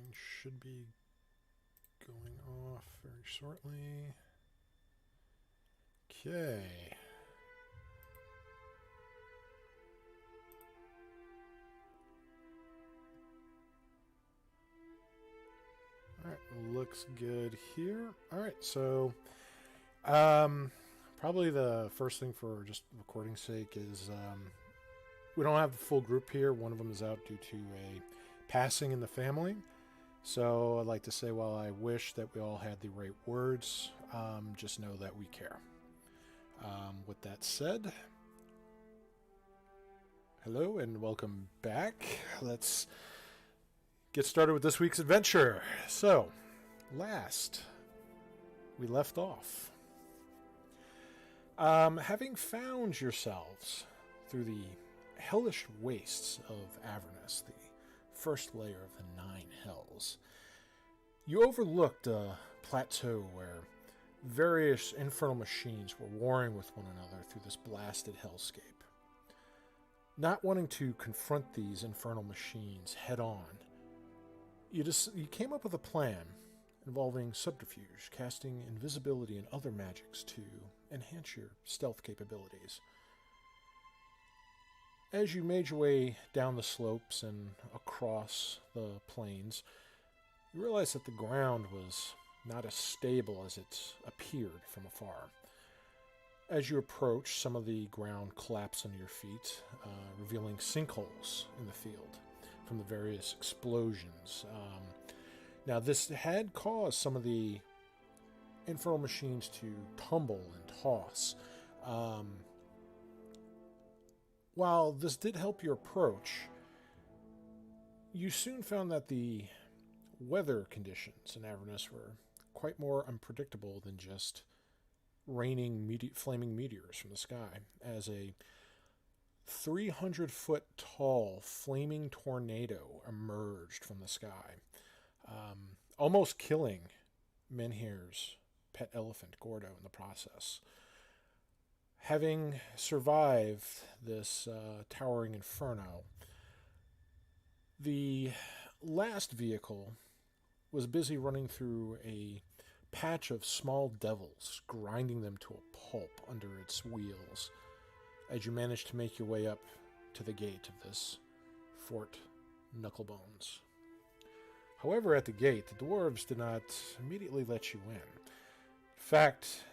Everything should be going off very shortly. Okay. Alright, looks good here. Alright, so probably the first thing for just recording's sake is we don't have the full group here. One of them is out due to a passing in the family. So I'd like to say, while I wish that we all had the right words, just know that we care. With that said, hello and welcome back. Let's get started with this week's adventure. So, last we left off, having found yourselves through the hellish wastes of Avernus, the first layer of the Nine Hells, you overlooked a plateau where various infernal machines were warring with one another through this blasted hellscape. Not wanting to confront these infernal machines head on, you came up with a plan involving subterfuge, casting invisibility and other magics to enhance your stealth capabilities. As you made your way down the slopes and across the plains, you realized that the ground was not as stable as it appeared from afar. As you approached, some of the ground collapsed under your feet, revealing sinkholes in the field from the various explosions. Now, this had caused some of the infernal machines to tumble and toss. While this did help your approach, you soon found that the weather conditions in Avernus were quite more unpredictable than just raining flaming meteors from the sky, as a 300-foot tall flaming tornado emerged from the sky, almost killing Menhir's pet elephant, Gordo, in the process. Having survived this towering inferno, the last vehicle was busy running through a patch of small devils, grinding them to a pulp under its wheels, as you managed to make your way up to the gate of this Fort Knucklebones. However, at the gate, the dwarves did not immediately let you in. In fact,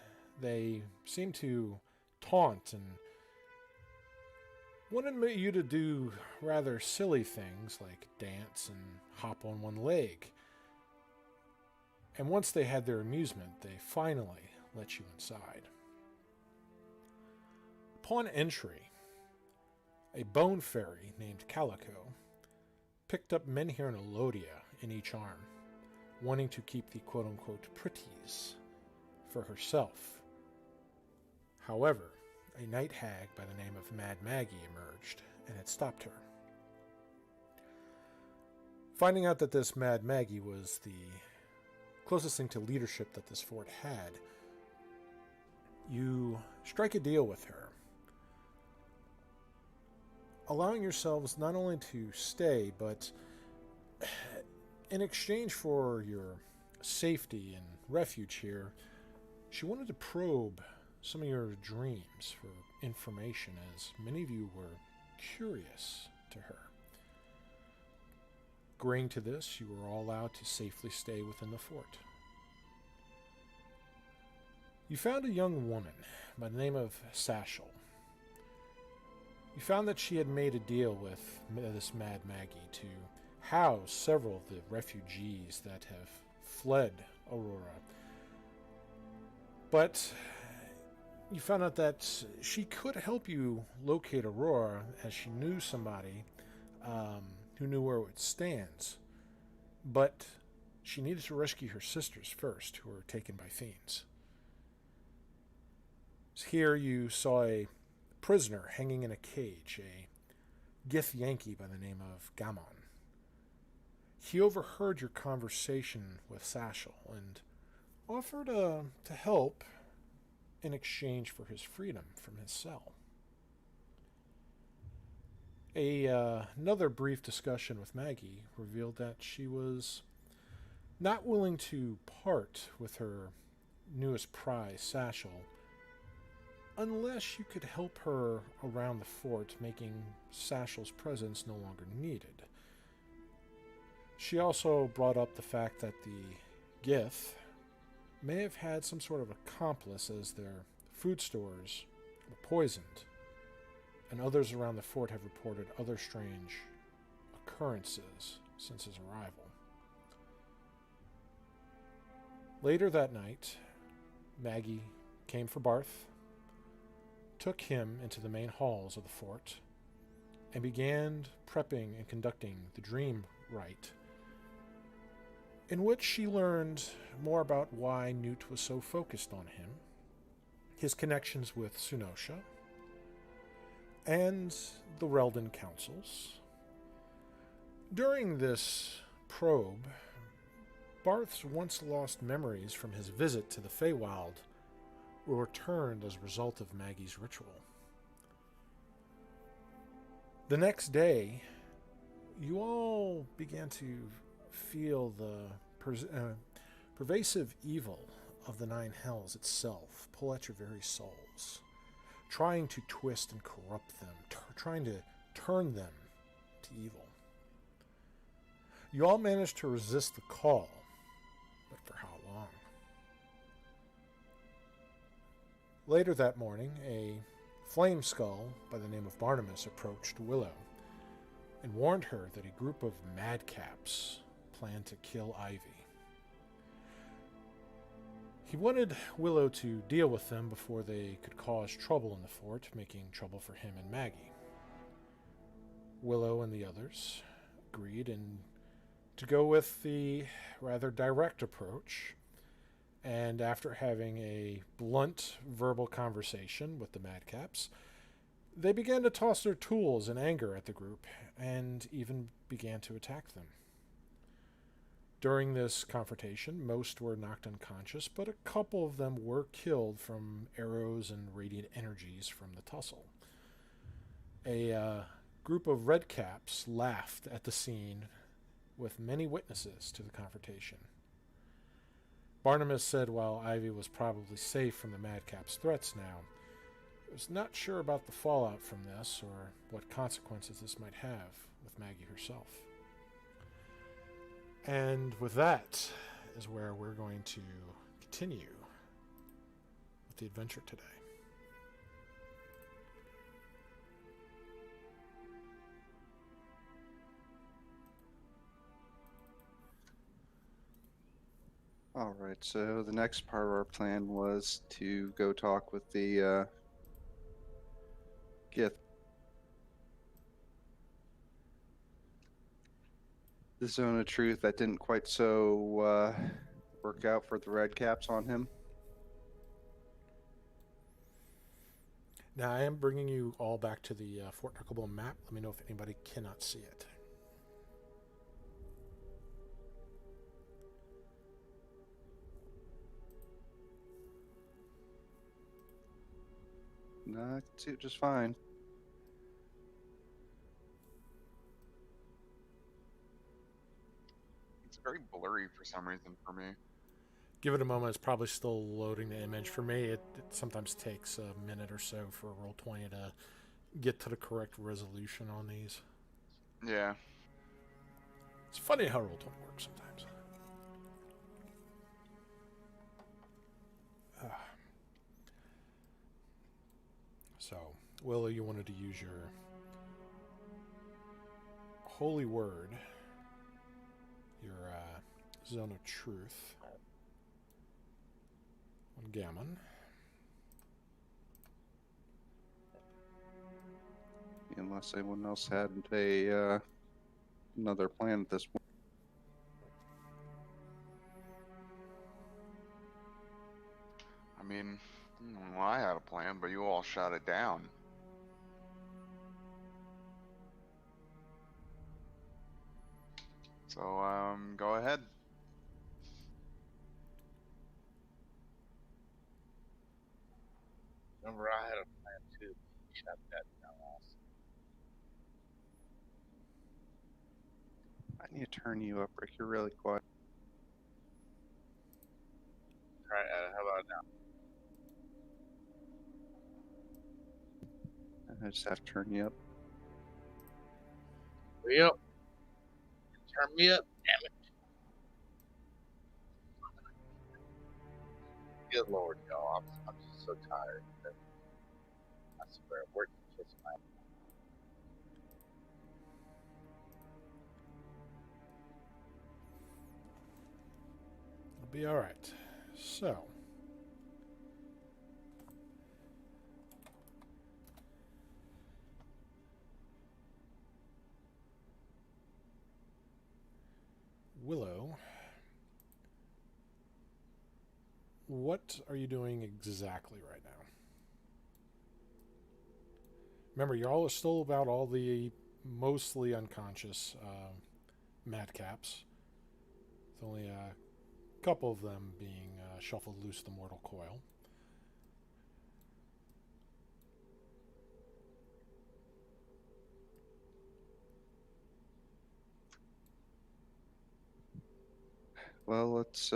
they seemed to taunt and wanted you to do rather silly things like dance and hop on one leg. And once they had their amusement, they finally let you inside. Upon entry, a bone fairy named Calico picked up Menhir and Elodia in each arm, wanting to keep the quote-unquote pretties for herself. However, a night hag by the name of Mad Maggie emerged and had stopped her. Finding out that this Mad Maggie was the closest thing to leadership that this fort had, you strike a deal with her, allowing yourselves not only to stay, but in exchange for your safety and refuge here, she wanted to probe some of your dreams for information, as many of you were curious to her. Agreeing to this, you were all allowed to safely stay within the fort. You found a young woman by the name of Sashel. You found that she had made a deal with this Mad Maggie to house several of the refugees that have fled Aurora. But you found out that she could help you locate Aurora, as she knew somebody who knew where it stands. But she needed to rescue her sisters first, who were taken by fiends. Here you saw a prisoner hanging in a cage, a Githyanki by the name of Gamon. He overheard your conversation with Sashel and offered to help in exchange for his freedom from his cell. Another brief discussion with Maggie revealed that she was Not willing to part with her newest prize, Satchel, unless you could help her around the fort, making Satchel's presence no longer needed. She also brought up the fact that the Gith may have had some sort of accomplice, as their food stores were poisoned, and others around the fort have reported other strange occurrences since his arrival. Later that night, Maggie came for Barth, took him into the main halls of the fort, and began prepping and conducting the dream rite, in which she learned more about why Newt was so focused on him, his connections with Sunosha, and the Reldon councils. During this probe, Barth's once lost memories from his visit to the Feywild were returned as a result of Maggie's ritual. The next day, you all began to feel the pervasive evil of the Nine Hells itself pull at your very souls, trying to twist and corrupt them, trying to turn them to evil. You all managed to resist the call, but for how long? Later that morning, a flame skull by the name of Barnabas approached Willow and warned her that a group of madcaps planned to kill Ivy. He wanted Willow to deal with them before they could cause trouble in the fort, making trouble for him and Maggie. Willow and the others agreed to go with the rather direct approach, and after having a blunt verbal conversation with the madcaps, they began to toss their tools in anger at the group and even began to attack them. During this confrontation, most were knocked unconscious, but a couple of them were killed from arrows and radiant energies from the tussle. A group of redcaps laughed at the scene, with many witnesses to the confrontation. Barnabas said while Ivy was probably safe from the madcaps' threats now, he was not sure about the fallout from this or what consequences this might have with Maggie herself. And with that is where we're going to continue with the adventure today. Alright, so the next part of our plan was to go talk with the Gith. The Zone of Truth that didn't quite so work out for the red caps on him. Now, I am bringing you all back to the Fort Knucklebone map. Let me know if anybody cannot see it. No, I can see it just fine. It's very blurry for some reason for me. Give it a moment. It's probably still loading the image. For me, it sometimes takes a minute or so for Roll20 to get to the correct resolution on these. Yeah. It's funny how Roll20 works sometimes. So, Willow, you wanted to use your holy word, your Zone of Truth on Gammon. Unless anyone else had another plan at this point. I mean, well, I had a plan, but you all shot it down. So, go ahead. Remember, I had a plan too. You shot that down also. I need to turn you up, Rick. You're really quiet. I just have to turn you up. Yep. Turn me up. Damn it. Good Lord, y'all. I'm just so tired. I swear, work is just my. It'll be all right. So, Willow, what are you doing exactly right now? Remember, you're all still about all the mostly unconscious madcaps. With only a couple of them being shuffled loose the mortal coil. Well, let's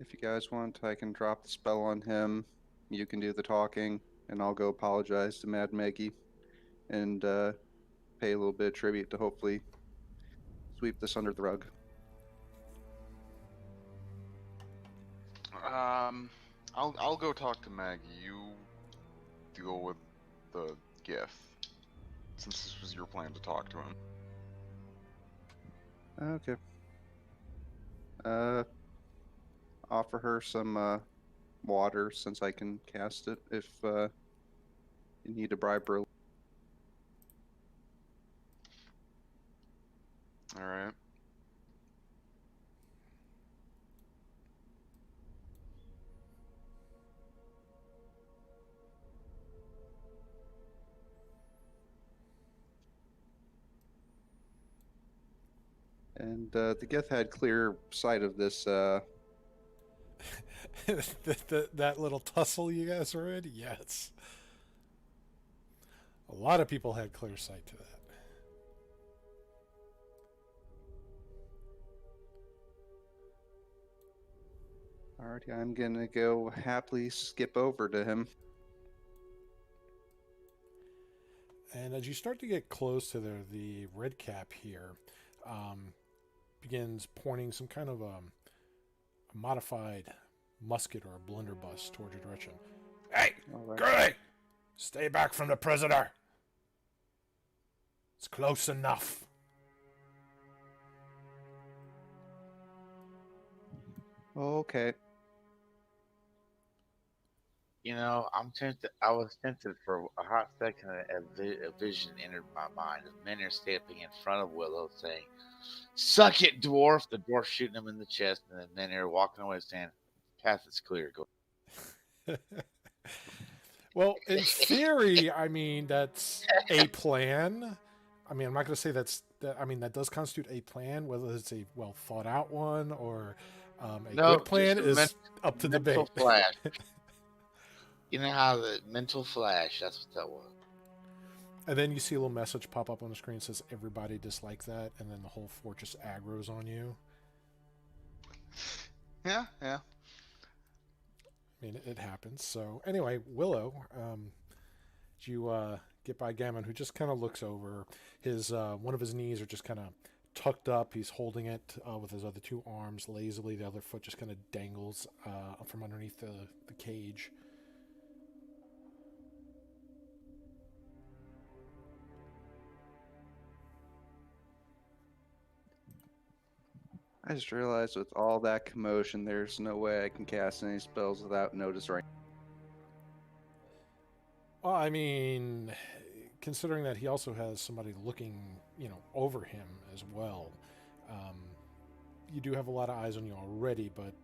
if you guys want, I can drop the spell on him. You can do the talking, and I'll go apologize to Mad Maggie and pay a little bit of tribute to hopefully sweep this under the rug. I'll go talk to Maggie. You deal with the gift, since this was your plan to talk to him. Okay. Offer her some water since I can cast it if you need a bribe her. All right. And the Geth had clear sight of this. That little tussle you guys were in? Yes. A lot of people had clear sight to that. Alrighty, I'm gonna go happily skip over to him. And as you start to get close to the red cap here, begins pointing some kind of a modified musket or a blunderbuss towards your direction. Hey, Alright. Gurley! Stay back from the prisoner. It's close enough. Okay. You know, I'm tempted. I was tempted for a hot second. A vision entered my mind of men are stepping in front of Willow, saying, "Suck it, dwarf!" The dwarf shooting him in the chest, and then men are walking away, saying, "Path is clear." Go. Well, in theory, I mean, that's a plan. I mean, I'm not going to say that does constitute a plan. Whether it's a well thought out one or a No, good plan just a is up to mental debate. flash. You know how the mental flash? That's what that was. And then you see a little message pop up on the screen that says everybody dislike that, and then the whole fort just aggroes on you. Yeah, yeah. I mean, it happens. So anyway, Willow, you get by Gammon, who just kind of looks over. His one of his knees are just kind of tucked up. He's holding it with his other two arms lazily. The other foot just kind of dangles from underneath the cage. I just realized with all that commotion, there's no way I can cast any spells without notice right. Well, I mean, considering that he also has somebody looking, over him as well, you do have a lot of eyes on you already, but,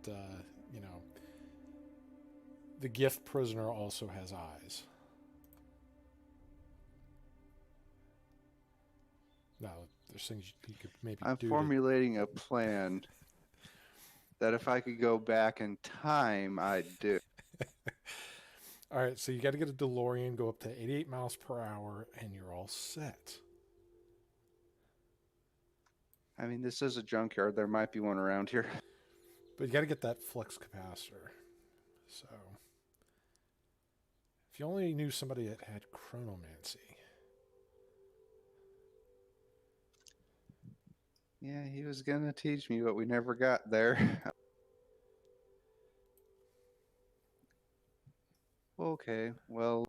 the gift prisoner also has eyes. Now, there's things you could maybe I'm do. formulating a plan that if I could go back in time, I'd do. All right, so you got to get a DeLorean, go up to 88 miles per hour, and you're all set. I mean, this is a junkyard. There might be one around here. But you got to get that flux capacitor. So, if you only knew somebody that had chronomancy. Yeah, he was gonna teach me, but we never got there. Okay, well,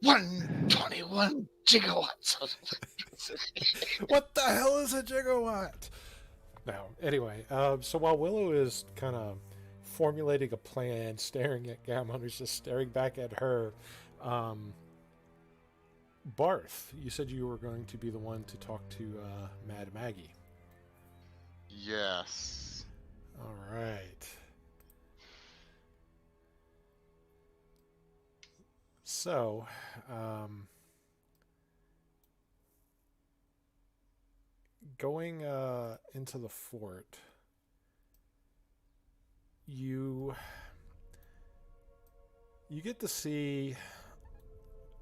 121 gigawatts. What the hell is a gigawatt? No, anyway, so while Willow is kind of formulating a plan, staring at Gammon, who's just staring back at her, Barth, you said you were going to be the one to talk to Mad Maggie. Yes. All right. So, going into the fort, you get to see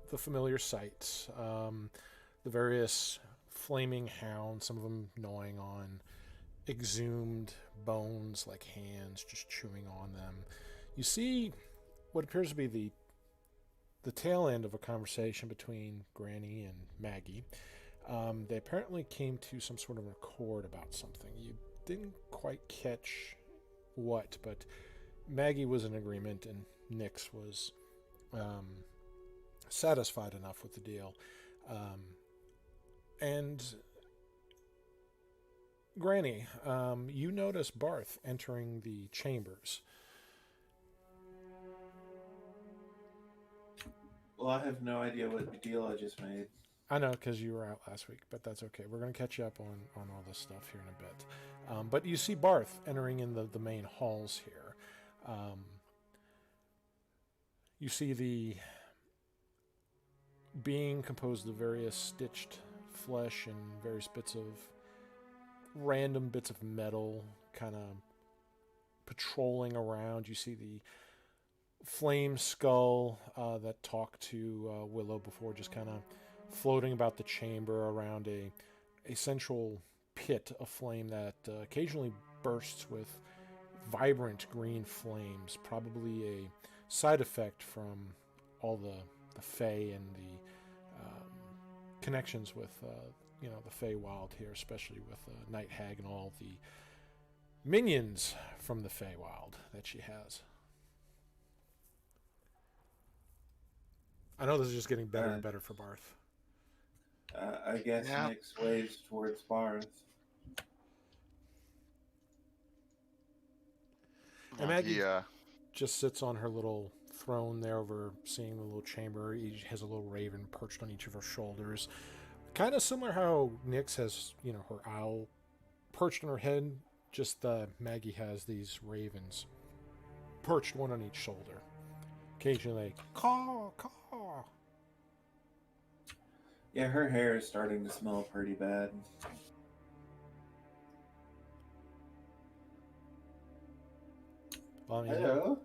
the familiar sights, the various flaming hounds, some of them gnawing on exhumed bones like hands, just chewing on them. You see what appears to be the tail end of a conversation between Granny and Maggie. They apparently came to some sort of accord about something. You didn't quite catch what, but Maggie was in agreement and Nyx was satisfied enough with the deal. And Granny, you notice Barth entering the chambers. Well, I have no idea what deal I just made. I know, because you were out last week, but that's okay. We're going to catch you up on all this stuff here in a bit. But you see Barth entering in the main halls here. You see the being composed of various stitched flesh and various random bits of metal kind of patrolling around. You see the flame skull that talked to Willow before, just kind of floating about the chamber around a central pit of flame that occasionally bursts with vibrant green flames, probably a side effect from all the Fae and the connections with the Feywild here, especially with Night Hag and all the minions from the Feywild that she has. I know this is just getting better and better for Barth. I guess Yeah. Nyx waves towards Barth. And Maggie He, just sits on her little throne there overseeing the little chamber. He has a little raven perched on each of her shoulders. Kind of similar how Nyx has, her owl perched on her head. Just Maggie has these ravens perched one on each shoulder. Occasionally, caw, caw. Yeah, her hair is starting to smell pretty bad. Well, I mean, Hello?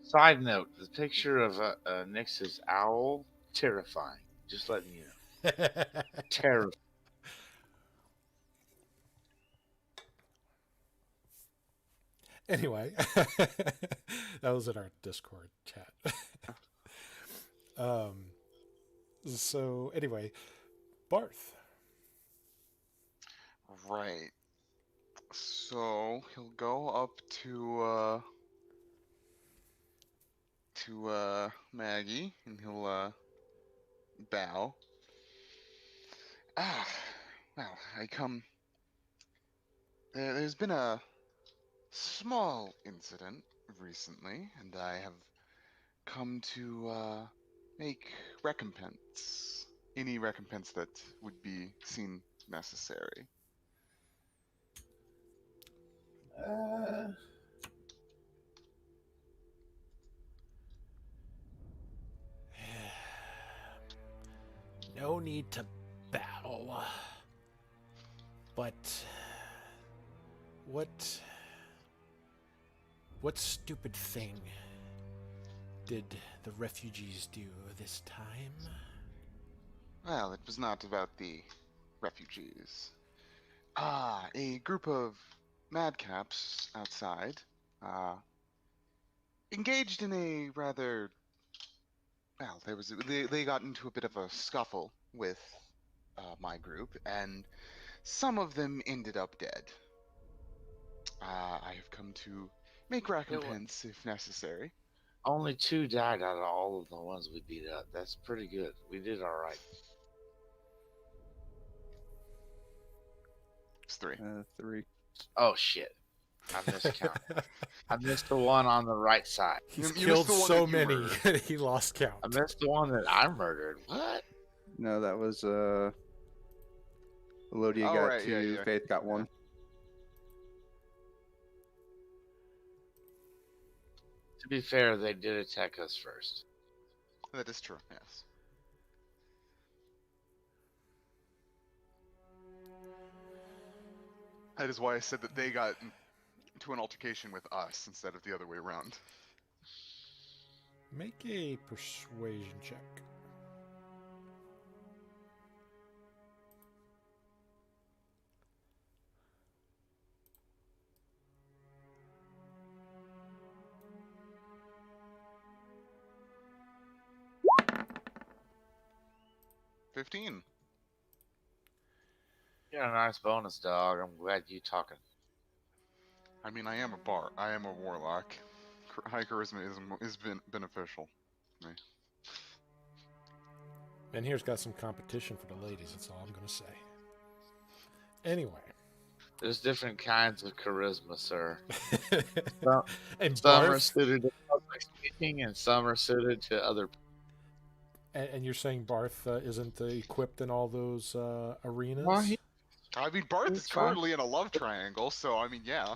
Side note: the picture of Nyx's owl, terrifying. Just letting you know, terrifying. Anyway, that was in our Discord chat. So anyway, Barth. right. So he'll go up to Maggie and he'll bow. Well, there's been a small incident recently, and I have come to make recompense. Any recompense that would be seen necessary. No need to battle. But what stupid thing did the refugees do this time? Well, it was not about the refugees. A group of madcaps outside, engaged in a rather, well, they got into a bit of a scuffle with my group, and some of them ended up dead. I have come to make recompense if necessary. Only 2 died out of all of the ones we beat up. That's pretty good. We did all right. It's 3. 3. Oh shit! I missed count. I missed the one on the right side. He's You killed missed the one so that you many murdered. that he lost count. I missed the one that I murdered. What? No, that was Elodia Oh, got right, 2, yeah, yeah. Faith got 1. To be fair, they did attack us first. That is true, yes. That is why I said that they got into an altercation with us instead of the other way around. Make a persuasion check. $15. You got a nice bonus, dog. I'm glad you talking. I mean, I am a warlock. High charisma is beneficial to me. And here's got some competition for the ladies, that's all I'm going to say. Anyway. There's different kinds of charisma, sir. And Some are Barth, suited to public speaking, and some are suited to other. and you're saying Barth isn't equipped in all those arenas? Well, he- I mean, Barth is It's fine. currently in a love triangle, so I mean, yeah.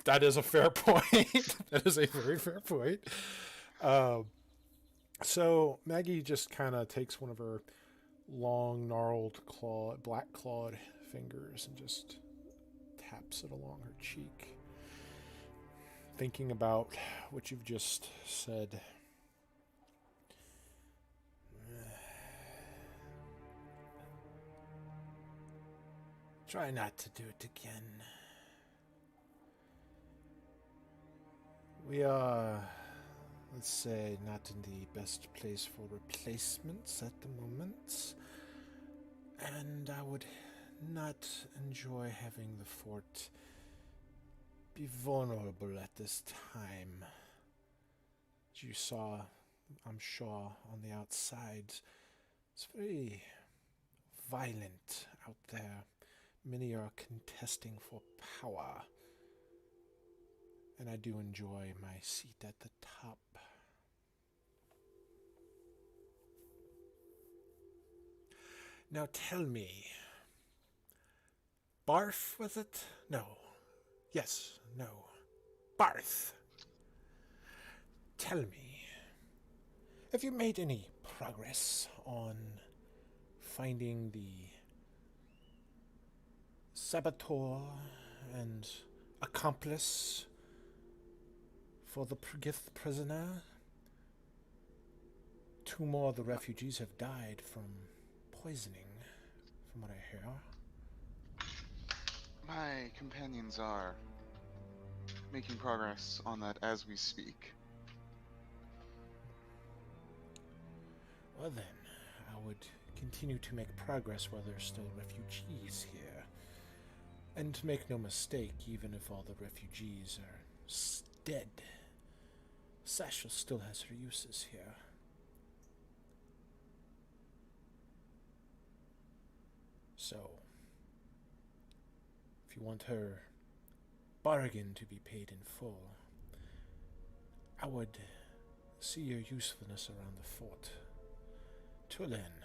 That is a fair point. That is a very fair point. So Maggie just kind of takes one of her long, gnarled, black clawed fingers and just taps it along her cheek. Thinking about what you've just said. Try not to do it again. We are, let's say, not in the best place for replacements at the moment. And I would not enjoy having the fort be vulnerable at this time. As you saw, I'm sure, on the outside, it's very violent out there. Many are contesting for power. And I do enjoy my seat at the top. Now tell me, Barth, was it? No. Yes, no. Barth. Tell me, have you made any progress on finding the saboteur and accomplice for the Gith prisoner? 2 more of the refugees have died from poisoning, from what I hear. My companions are making progress on that as we speak. Well then, I would continue to make progress while there's still refugees here. And make no mistake, even if all the refugees are dead, Sasha still has her uses here. So, if you want her bargain to be paid in full, I would see your usefulness around the fort. Till then,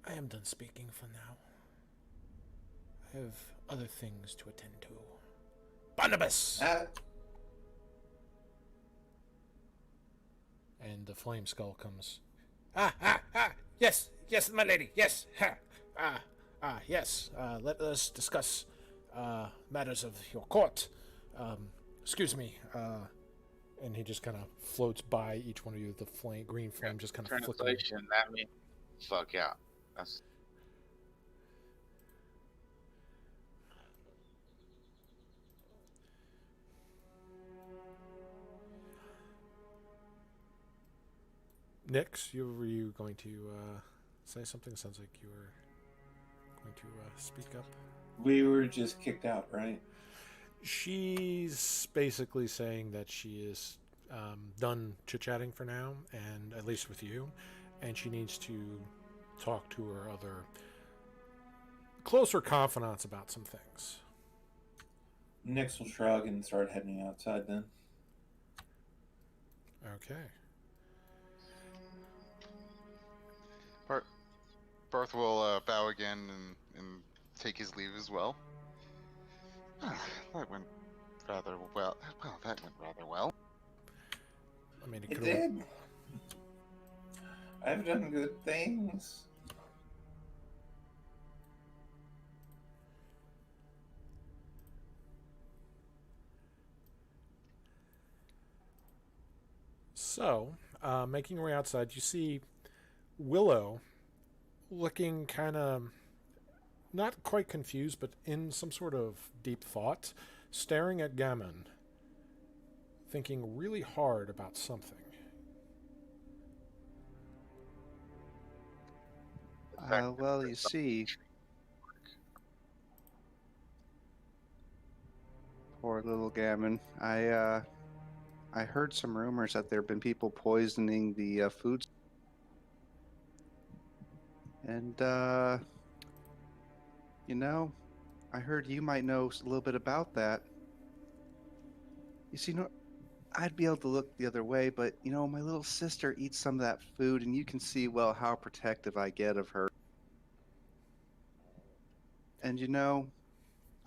I am done speaking for now. I have other things to attend to. Barnabas! And the flame skull comes. Yes, yes, my lady, yes. Yes. Let us discuss matters of your court. excuse me. And he just kind of floats by each one of you. The green flame just kind of flickering. Translation, that means fuck out. That's Nix, were you going to say something? Sounds like you were going to speak up. We were just kicked out, right? She's basically saying that she is done chit-chatting for now, and at least with you, and she needs to talk to her other closer confidants about some things. Nix will shrug and start heading outside then. Okay. Barth will bow again and take his leave as well. That went rather well. Well, that went rather well. I mean, It did. I've done good things. So, making your way outside, you see Willow looking kind of not quite confused, but in some sort of deep thought, staring at Gammon, thinking really hard about something. Well, you see, poor little Gammon. I heard some rumors that there have been people poisoning the food. And, you know, I heard you might know a little bit about that. You see, I'd be able to look the other way, but, you know, my little sister eats some of that food, and you can see, well, how protective I get of her. And, you know,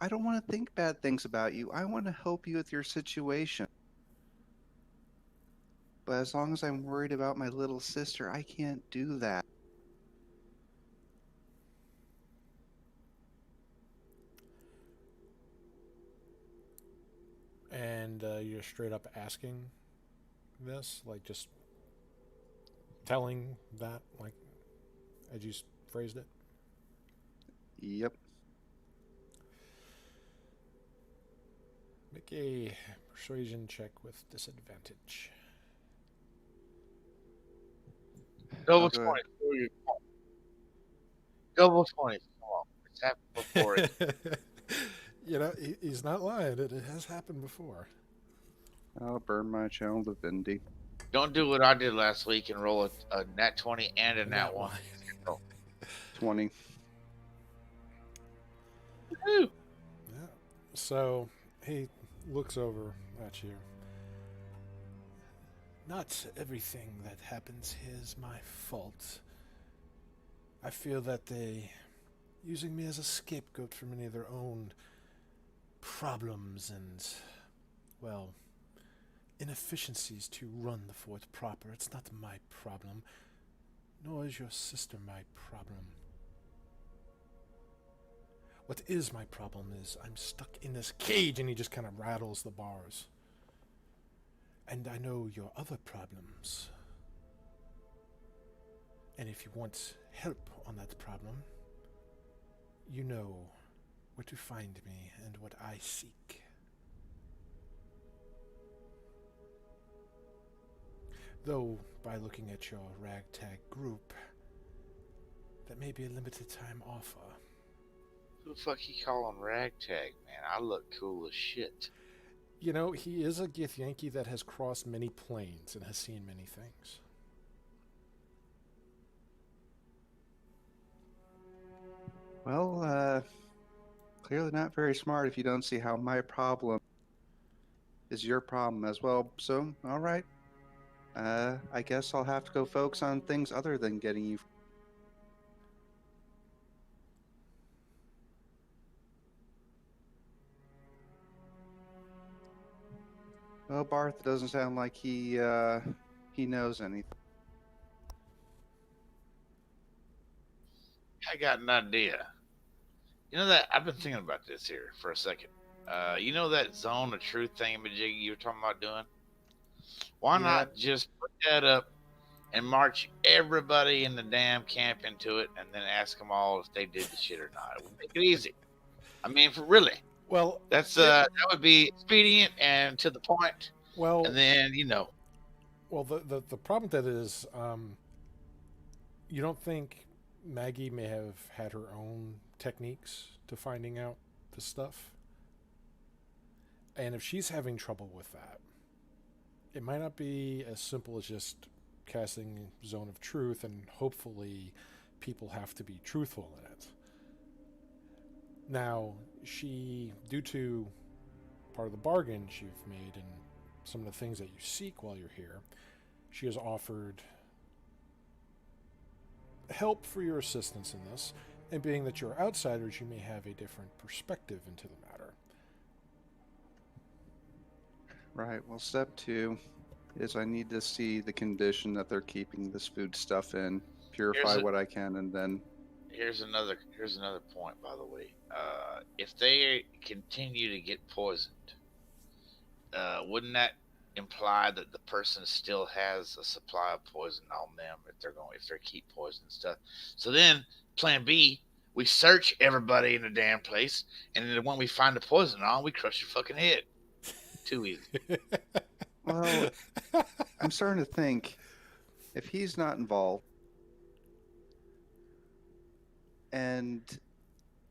I don't want to think bad things about you. I want to help you with your situation. But as long as I'm worried about my little sister, I can't do that. And you're straight up asking this, like just telling that, like as you phrased it. Yep. Make a persuasion check with disadvantage. double Okay. 20. Double 20. Come on. It's happened before. You know, he's not lying. It has happened before. I'll burn my channel divinity. Don't do what I did last week and roll a nat 20 and a nat 1. 20. Woo! Yeah. So he looks over at you. Not everything that happens here is my fault. I feel that they using me as a scapegoat for many of their own problems and, well, inefficiencies to run the fort proper. It's not my problem, nor is your sister my problem. What is my problem is I'm stuck in this cage, and he just kind of rattles the bars. And I know your other problems. And if you want help on that problem, you know where to find me and what I seek. Though, by looking at your ragtag group, that may be a limited time offer. Who the fuck he calling ragtag, man? I look cool as shit. You know, he is a Githyanki that has crossed many planes and has seen many things. Well, clearly not very smart if you don't see how my problem is your problem as well. So, all right. I guess I'll have to go focus on things other than getting you. Well, Barth doesn't sound like he knows anything. I got an idea. You know that I've been thinking about this here for a second. You know that zone of truth thingamajig you were talking about doing? Why Yeah. not just put that up and march everybody in the damn camp into it, and then ask them all if they did the shit or not? It would make it easy. I mean, for really, Well, that would be expedient and to the point. well, And then well. The problem with that is, you don't think Maggie may have had her own techniques to finding out the stuff? And if she's having trouble with that, it might not be as simple as just casting Zone of Truth and hopefully people have to be truthful in it. Now, due to part of the bargains you've made and some of the things that you seek while you're here, she has offered help for your assistance in this, and being that you're outsiders, you may have a different perspective into the matter. Right. Well, step 2 is I need to see the condition that they're keeping this food stuff in, purify what I can, and then. Here's another point, by the way. If they continue to get poisoned, wouldn't that imply that the person still has a supply of poison on them if they keep poison stuff? So then, Plan B, we search everybody in the damn place, and then when we find the poison on, we crush your fucking head. Too easy. Well, I'm starting to think if he's not involved and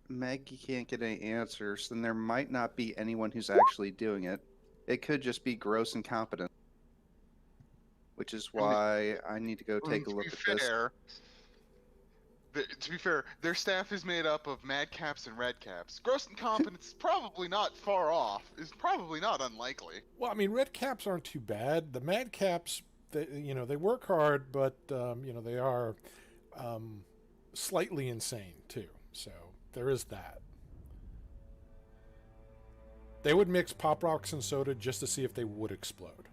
Maggie can't get any answers, then there might not be anyone who's actually doing it. It could just be gross incompetence, which is why I need to go take a look at this. To be fair, their staff is made up of madcaps and redcaps. Gross incompetence is probably not far off. Is probably not unlikely. Well, I mean, red caps aren't too bad. The mad caps, they work hard, but they are slightly insane too. So there is that. They would mix Pop Rocks and soda just to see if they would explode.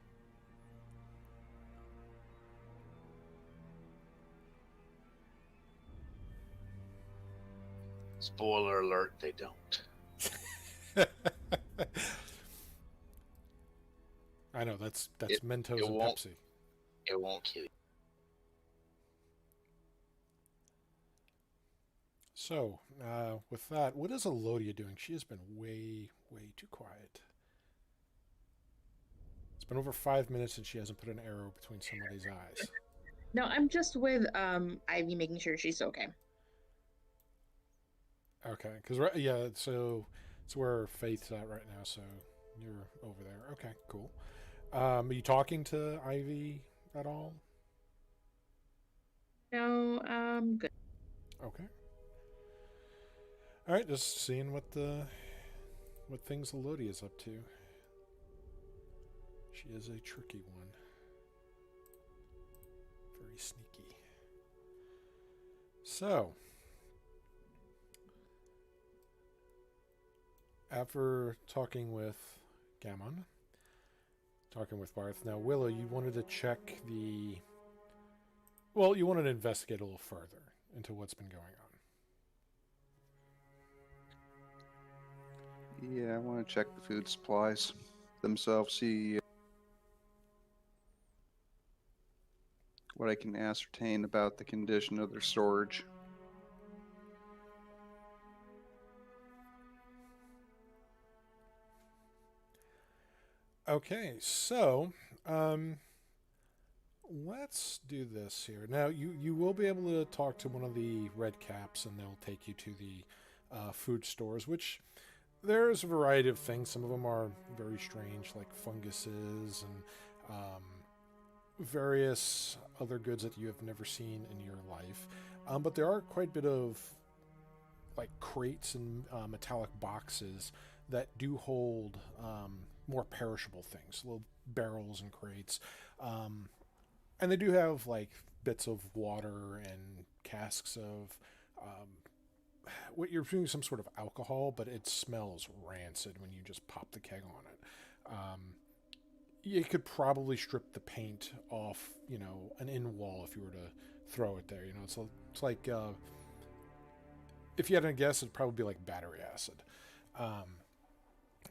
Spoiler alert, they don't. I know, that's Mentos and Pepsi. It won't kill you. So, with that, what is Elodia doing? She has been way, way too quiet. It's been over 5 minutes and she hasn't put an arrow between somebody's eyes. No, I'm just with Ivy, making sure she's okay. Okay, because so it's where Faith's at right now, so you're over there. Okay, cool. Are you talking to Ivy at all? No, good. Okay. All right, just seeing what things Elodia is up to. She is a tricky one. Very sneaky. So, after talking with Gammon, talking with Barth, now Willow, you wanted to check you wanted to investigate a little further into what's been going on. Yeah, I want to check the food supplies themselves, see what I can ascertain about the condition of their storage. Okay, so let's do this here. Now, you will be able to talk to one of the red caps, and they'll take you to the food stores, which there's a variety of things. Some of them are very strange, like funguses and various other goods that you have never seen in your life. But there are quite a bit of like crates and metallic boxes that do hold more perishable things, little barrels and crates. And they do have like bits of water and casks of what you're doing, some sort of alcohol, but it smells rancid when you just pop the keg on it. You could probably strip the paint off, an in wall if you were to throw it there. It's like if you had to guess, it'd probably be like battery acid.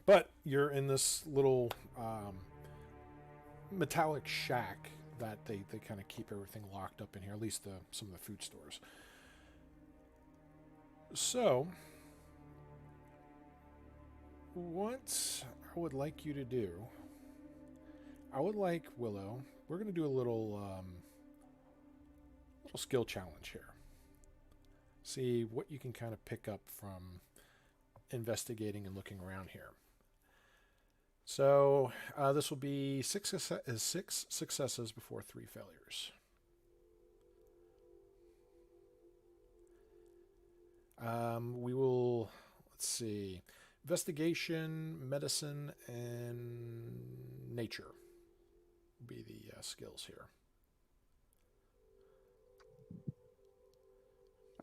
But you're in this little metallic shack that they kind of keep everything locked up in here, at least some of the food stores. So, what I would like you to do, I would like Willow, we're going to do a little skill challenge here. See what you can kind of pick up from investigating and looking around here. So this will be six successes before 3 failures. We will, let's see, investigation, medicine, and nature will be the skills here.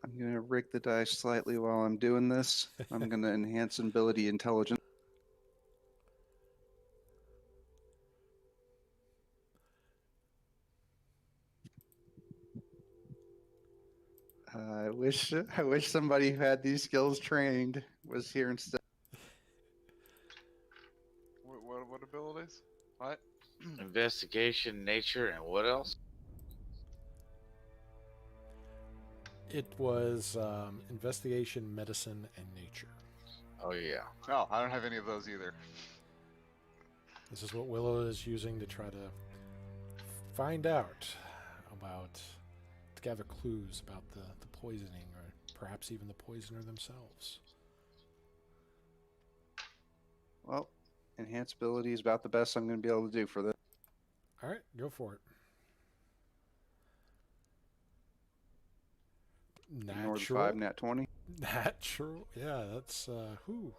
I'm going to rig the dice slightly while I'm doing this. I'm going to enhance ability intelligence. I wish somebody who had these skills trained was here instead. What abilities? What? Investigation, nature, and what else? It was investigation, medicine, and nature. Oh yeah. Oh, I don't have any of those either. This is what Willow is using to try to find out about, to gather clues about the poisoning, or perhaps even the poisoner themselves. Well, enhanced ability is about the best I'm going to be able to do for this. All right, go for it. Ignore the 5, nat 20. Natural. Yeah, that's whew.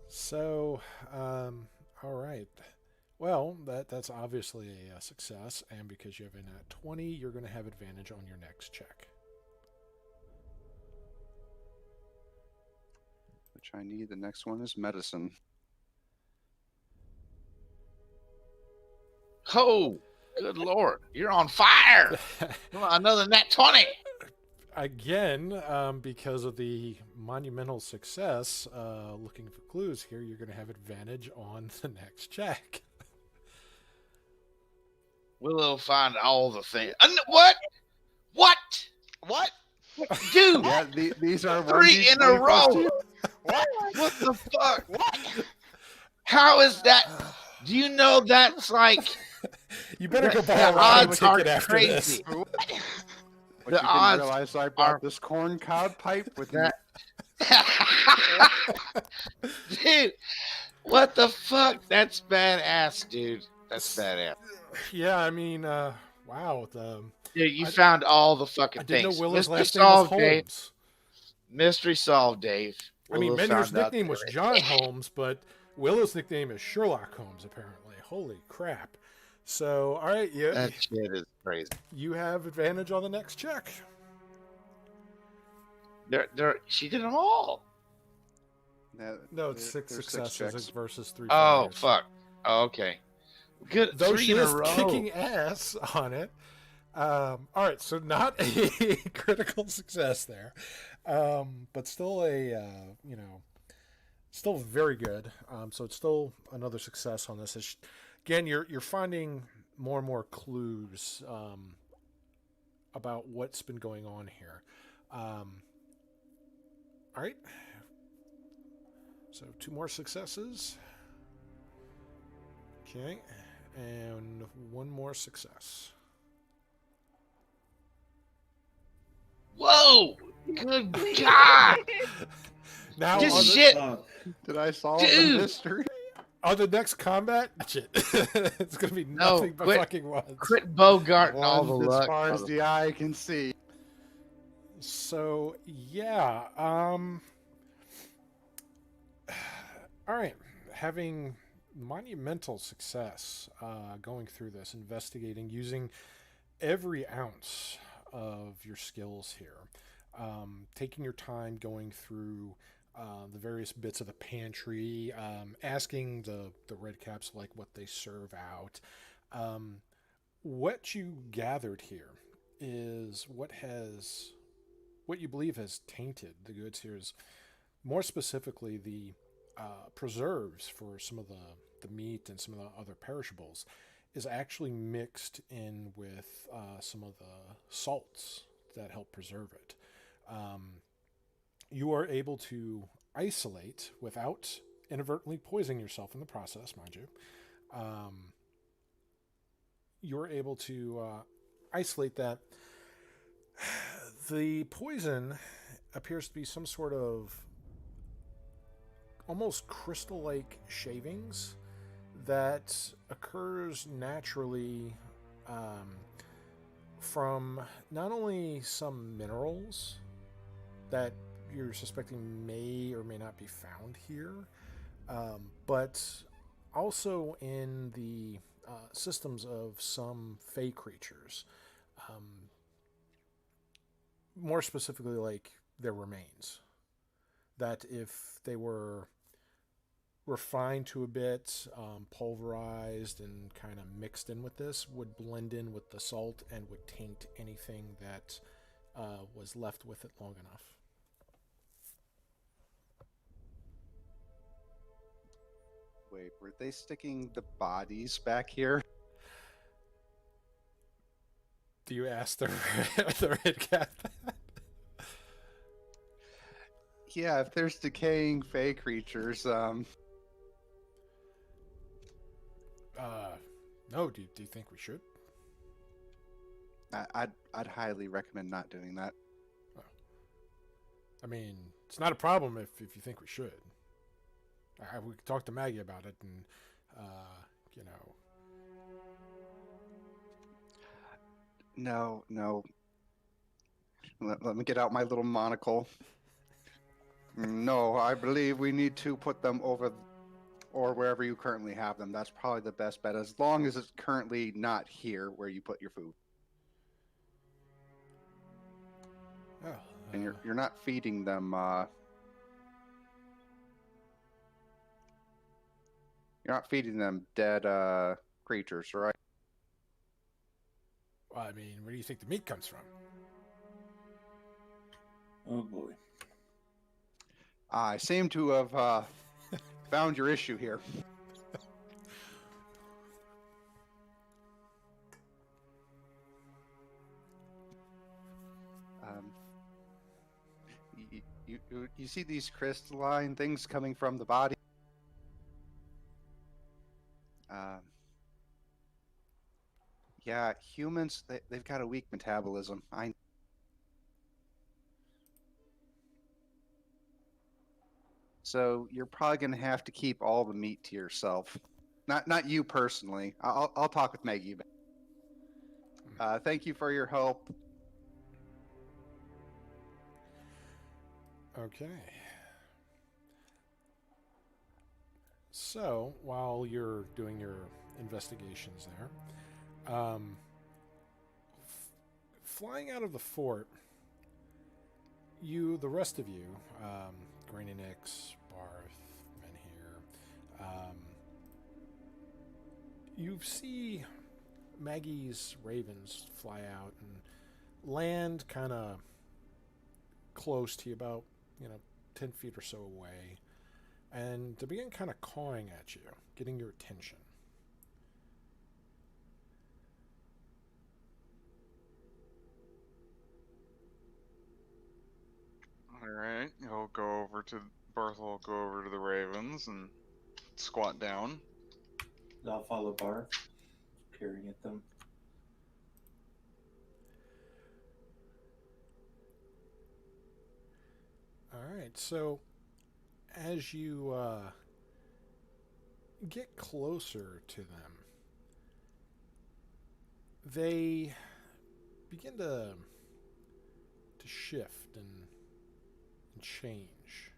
So, all right. Well, that's obviously a success, and because you have a nat 20, you're going to have advantage on your next check. Which I need. The next one is medicine. Oh, good lord! You're on fire! Come on, another nat 20. Again, because of the monumental success, looking for clues here, you're going to have advantage on the next check. Willow find all the things. What? What? What? Dude, Yeah, these are 3 in a row. What? What the fuck? What? How is that? Do you know that's like You better go buy the a lottery odds are ticket after crazy? this. But The you didn't odds realize I are- brought this corn cob pipe with me. That dude, what the fuck? That's badass, dude. That's badass. Yeah, I mean, wow. Dude, you I- found all the fucking I didn't things. know Willow's Mystery last name was solved, Dave. Holmes. Mystery solved, Dave. I mean, Willow Menhir's found out nickname was there. John Holmes, but Willow's nickname is Sherlock Holmes, apparently. Holy crap. So, all right, That shit is crazy. you have advantage on the next check. She did them all. No, it's There- 6 there's successes checks. versus 3 Oh failures. fuck. Oh, okay. Good. Though 3 she in a is row. kicking ass on it. All right, so not a critical success there, but still still very good. So it's still another success on this. Again, you're finding more and more clues about what's been going on here. All right, so 2 more successes. Okay, and 1 more success. Whoa! Good God! Now Just on the, shit. Did I solve Dude. the mystery? on the next combat, shit, it's gonna be No, nothing but quit- fucking ones. Quit bogarting all the Ones luck. as far as the eye can see. So yeah, all right, having monumental success going through this, investigating, using every ounce of your skills here, taking your time going through the various bits of the pantry, asking the red caps like what they serve out. What you gathered here is what you believe has tainted the goods here is more specifically the preserves for some of the meat and some of the other perishables is actually mixed in with some of the salts that help preserve it. You are able to isolate without inadvertently poisoning yourself in the process, mind you. You're able to isolate that. The poison appears to be some sort of almost crystal-like shavings that occurs naturally from not only some minerals that you're suspecting may or may not be found here, but also in the systems of some fey creatures. More specifically, like their remains. That if they were refined to a bit, pulverized, and kind of mixed in with this, would blend in with the salt and would taint anything that was left with it long enough. Wait, were they sticking the bodies back here? Do you ask the red cat that? Yeah, if there's decaying fey creatures, No, do you think we should? I'd highly recommend not doing that. I mean, it's not a problem if you think we should. We could talk to Maggie about it and, you know... No. Let me get out my little monocle. No, I believe we need to put them over, or wherever you currently have them. That's probably the best bet, as long as it's currently not here where you put your food. Well, And you're not feeding them. You're not feeding them dead creatures, right? well, I mean, where do you think the meat comes from? Oh boy. I seem to have found your issue here. You see these crystalline things coming from the body? Yeah, humans, they've got a weak metabolism. So you're probably going to have to keep all the meat to yourself. Not you personally. I'll talk with Maggie. Thank you for your help. Okay. So, while you're doing your investigations there, flying out of the fort, the rest of you, Granny-Nix, Barth, Menhir, you see Maggie's ravens fly out and land kind of close to you, about 10 feet or so away, and to begin kind of cawing at you, getting your attention. Alright, he'll go over to Barth will go over to the ravens and squat down. I'll follow Barth, peering at them. Alright, so as you get closer to them, they begin to shift and change.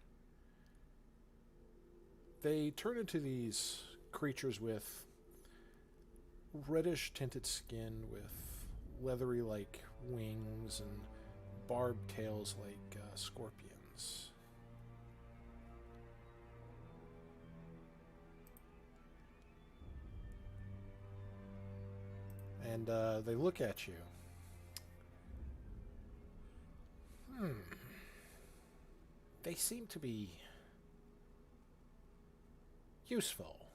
They turn into these creatures with reddish tinted skin, with leathery like wings and barbed tails like scorpions. And they look at you. They seem to be useful.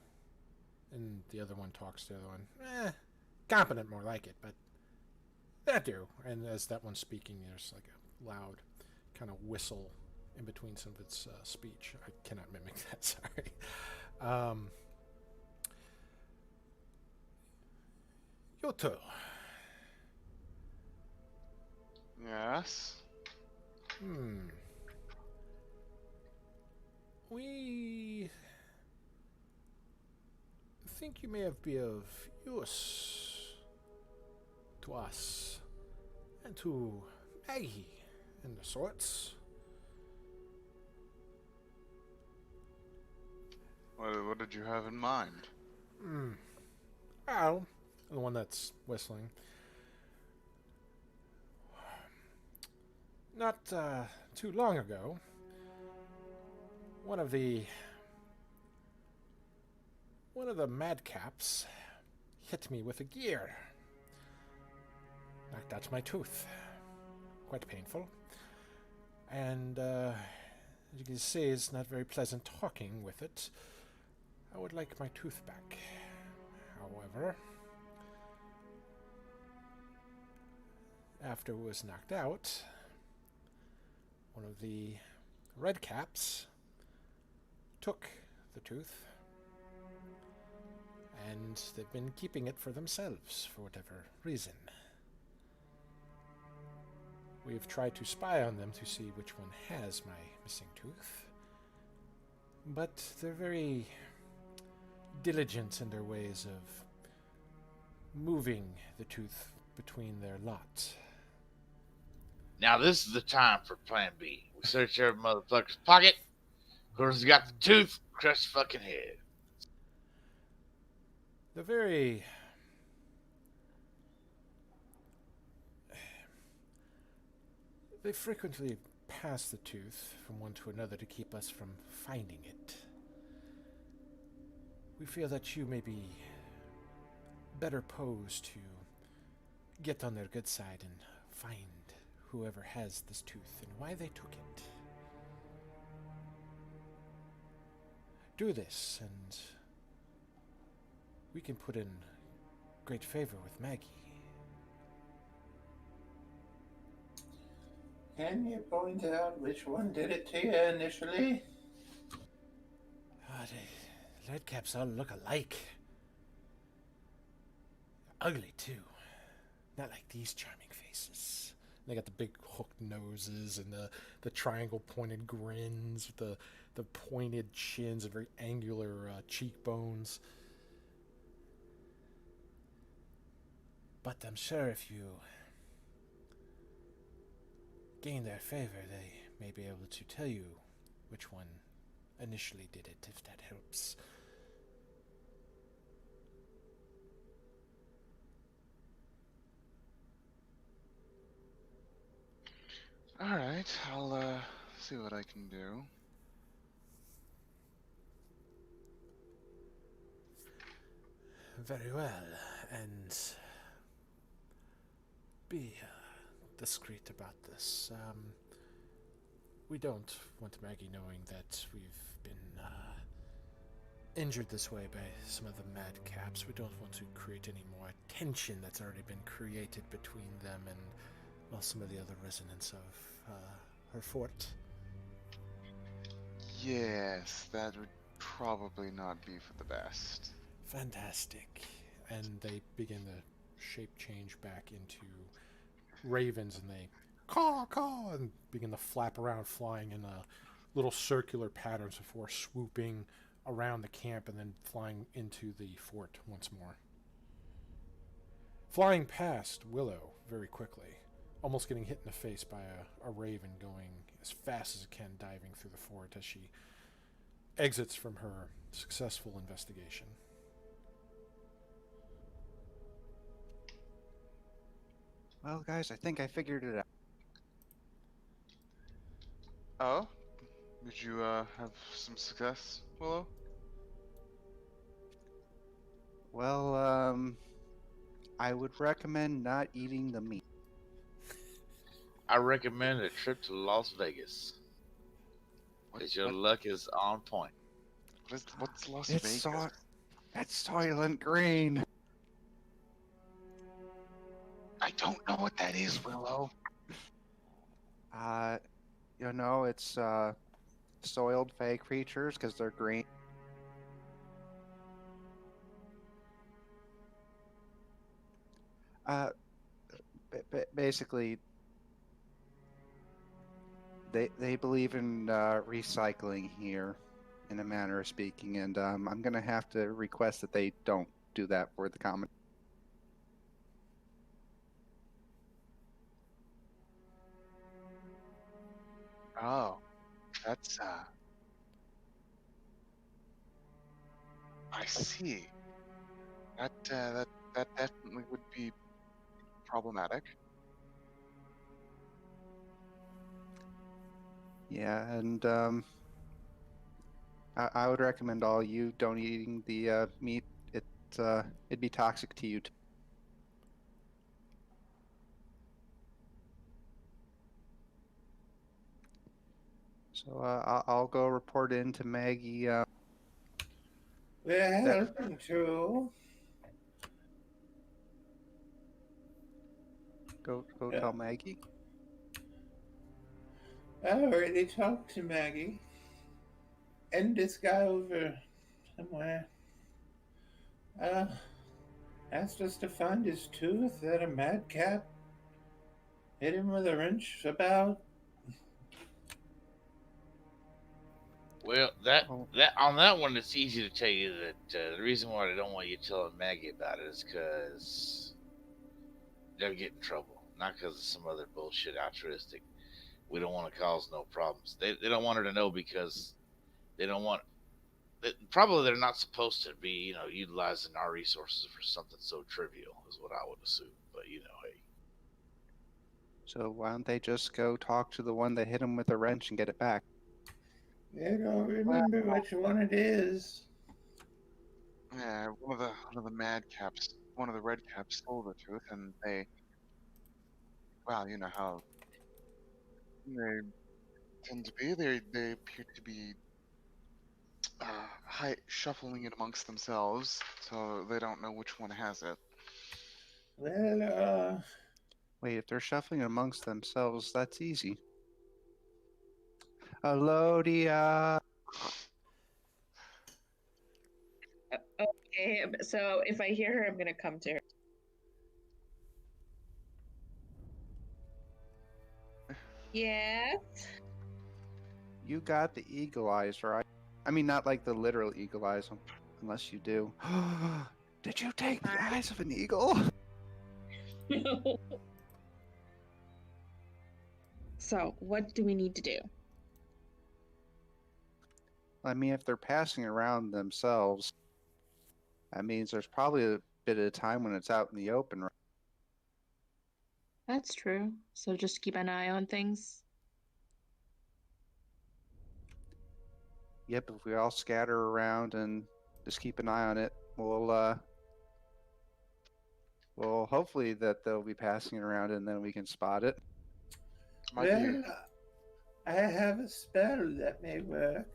And the other one talks to the other one. Competent, more like it, but that do. And as that one's speaking, there's like a loud kind of whistle in between some of its speech. I cannot mimic that, sorry. Yoto. Yes. We think you may have been of use to us and to Maggie and the sorts. What did you have in mind? Well, the one that's whistling. Not too long ago, one of the madcaps hit me with a gear. Knocked out my tooth. Quite painful. And as you can see, it's not very pleasant talking with it. I would like my tooth back. However, after it was knocked out, one of the redcaps took the tooth, and they've been keeping it for themselves for whatever reason. We've tried to spy on them to see which one has my missing tooth, but they're very diligent in their ways of moving the tooth between their lot. Now this is the time for Plan B. We search every motherfucker's pocket. Whoever's got the tooth, crush the fucking head. They're very... They frequently pass the tooth from one to another to keep us from finding it. We feel that you may be better posed to get on their good side and find whoever has this tooth and why they took it. Do this, and we can put in great favor with Maggie. Can you point out which one did it to you initially? The redcaps all look alike. Ugly, too. Not like these charming faces. They got the big hooked noses and the triangle pointed grins with the pointed chins and very angular cheekbones. But I'm sure if you gain their favor, they may be able to tell you which one initially did it, if that helps. Alright, I'll see what I can do. Very well, and be discreet about this. We don't want Maggie knowing that we've been injured this way by some of the madcaps. We don't want to create any more tension that's already been created between them and, well, some of the other residents of her fort. Yes, that would probably not be for the best. Fantastic. And they begin to shape change back into ravens, and they caw, caw, and begin to flap around, flying in little circular patterns before swooping around the camp and then flying into the fort once more. Flying past Willow very quickly, almost getting hit in the face by a raven going as fast as it can, diving through the fort as she exits from her successful investigation. Well, guys, I think I figured it out. Oh? Did you have some success, Willow? Well, I would recommend not eating the meat. I recommend a trip to Las Vegas. Because your luck is on point. What's Las It's Vegas? It's Soylent Green. I don't know what that is, Willow. It's soiled fake creatures because they're green. Basically, they believe in recycling here, in a manner of speaking, and I'm gonna have to request that they don't do that for the common. Oh, that's I see. That definitely would be problematic. Yeah, and I would recommend all you don't eating the meat. It'd be toxic to you too. So I'll go report in to Maggie. We're helping too. Go Yeah. tell Maggie. I already talked to Maggie. And this guy over somewhere asked us to find his tooth that a madcap hit him with a wrench about. Well, that on that one, it's easy to tell you that the reason why I don't want you telling Maggie about it is because they'll get in trouble, not because of some other bullshit altruistic. We don't want to cause no problems. They don't want her to know because they don't want. Probably they're not supposed to be, utilizing our resources for something so trivial, is what I would assume. But hey. So why don't they just go talk to the one that hit him with a wrench and get it back? They don't remember which one it is. Yeah, one of the madcaps, one of the redcaps stole the tooth, and they, well, you know how they tend to be. They appear to be shuffling it amongst themselves, so they don't know which one has it. Well, Wait, if they're shuffling amongst themselves, that's easy. Alodia. Okay, so if I hear her, I'm gonna come to her. Yes. You got the eagle eyes, right? I mean, not like the literal eagle eyes, unless you do. Did you take the eyes of an eagle? So, what do we need to do? I mean, if they're passing around themselves, that means there's probably a bit of time when it's out in the open. Right? That's true. So just keep an eye on things. Yep, if we all scatter around and just keep an eye on it, we'll hopefully that they'll be passing it around and then we can spot it. well, I have a spell that may work.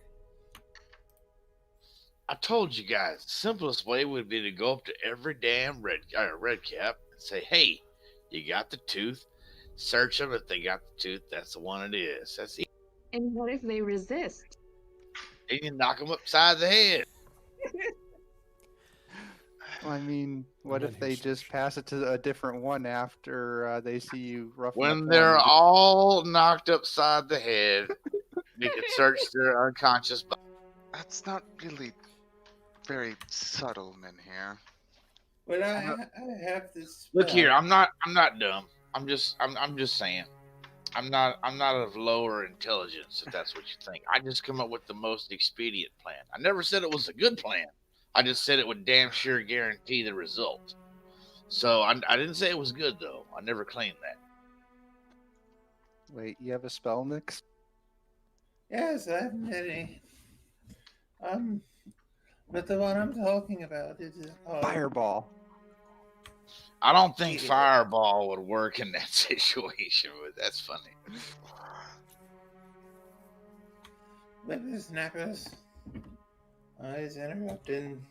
I told you guys, the simplest way would be to go up to every damn red cap and say, "Hey, you got the tooth?" Search them. If they got the tooth, that's the one it is. That's easy. And what if they resist? Then you knock them upside the head. I mean, what if they just pass it to a different one after they see you roughing When up they're one? all knocked upside the head, you can search their unconscious body. That's not really very subtle, men here. Well, I have this spell. Look here, I'm not dumb. I'm just saying. I'm not of lower intelligence, if that's what you think. I just come up with the most expedient plan. I never said it was a good plan. I just said it would damn sure guarantee the result. So I didn't say it was good, though. I never claimed that. Wait, you have a spell, Nix? Yes, I have many. But the one I'm talking about is called Fireball. I don't think Fireball would work in that situation, but that's funny. Whippersnappers. Always interrupting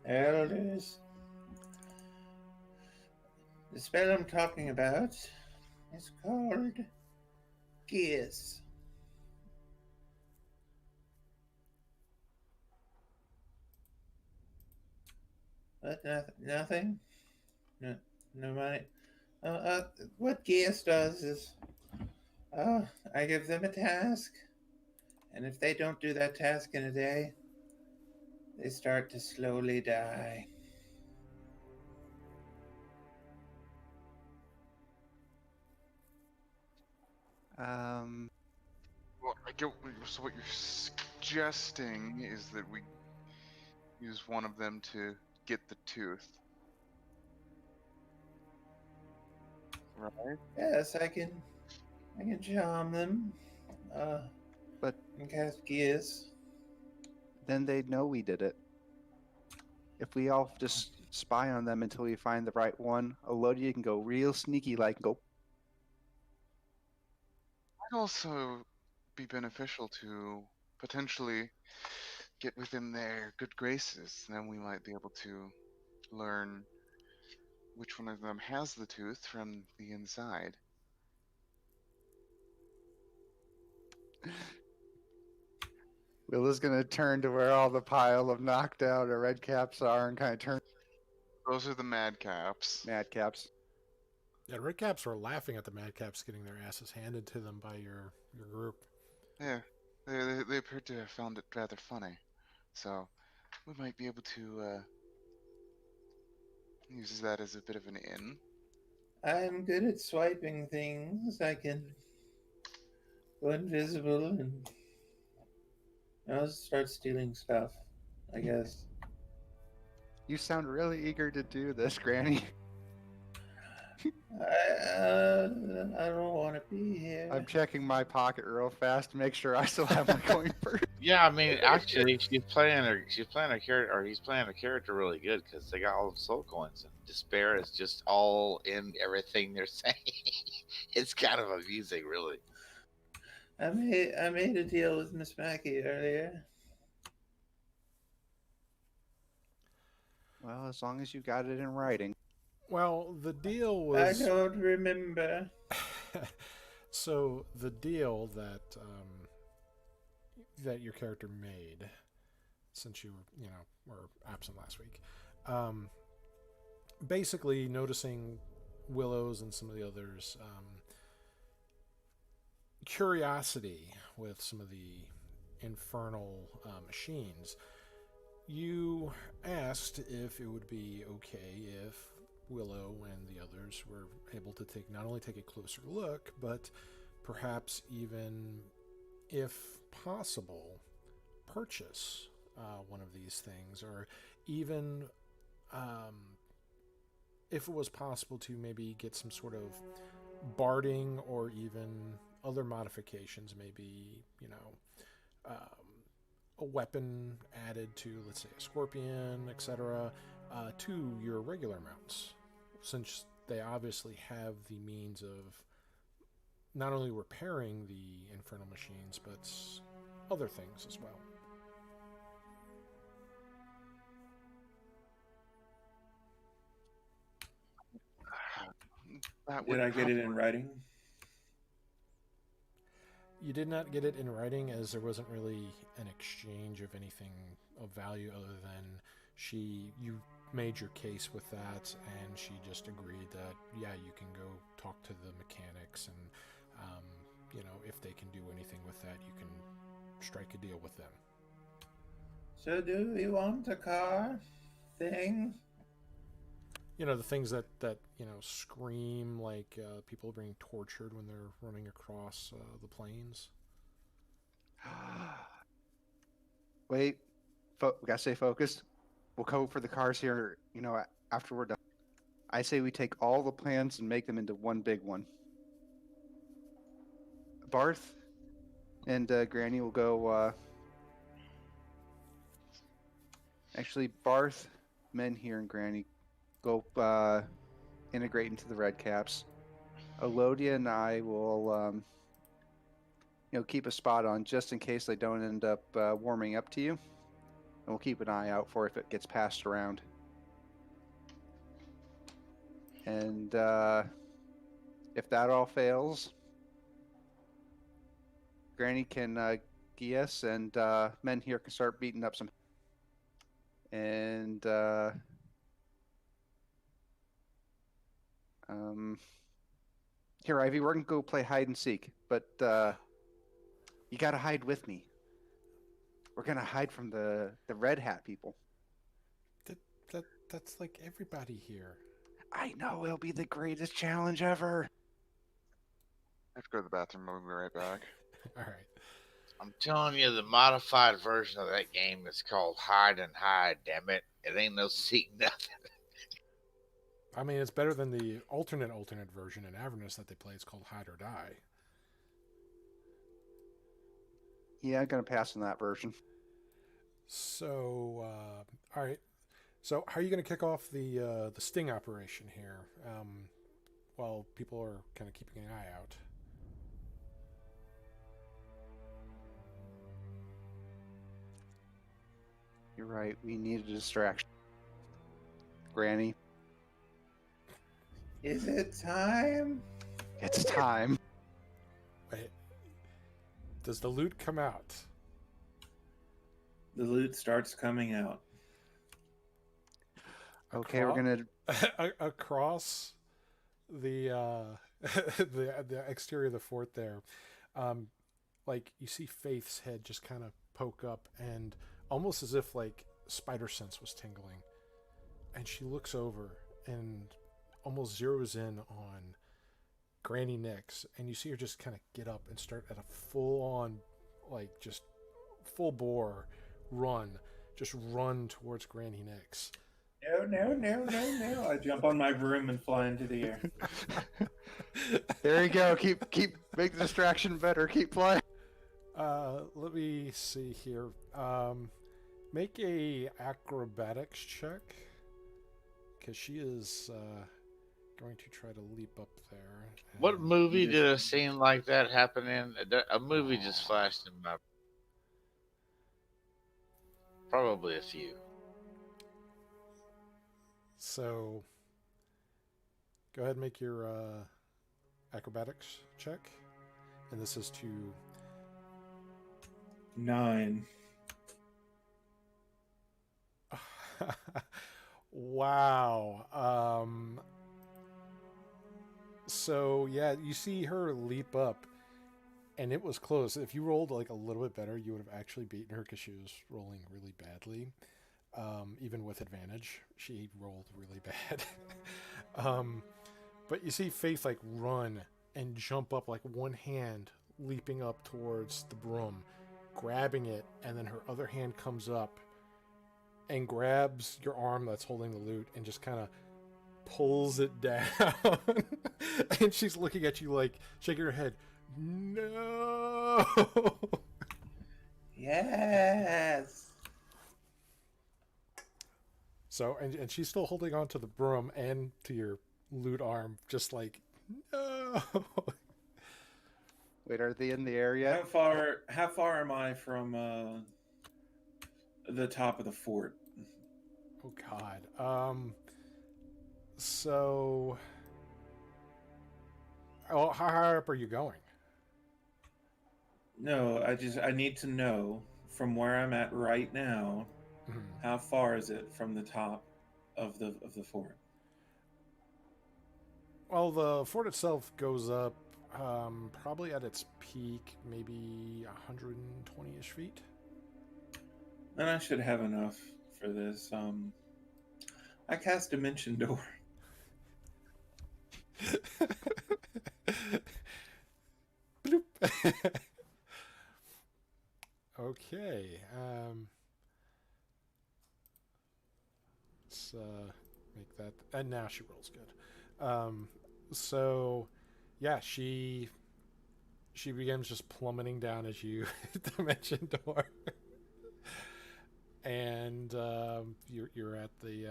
elders. The spell I'm talking about is called Geas. What? Nothing? No, no money. What Geas does is, I give them a task, and if they don't do that task in a day, they start to slowly die. Well, I get. So what you're suggesting is that we use one of them to get the tooth, right? Yes, I can charm them. But And cast Geas. then they'd know we did it. If we all just spy on them until we find the right one, Elodia can go real sneaky like and go. Might also be beneficial to potentially get within their good graces. Then we might be able to learn which one of them has the tooth from the inside. Willa's gonna turn to where all the pile of knocked out or red caps are and kind of turn Those are the madcaps. madcaps. Yeah, Red Caps are laughing at the Madcaps getting their asses handed to them by your group. Yeah, they appear to have found it rather funny. So we might be able to use that as a bit of an in. I'm good at swiping things. I can go invisible and I'll start stealing stuff, I guess. You sound really eager to do this, Granny. I don't want to be here. I'm checking my pocket real fast to make sure I still have my coin first. Yeah, I mean, actually, she's playing her character, or he's playing her character really good because they got all the soul coins, and despair is just all in everything they're saying. It's kind of amusing, really. I made a deal with Miss Mackey earlier. Well, as long as you got it in writing. Well, the deal was. I don't remember. So the deal that that your character made, since you were absent last week, basically noticing Willow's and some of the others' curiosity with some of the infernal machines, you asked if it would be okay if Willow and the others were able to not only take a closer look, but perhaps even, if possible, purchase one of these things, or even if it was possible to maybe get some sort of barding or even other modifications, maybe a weapon added to, let's say, a scorpion, etc., to your regular mounts, since they obviously have the means of not only repairing the infernal machines, but other things as well. Did I get it in writing? You did not get it in writing, as there wasn't really an exchange of anything of value other than you made your case with that, and she just agreed that, yeah, you can go talk to the mechanics, and if they can do anything with that, you can strike a deal with them. So do we want a car thing? The things that scream like people being tortured when they're running across the plains. Wait, we gotta stay focused. We'll go for the cars here, after we're done. I say we take all the plans and make them into one big one. Barth and Granny will go. Actually, Barth, Menhir, and Granny go integrate into the red caps. Elodia and I will, keep a spot on just in case they don't end up warming up to you. we'll keep an eye out for if it gets passed around. And if that all fails, Granny can Gias and men here can start beating up some. And here, Ivy, we're gonna go play hide and seek, but you gotta hide with me. We're gonna hide from the red hat people. That's like everybody here. I know, it'll be the greatest challenge ever. I have to go to the bathroom. I'll be right back. All right. I'm telling you, the modified version of that game is called Hide and Hide. Damn it! It ain't no seek nothing. I mean, it's better than the alternate version in Avernus that they play. It's called Hide or Die. Yeah, I'm gonna pass on that version. So, all right. So, how are you going to kick off the sting operation here? While people are kind of keeping an eye out. You're right. We need a distraction. Granny, Is it time? it's time. Wait. Does the loot come out? The loot starts coming out. Okay, we're gonna. Across the the exterior of the fort there, like you see Faith's head just kind of poke up, and almost as if like spider sense was tingling, and she looks over and almost zeroes in on Granny Nix, and you see her just kind of get up and start at a full-on, like just full bore run, just run towards Granny Nix. No. I jump on my broom and fly into the air. There you go. Keep make the distraction better. Keep flying. Let me see here. Make a acrobatics check, because she is going to try to leap up there. What and- movie did a scene like that happen in? A movie just flashed in my. Probably a few. So, go ahead and make your acrobatics check, and this is to 9. wow. So yeah, you see her leap up, and it was close. If you rolled like a little bit better, you would have actually beaten her because she was rolling really badly. Even with advantage, she rolled really bad. But you see Faith like run and jump up, like one hand leaping up towards the broom, grabbing it, and then her other hand comes up and grabs your arm that's holding the loot and just kind of pulls it down. And she's looking at you like shaking her head. No. Yes. So, and she's still holding on to the broom and to your loot arm, just like, no. Wait, are they in the area? How far am I from the top of the fort? Oh God. So, how high up are you going? No, I need to know from where I'm at right now. Mhm. How far is it from the top of the fort? Well, the fort itself goes up probably at its peak, maybe 120-ish feet. And I should have enough for this. I cast Dimension Door. Bloop. Okay. Let's make that. And now she rolls good. So, yeah, she begins just plummeting down as you Dimension Door. And you're at the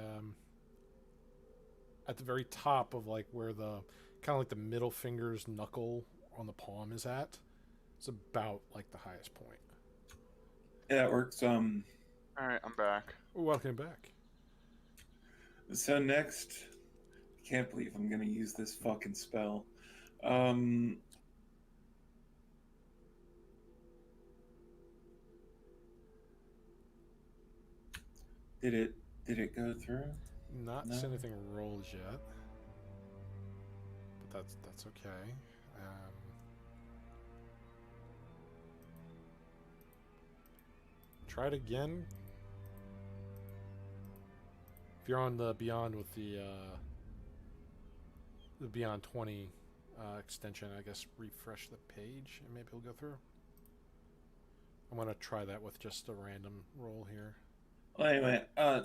very top of like where the kind of like the middle finger's knuckle on the palm is at. It's about like the highest point. Yeah, that works. All right, I'm back. Welcome back. So next, I can't believe I'm gonna use this fucking spell. Did it go through? Not No. seen anything rolled yet, but that's okay. Try it again. If you're on the Beyond with the Beyond 20 extension, I guess refresh the page and maybe it'll go through. I'm gonna try that with just a random roll here. Well, anyway, I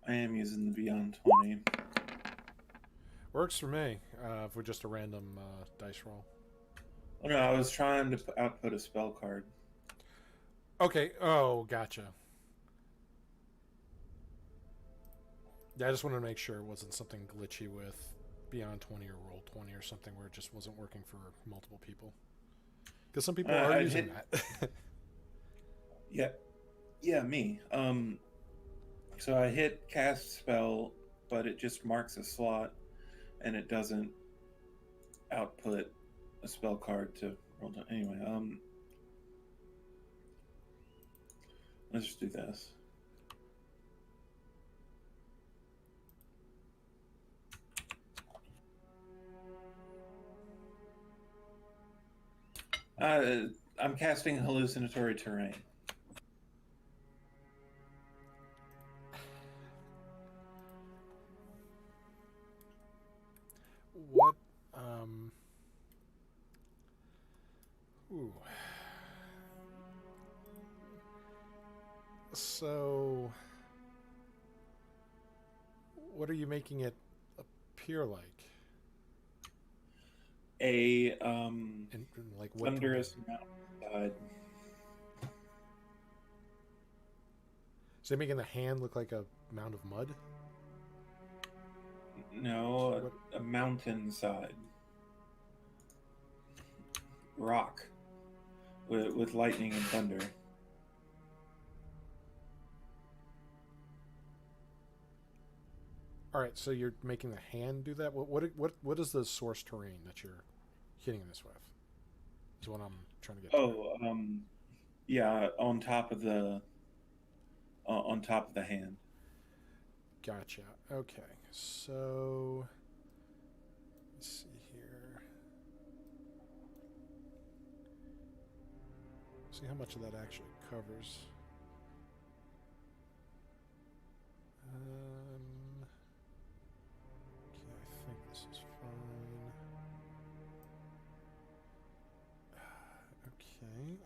am using the Beyond 20. Works for me. If we're just a random dice roll. Oh no, I was trying to output a spell card. Okay. Oh, gotcha. Yeah, I just wanted to make sure it wasn't something glitchy with Beyond 20 or Roll 20 or something where it just wasn't working for multiple people. Because some people are using that. Yeah, me. So I hit cast spell, but it just marks a slot, and it doesn't output a spell card to roll down. Anyway, let's just do this. I'm casting hallucinatory terrain. What? Ooh. So, what are you making it appear like? A In like what? thunderous mountainside. So you're making the hand look like a mound of mud? No, a mountainside. Rock. With lightning and thunder. All right, so you're making the hand do that. What is the source terrain that you're hitting this with? Is what I'm trying to get. Oh, yeah, on top of the hand. Gotcha. Okay, so let's see here. See how much of that actually covers. Okay, I think this is fine. Okay.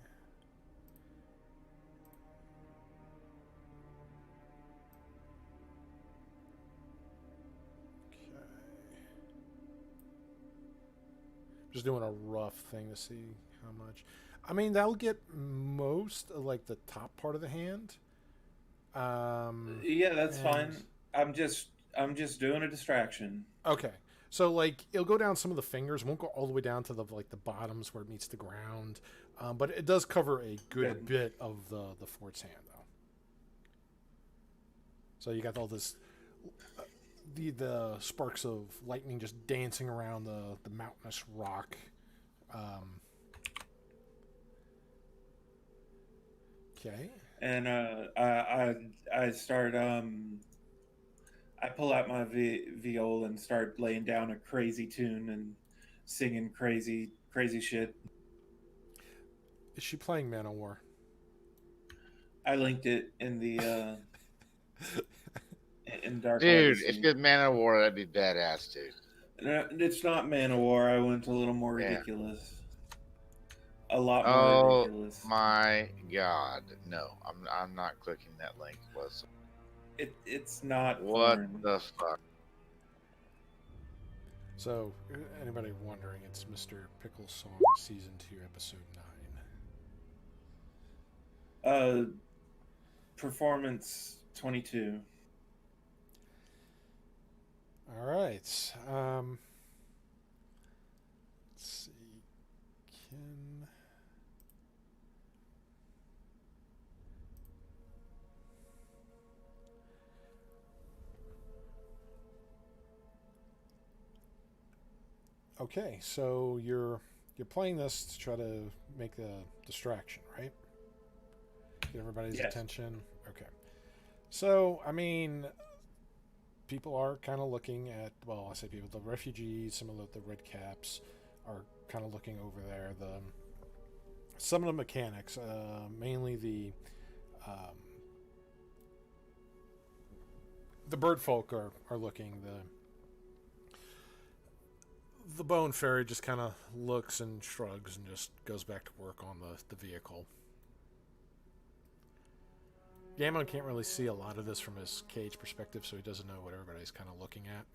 Just doing a rough thing to see how much. I mean, that'll get most of like the top part of the hand. Yeah, that's fine. I'm just doing a distraction. Okay. So like it'll go down some of the fingers, won't go all the way down to the like the bottoms where it meets the ground, but it does cover a good bit of the fort's hand though. So you got all this, the sparks of lightning just dancing around the mountainous rock. Okay. And I start I pull out my viola and start laying down a crazy tune and singing crazy shit. Is she playing Man of War? I linked it in the in Dark Dude, Legacy. if it's Man of War, that'd be badass, dude. No, it's not Man of War. I went a little more ridiculous. A lot more Oh ridiculous. my god, no! I'm not clicking that link. It's not. What porn. the fuck? So, anybody wondering, it's Mr. Pickle's Song, Season 2, Episode 9. Performance 22. All right. Let's see. Okay, so you're playing this to try to make a distraction, right? Get everybody's Yes. attention. Okay. So, I mean, people are kind of looking at, well, I say people, the refugees, some of the red caps are kind of looking over there. Some of the mechanics, mainly um, the bird folk are looking. The bone fairy just kind of looks and shrugs and just goes back to work on the vehicle. Gammon can't really see a lot of this from his cage perspective, so he doesn't know what everybody's kind of looking at.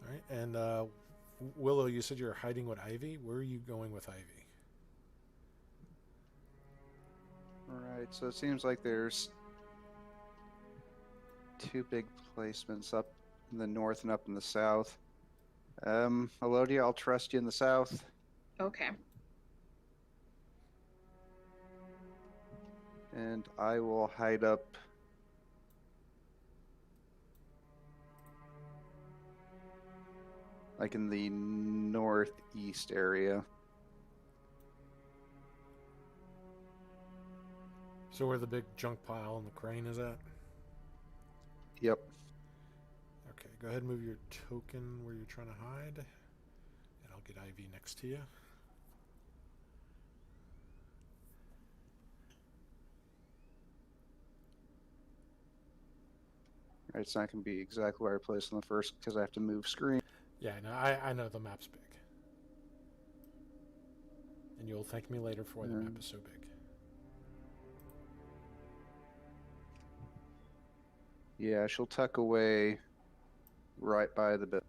All right, and Willow, you said you're hiding with Ivy. Where are you going with Ivy? Alright, so it seems like there's two big placements up in the north and up in the south. Elodia, I'll trust you in the south. Okay. And I will hide up like in the northeast area. So where the big junk pile and the crane is at? Yep. Okay, go ahead and move your token where you're trying to hide. And I'll get Ivy next to you. Right, it's not going to be exactly where I placed on the first because I have to move screen. Yeah, no, I know the map's big. And you'll thank me later for why the map is so big. Yeah, she'll tuck away right by the bit.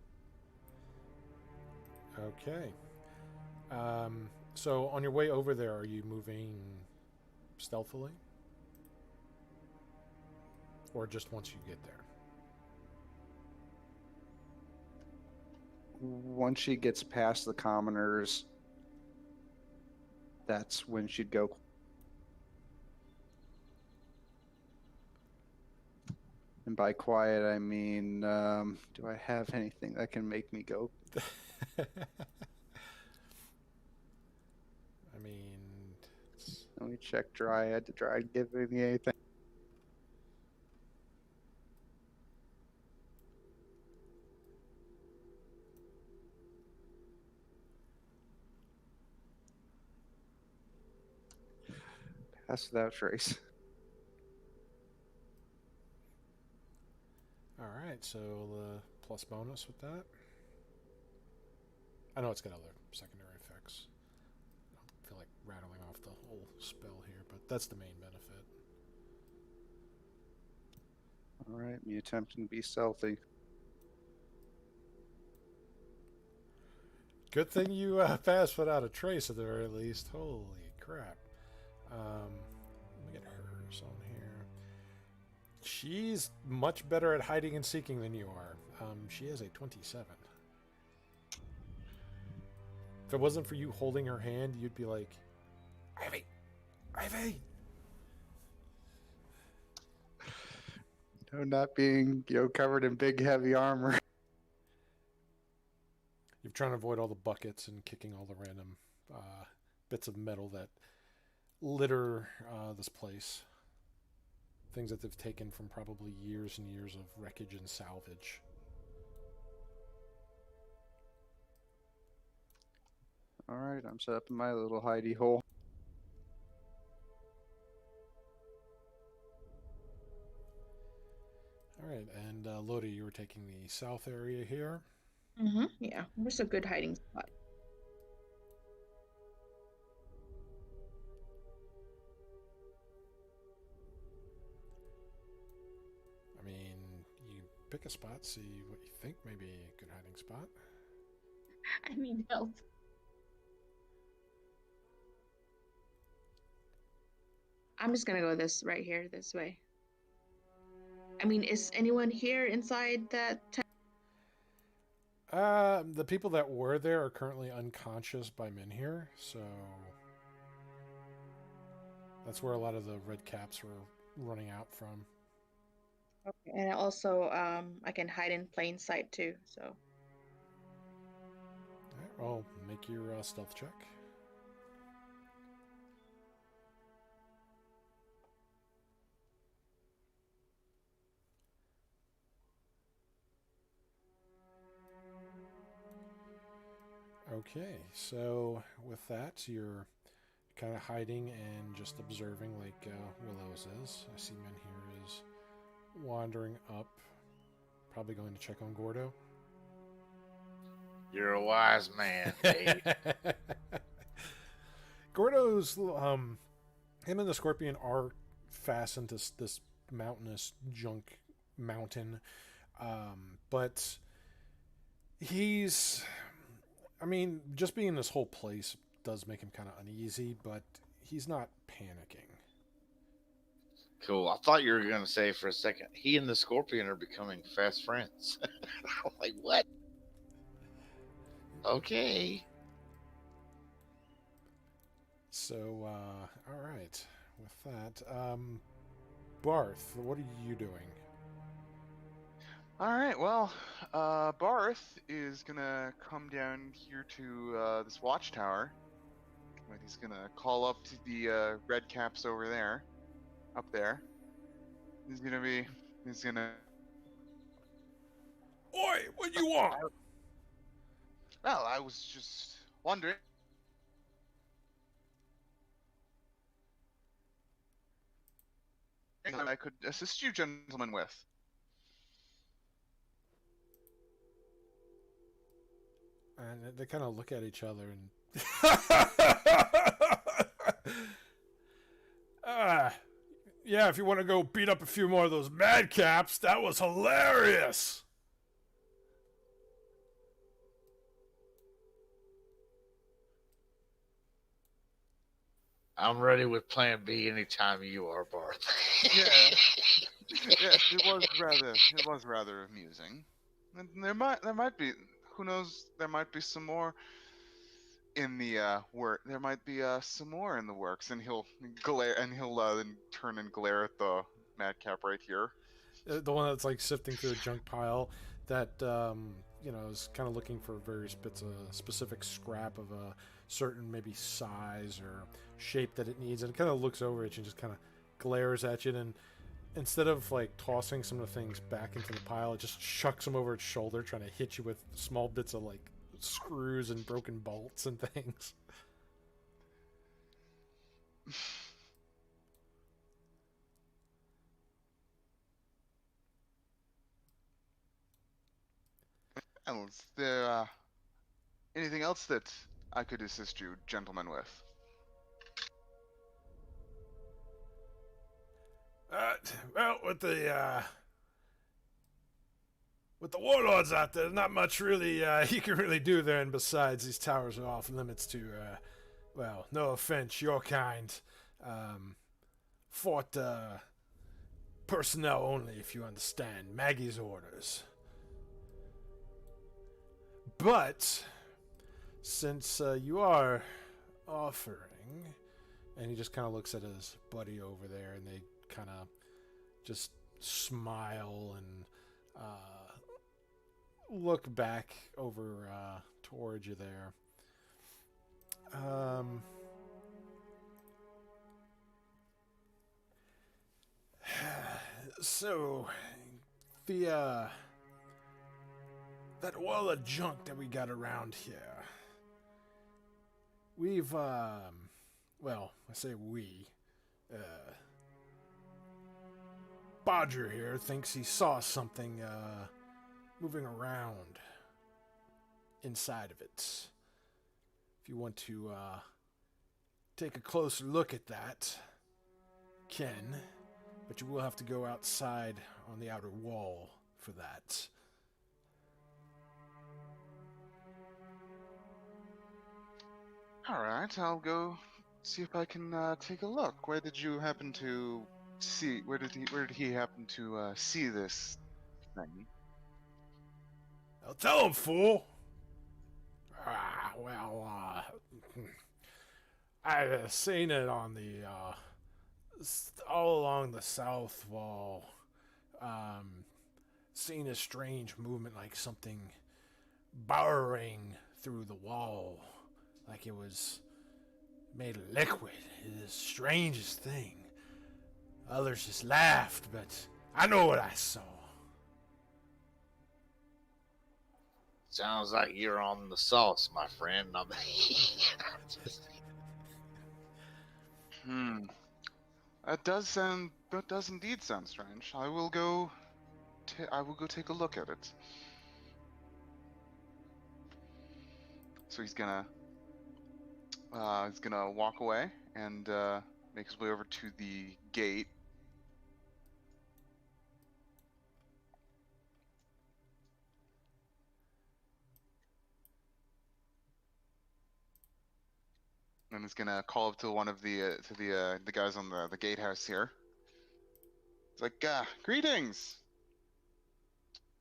Okay. So on your way over there, are you moving stealthily? Or just once you get there? Once she gets past the commoners, that's when she'd go. And by quiet, I mean, do I have anything that can make me go? I mean, Let me check Dryad to try and give me anything. Pass without trace. all right. So the plus bonus with that. I know it's got other secondary effects. I don't feel like rattling off the whole spell here, but that's the main benefit. All right, me attempting to be stealthy. Good thing you passed without a trace at the very least. Holy crap. Let me get hers on here. She's much better at hiding and seeking than you are. She has a 27. If it wasn't for you holding her hand, you'd be like, Ivy! Ivy! No, not being, covered in big heavy armor. You're trying to avoid all the buckets and kicking all the random bits of metal that litter this place. Things that they've taken from probably years and years of wreckage and salvage. All right, I'm set up in my little hidey hole. All right, and Lodi, you were taking the south area here. Mm-hmm. Yeah, where's a good hiding spot? I mean, you pick a spot, see what you think may be a good hiding spot. I need help. I'm just gonna go this right here, this way. I mean, is anyone here inside that tent? The people that were there are currently unconscious by Minhir, so that's where a lot of the red caps were running out from. Okay. And also, I can hide in plain sight too. So. Alright, well, make your stealth check. Okay, so with that, you're kind of hiding and just observing like Willow's is. I see Menhir is wandering up, probably going to check on Gordo. You're a wise man, Dave. Gordo's him and the Scorpion are fastened to this mountainous junk mountain, but he's, I mean, just being in this whole place does make him kind of uneasy, but he's not panicking. Cool. I thought you were going to say for a second, he and the Scorpion are becoming fast friends. I'm like, what? Okay. So, all right. With that, Barth, what are you doing? All right. Well, Barth is gonna come down here to this watchtower. And he's gonna call up to the red caps over there, up there. He's gonna. Oi, what you want? Well, I was just wondering. I could assist you, gentlemen, with. And they kind of look at each other and. Yeah, if you want to go beat up a few more of those madcaps, that was hilarious. I'm ready with Plan B anytime you are, Barth. Yeah. Yes, it was rather amusing. And there might be, who knows, there might be some more in the work. There might be some more in the works, and he'll glare, and he'll then turn and glare at the madcap right here. The one that's like sifting through a junk pile that is kind of looking for various bits of specific scrap of a certain maybe size or shape that it needs, and it kind of looks over it and just kind of glares at you, and instead of like tossing some of the things back into the pile, it just chucks them over its shoulder, trying to hit you with small bits of like screws and broken bolts and things. And is there anything else that I could assist you, gentlemen, with? Well, with the warlords out there, not much really you can really do there, and besides, these towers are off limits to, well, no offense, your kind. Fought personnel only, if you understand. Maggie's orders. But since you are offering, and he just kind of looks at his buddy over there, and they kind of just smile and look back over towards you there. So the that wall of junk that we got around here, we've well, I say we, Bodger here thinks he saw something moving around inside of it. If you want to take a closer look at that, can, but you will have to go outside on the outer wall for that. All right, I'll go see if I can take a look. Where did you happen to see? Where did he happen to see this thing? I'll tell him, fool. I've seen it on the all along the south wall. seeing a strange movement, like something burrowing through the wall, like it was made of liquid. It is the strangest thing. Others just laughed, but I know what I saw. Sounds like you're on the sauce, my friend. That does indeed sound strange. I will go take a look at it. So he's gonna walk away and make his way over to the gate. And he's gonna call up to one of the guys on the gatehouse here. It's like, greetings.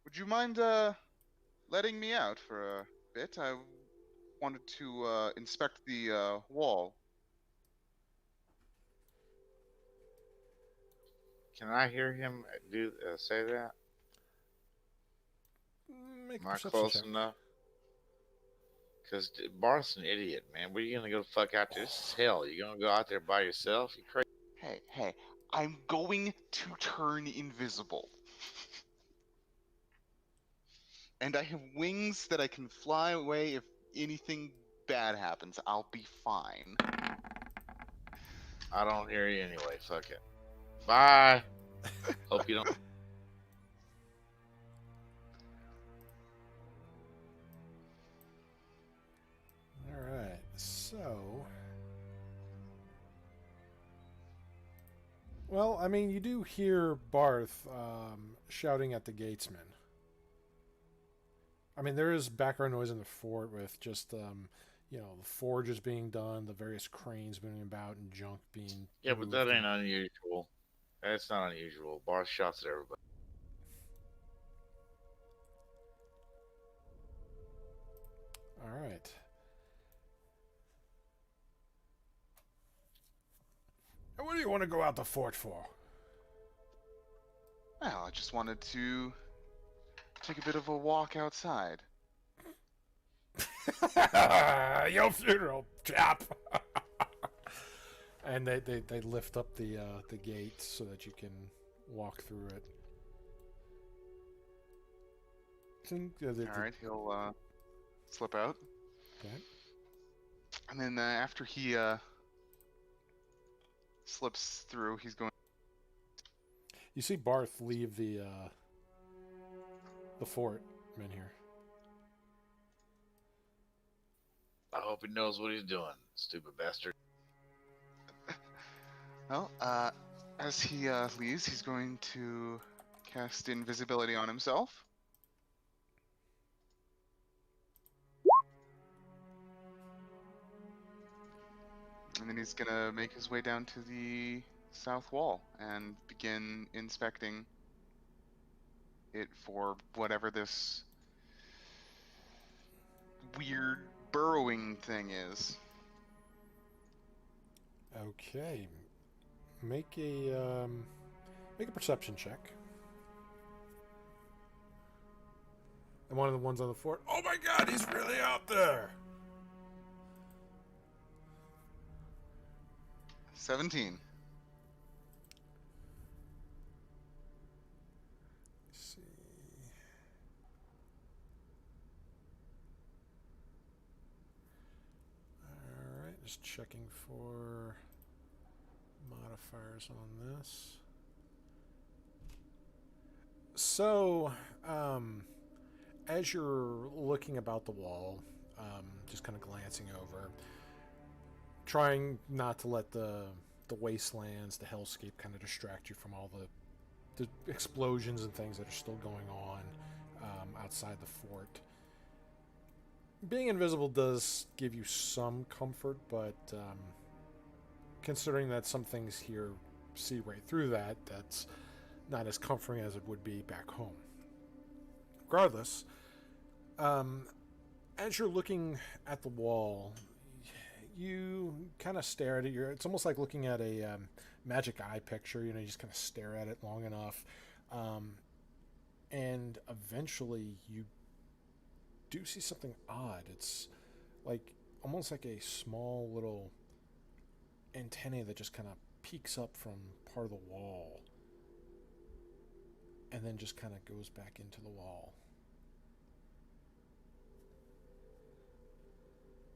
Would you mind letting me out for a bit? I wanted to inspect the wall. Can I hear him say that? Make a Am I perception close check. enough? Because Barth's an idiot, man. Where are you gonna go the fuck out there? This is hell. You gonna go out there by yourself? You crazy? Hey, I'm going to turn invisible. And I have wings that I can fly away if anything bad happens. I'll be fine. I don't hear you anyway. Fuck it. Bye. Hope you don't. Alright, so... Well, I mean, you do hear Barth shouting at the gatesman. I mean, there is background noise in the fort with just, the forges being done, the various cranes moving about, and junk being... Yeah, but that moved. ain't unusual. That's not unusual. Barth shouts at everybody. Alright. And what do you want to go out the fort for? Well, I just wanted to take a bit of a walk outside. Your funeral, chap. And they lift up the gate so that you can walk through it. Alright, he'll slip out. Okay. And then after he slips through, he's going... You see Barth leave the fort in here. I hope he knows what he's doing, stupid bastard. Well, as he leaves, he's going to cast invisibility on himself. And then he's gonna make his way down to the south wall and begin inspecting it for whatever this weird burrowing thing is. Okay. Make a perception check. And one of the ones on the fort. Oh my God, he's really out there! 17. Let's see. Alright, just checking for modifiers on this. So, as you're looking about the wall, just kind of glancing over, trying not to let the wastelands, the hellscape kind of distract you from all the explosions and things that are still going on outside the fort. Being invisible does give you some comfort, but considering that some things here see right through that, that's not as comforting as it would be back home. Regardless, as you're looking at the wall, you kind of stare at it. It's almost like looking at a magic eye picture. You just kind of stare at it long enough. And eventually you do see something odd. It's like almost like a small little antennae that just kind of peeks up from part of the wall and then just kind of goes back into the wall.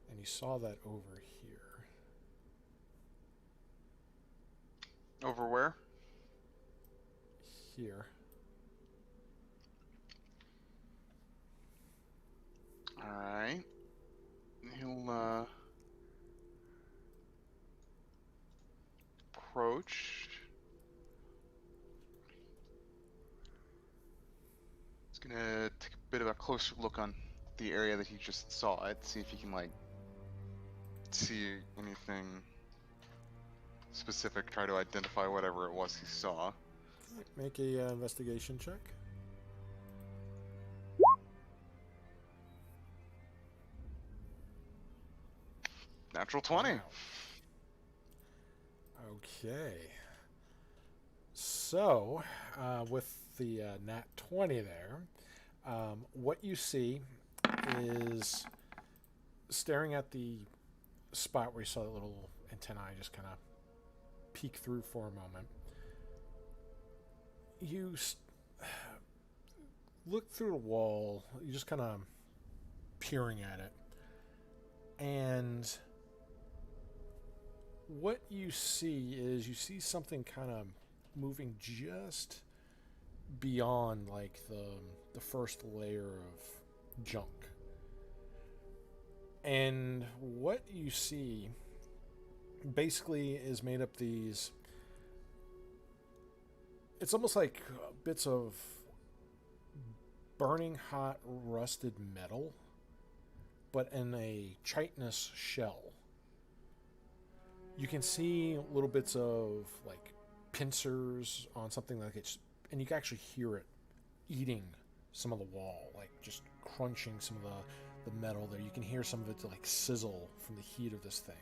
And you saw that over here. Over where? Here. Alright. He'll approach. He's gonna take a bit of a closer look on the area that he just saw it, see if he can like see anything specific, try to identify whatever it was he saw. Make a investigation check. Natural 20. Wow. Okay. So, with the nat 20 there, what you see is staring at the spot where you saw that little antennae just kind of peek through for a moment. You look through the wall, you just kind of peering at it, and what you see is you see something kind of moving just beyond like the first layer of junk. And what you see basically is made up these, it's almost like bits of burning hot rusted metal, but in a chitinous shell. You can see little bits of like pincers on something like it's, and you can actually hear it eating some of the wall, like just crunching some of the metal there. You can hear some of it to like sizzle from the heat of this thing.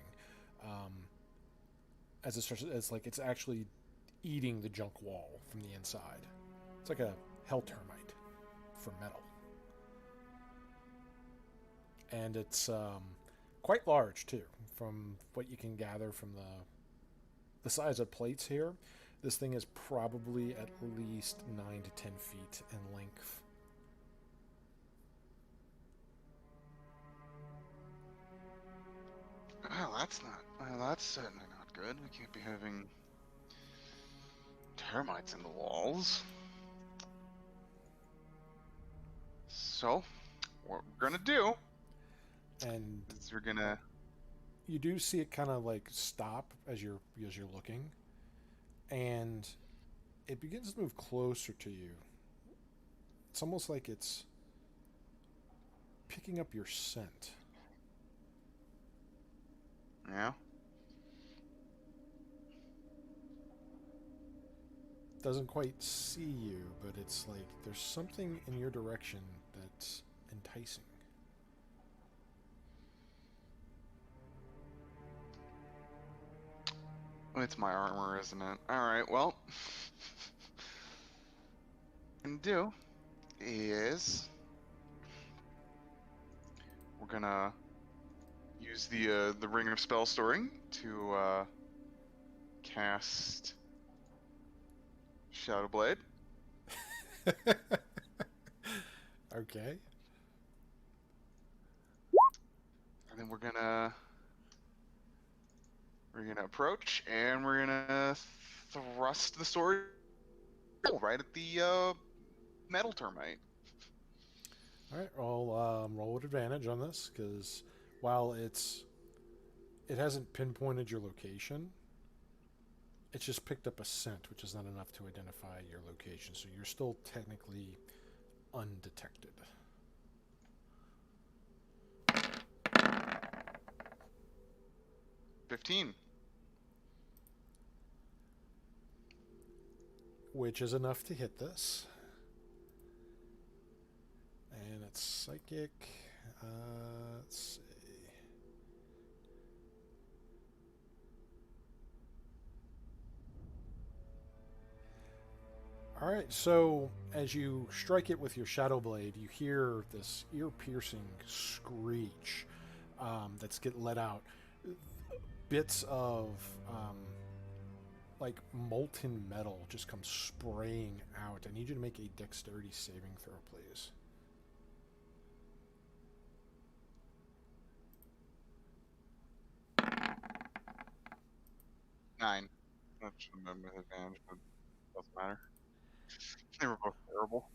As it starts, it's like it's actually eating the junk wall from the inside. It's like a hell termite for metal. And it's quite large too, from what you can gather from the size of plates here. This thing is probably at least 9 to 10 feet in length. Well, that's certainly not good. We can't be having termites in the walls. So, what we're gonna do And is we're gonna. you do see it kind of like stop as you're looking, and it begins to move closer to you. It's almost like it's picking up your scent. Yeah. Doesn't quite see you, but it's like there's something in your direction that's enticing. It's my armor, isn't it? Alright, well. What we're gonna do is. We're gonna use the Ring of Spell Storing to cast Shadow Blade. Okay. And then we're gonna approach and we're gonna thrust the sword right at the metal termite. All right. I'll roll with advantage on this because while it hasn't pinpointed your location, it's just picked up a scent, which is not enough to identify your location. So you're still technically undetected. $15. Which is enough to hit this. And it's psychic. Let's see. All right, so as you strike it with your shadow blade, you hear this ear-piercing screech that's get let out. Bits of like molten metal just come spraying out. I need you to make a dexterity saving throw, please. Nine. That should have been with advantage, but doesn't matter. They were both terrible.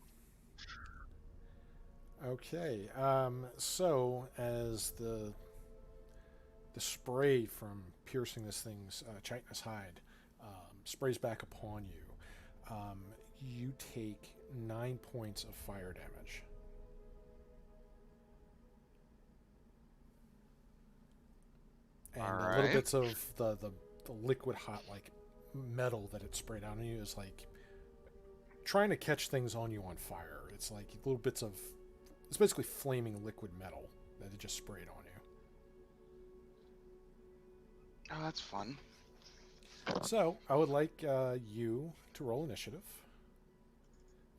Okay, so as the spray from piercing this thing's chitinous hide sprays back upon you, you take 9 points of fire damage. And All little right. bits of the liquid hot like metal that it sprayed out on you is like trying to catch things on you on fire. It's like little bits of, it's basically flaming liquid metal that it just sprayed on you. Oh, that's fun. So I would like you to roll initiative,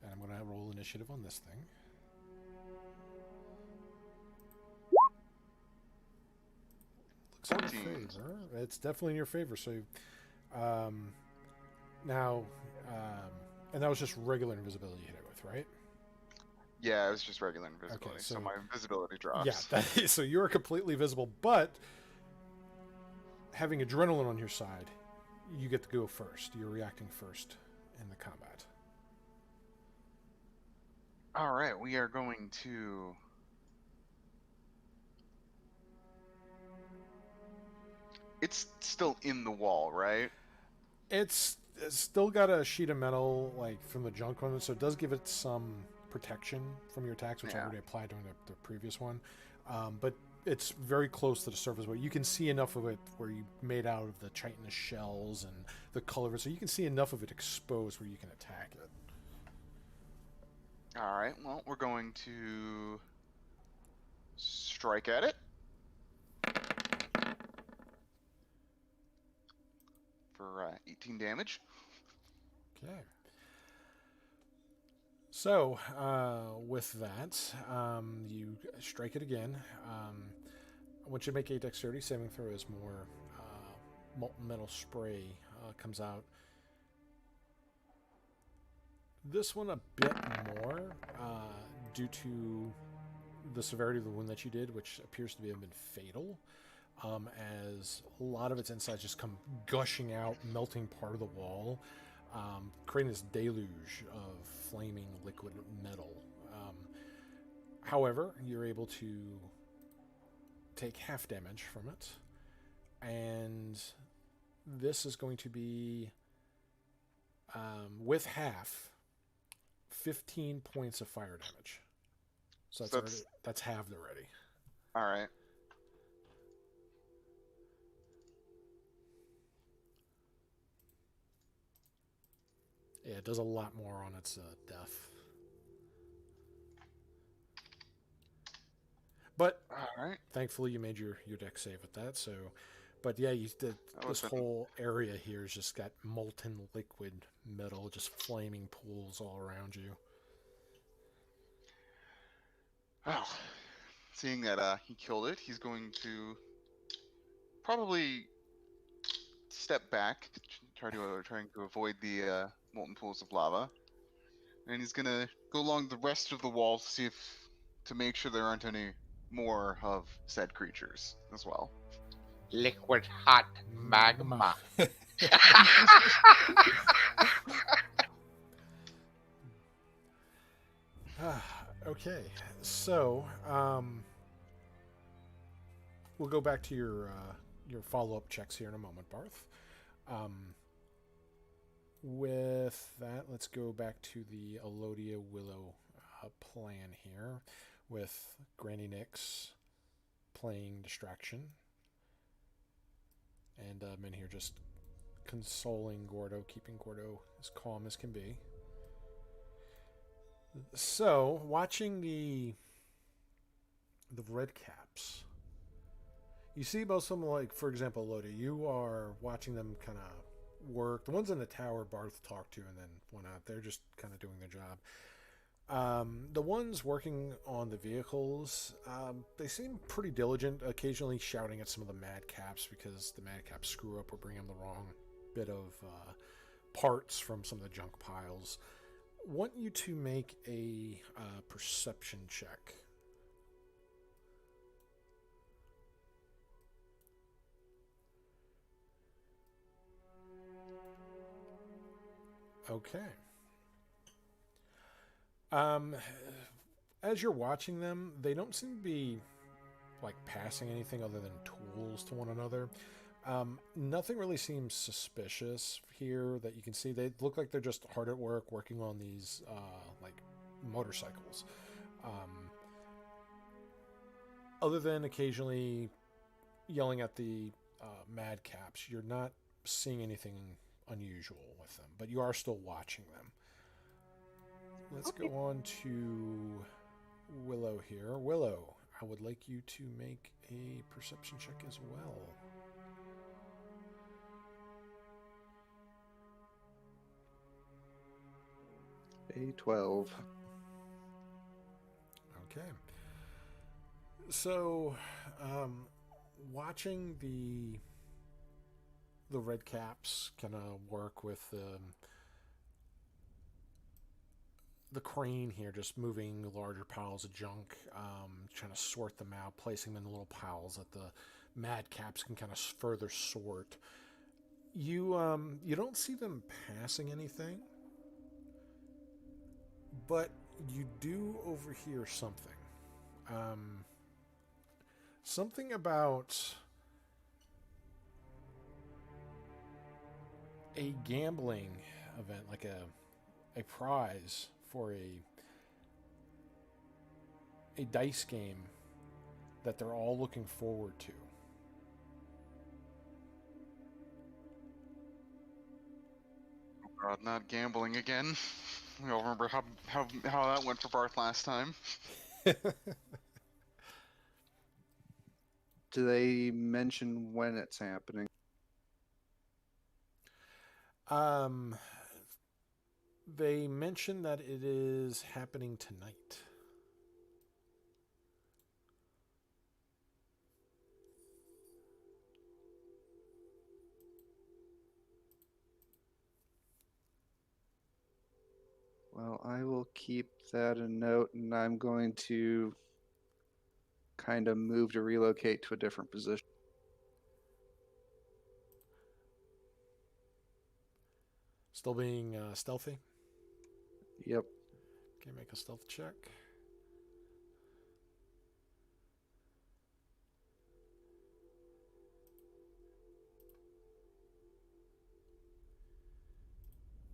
and I'm going to roll initiative on this thing. Looks in 14. your favor. It's definitely in your favor. So now, and that was just regular invisibility you hit it with, right? Yeah, it was just regular invisibility, so so- my invisibility drops. Yeah, that is, so you're completely visible, but having adrenaline on your side, you get to go first. You're reacting first in the combat. All right, we are going to. It's still in the wall, right? It's still got a sheet of metal like from the junk on it, so it does give it some protection from your attacks, which I Yeah. already applied during the previous one. But it's very close to the surface where you can see enough of it where you made out of the chitinous shells and the color of it, so you can see enough of it exposed where you can attack it. All right, well, we're going to strike at it. For 18 damage. Okay. So, with that, you strike it again. I want you to make a dexterity saving throw as more molten metal spray comes out. This one a bit more due to the severity of the wound that you did, which appears to have been fatal. As a lot of its insides just come gushing out, melting part of the wall, creating this deluge of flaming liquid metal. However, you're able to take half damage from it, and this is going to be, with half, 15 points of fire damage. So that's halved already. All right. Yeah, it does a lot more on its death. But All right. thankfully you made your deck save at that. So, but yeah, this whole area here has just got molten liquid metal, just flaming pools all around you. Well, seeing that he killed it, he's going to probably step back, trying to avoid the molten pools of lava, and he's gonna go along the rest of the wall to make sure there aren't any more of said creatures as well. Liquid hot magma. Okay, so we'll go back to your follow-up checks here in a moment, Barth. With that, let's go back to the Elodia Willow plan here, with Granny Nyx playing distraction, and I'm in here just consoling Gordo, keeping Gordo as calm as can be. So, watching the red caps, you see most of them, like, for example, Elodia, you are watching them kind of work. The ones in the tower, Barth talked to and then went out. They're just kind of doing their job. The ones working on the vehicles, they seem pretty diligent, occasionally shouting at some of the madcaps because the madcaps screw up or bring them the wrong bit of parts from some of the junk piles. Want you to make a perception check. Okay. As you're watching them, they don't seem to be like passing anything other than tools to one another. Nothing really seems suspicious here that you can see. They look like they're just hard at work working on these like motorcycles. Other than occasionally yelling at the madcaps, you're not seeing anything unusual with them, but you are still watching them. Let's go on to Willow here. Willow, I would like you to make a perception check as well. A 12. Okay. So, watching the red caps kind of work with the crane here, just moving larger piles of junk, trying to sort them out, placing them in little piles that the madcaps can kind of further sort. You don't see them passing anything, but you do overhear something. Something about a gambling event, like a prize for a dice game that they're all looking forward to. God, not gambling again. We all remember how that went for Barth last time. Do they mention when it's happening? They mention that it is happening tonight. Well, I will keep that a note, and I'm going to kind of move to relocate to a different position. Still being stealthy. Yep. Okay, make a stealth check.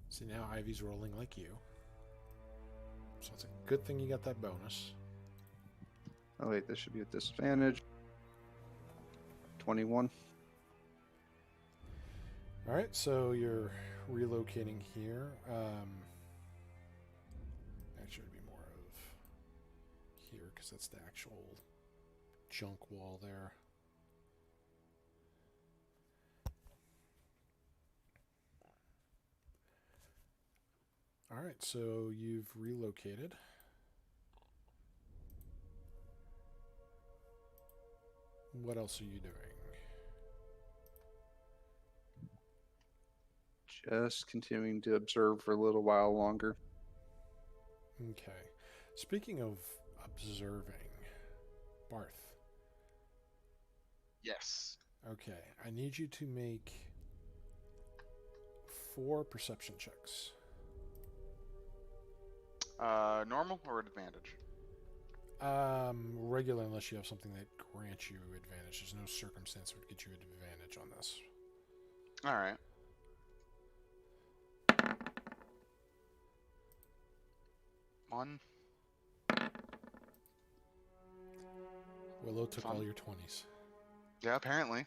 See, now Ivy's rolling like you. So it's a good thing you got that bonus. Oh wait, this should be a disadvantage. 21. All right, so you're relocating here. Actually, it'd be more of here because that's the actual junk wall there. All right, so you've relocated. What else are you doing? Just continuing to observe for a little while longer. Okay. Speaking of observing, Barth. Yes. Okay, I need you to make 4 perception checks. Normal or advantage? Regular, unless you have something that grants you advantage. There's no circumstance that would get you advantage on this. All right. One. Willow took Fun. all your 20s. Yeah, apparently.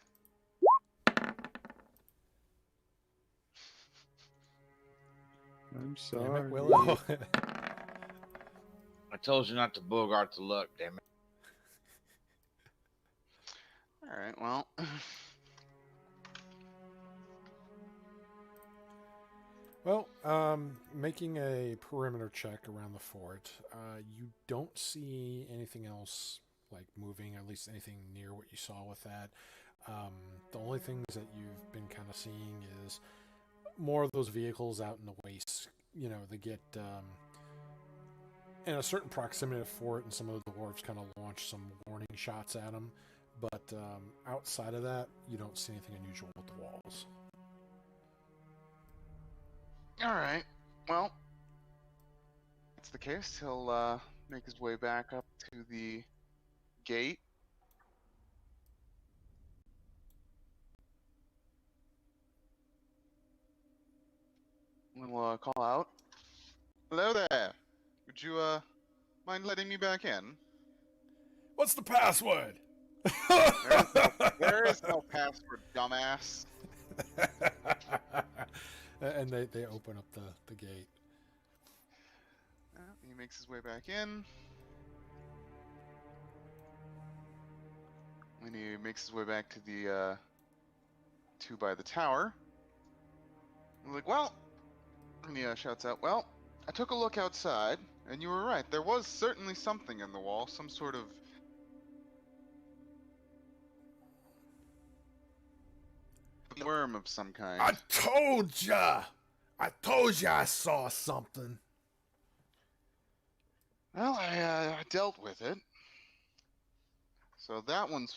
I'm Damn sorry. it, Willow. I told you not to bogart the luck, damn it. All right. Well. Well, making a perimeter check around the fort, you don't see anything else like moving, at least anything near what you saw with that. The only things that you've been kind of seeing is more of those vehicles out in the wastes. You know, they get in a certain proximity to the fort, and some of the dwarves kind of launch some warning shots at them. But outside of that, you don't see anything unusual with the walls. Alright. Well, if that's the case. He'll make his way back up to the gate. We'll call out. Hello there. Would you mind letting me back in? What's the password? There is no password, dumbass. And they open up the gate. He makes his way back in. And he makes his way back to the two by the tower. I'm like, well, and he shouts out, well, I took a look outside, and you were right. There was certainly something in the wall, some sort of worm of some kind. I told ya I saw something. Well, I dealt with it. So that one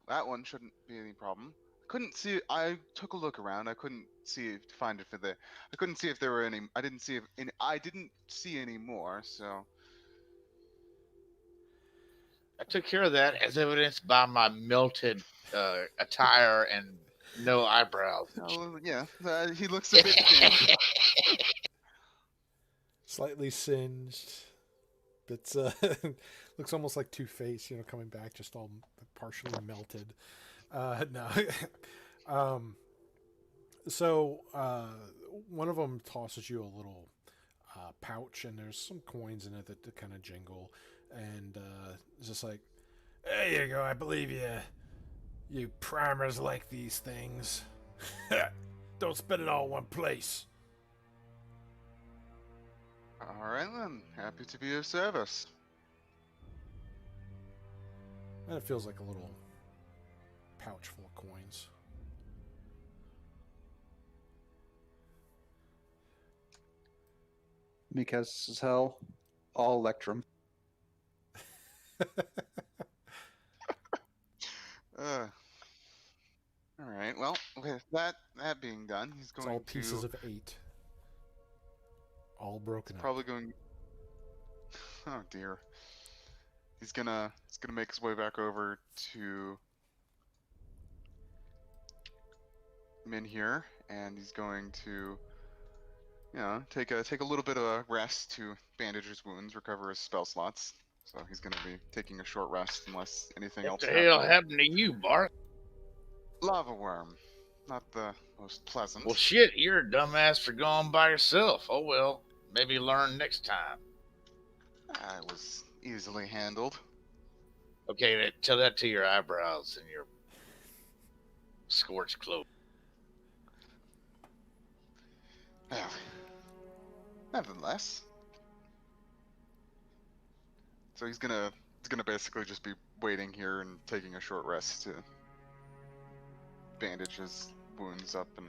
that one shouldn't be any problem. Couldn't see it. I took a look around. I couldn't see to find it for the. I couldn't see if there were any. I didn't see if any. I didn't see any more. So I took care of that as evidenced by my melted attire and no eyebrows. yeah, he looks a bit thin. Slightly singed. It's looks almost like Two-Face, coming back, just all partially melted. No. So one of them tosses you a little pouch, and there's some coins in it that kind of jingle, and it's just like, there you go. I believe you primers like these things. Don't spend it all in one place. All right then. Happy to be of service. And it feels like a little pouch full of coins. Because as hell, all Electrum. All right. Well, with that being done, he's It's going all to. pieces of 8. All broken up. Probably going. Oh dear. He's gonna make his way back over to Min here, and he's going to, take a little bit of a rest to bandage his wounds, recover his spell slots. So he's gonna be taking a short rest unless anything What else. the hell happened to you, Bart? Lava worm, not the most pleasant. Well, shit, you're a dumbass for going by yourself. Oh well, maybe learn next time. I was easily handled. Okay, tell that to your eyebrows and your scorched clothes. Well, nevertheless. So he's gonna basically just be waiting here and taking a short rest to bandage his wounds up and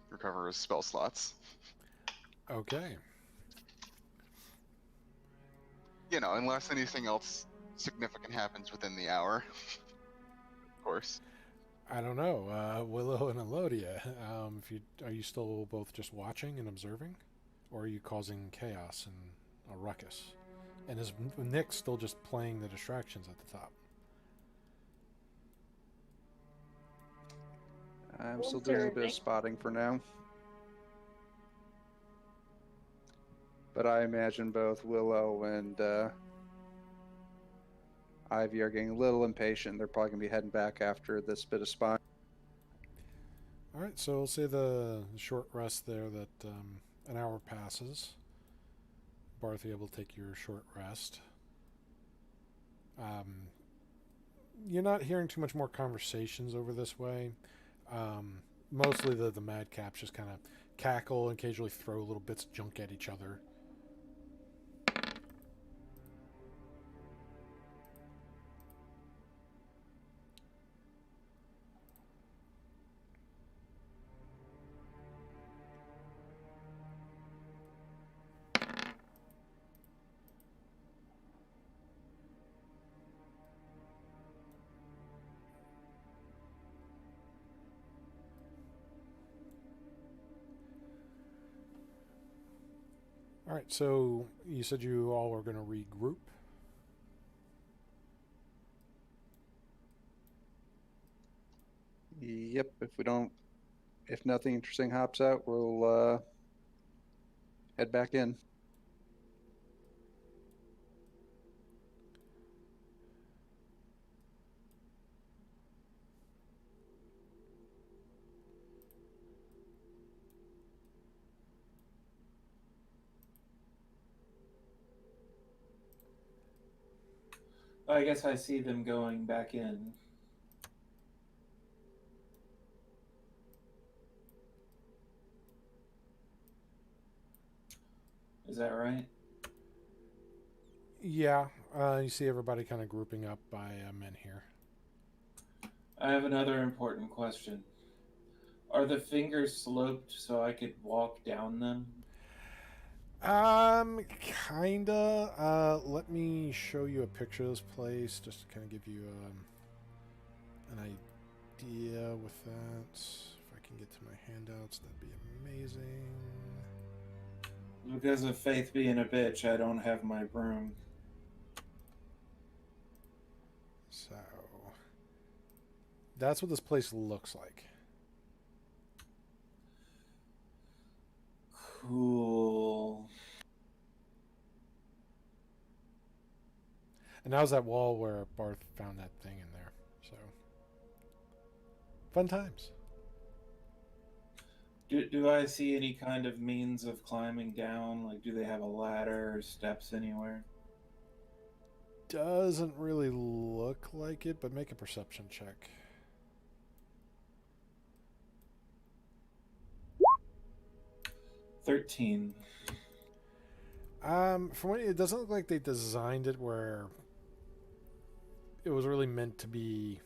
recover his spell slots. Okay. Unless anything else significant happens within the hour. Of course. I don't know. Willow and Elodia, are you still both just watching and observing? Or are you causing chaos and a ruckus? And is Nick still just playing the distractions at the top? I'm still doing a bit of spotting for now. But I imagine both Willow and Ivy are getting a little impatient. They're probably going to be heading back after this bit of spotting. All right, so we'll say the short rest there that an hour passes. Barth, you able to take your short rest. You're not hearing too much more conversations over this way. Mostly the madcaps just kind of cackle and occasionally throw little bits of junk at each other. All right, so you said you all are going to regroup. Yep. If nothing interesting hops out, we'll head back in. I guess I see them going back in. Is that right? Yeah, you see everybody kind of grouping up by men here. I have another important question. Are the fingers sloped so I could walk down them? Kinda. Let me show you a picture of this place just to kind of give you an idea with that. If I can get to my handouts, that'd be amazing. Because of Faith being a bitch, I don't have my broom. So that's what this place looks like. Cool. And now's that wall where Barth found that thing in there. So fun times. Do I see any kind of means of climbing down? Like, do they have a ladder or steps anywhere? Doesn't really look like it, but make a perception check. 13. From what it doesn't look like they designed it where it was really meant to be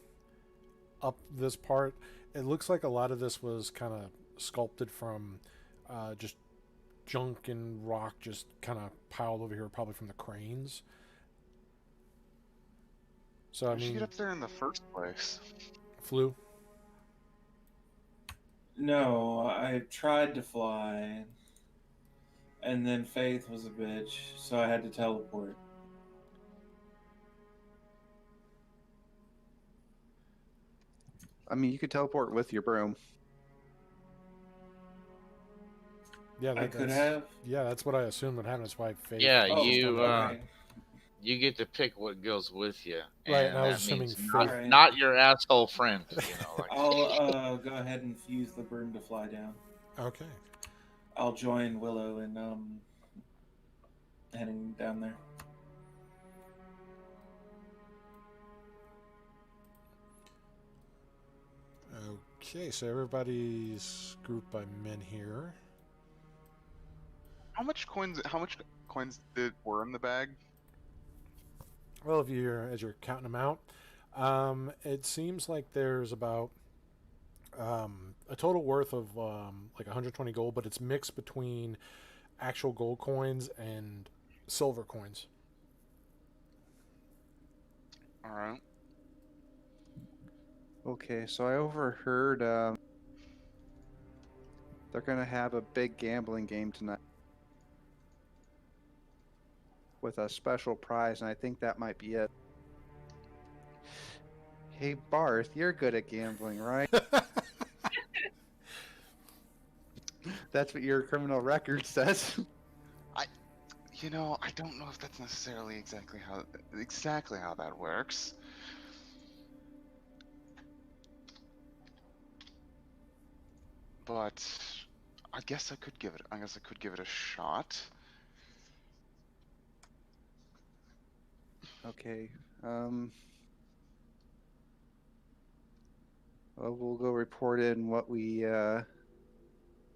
up this part. It looks like a lot of this was kind of sculpted from just junk and rock just kind of piled over here, probably from the cranes. So I How'd you mean, get up there in the first place? flew. No, I tried to fly, and then Faith was a bitch, so I had to teleport. I mean, you could teleport with your broom. Yeah, I could that's, have. Yeah, that's what I assumed would happen. That's why Faith. Yeah, Oh, you okay. you get to pick what goes with you, Right, and and I was that assuming means Faith- not, Right. not your asshole friend. You know, like I'll go ahead and use the broom to fly down. Okay. I'll join Willow in heading down there. Okay, so everybody's grouped by men here. How much coins were in the bag? Well, if as you're counting them out, it seems like there's about a total worth of like 120 gold, but it's mixed between actual gold coins and silver coins. All right. Okay, so I overheard they're gonna have a big gambling game tonight with a special prize, and I think that might be it. Hey Barth, you're good at gambling, right? That's what your criminal record says. You know, I don't know if that's necessarily exactly how that works. But I guess I could give it a shot. Okay. Well, we'll go report in what we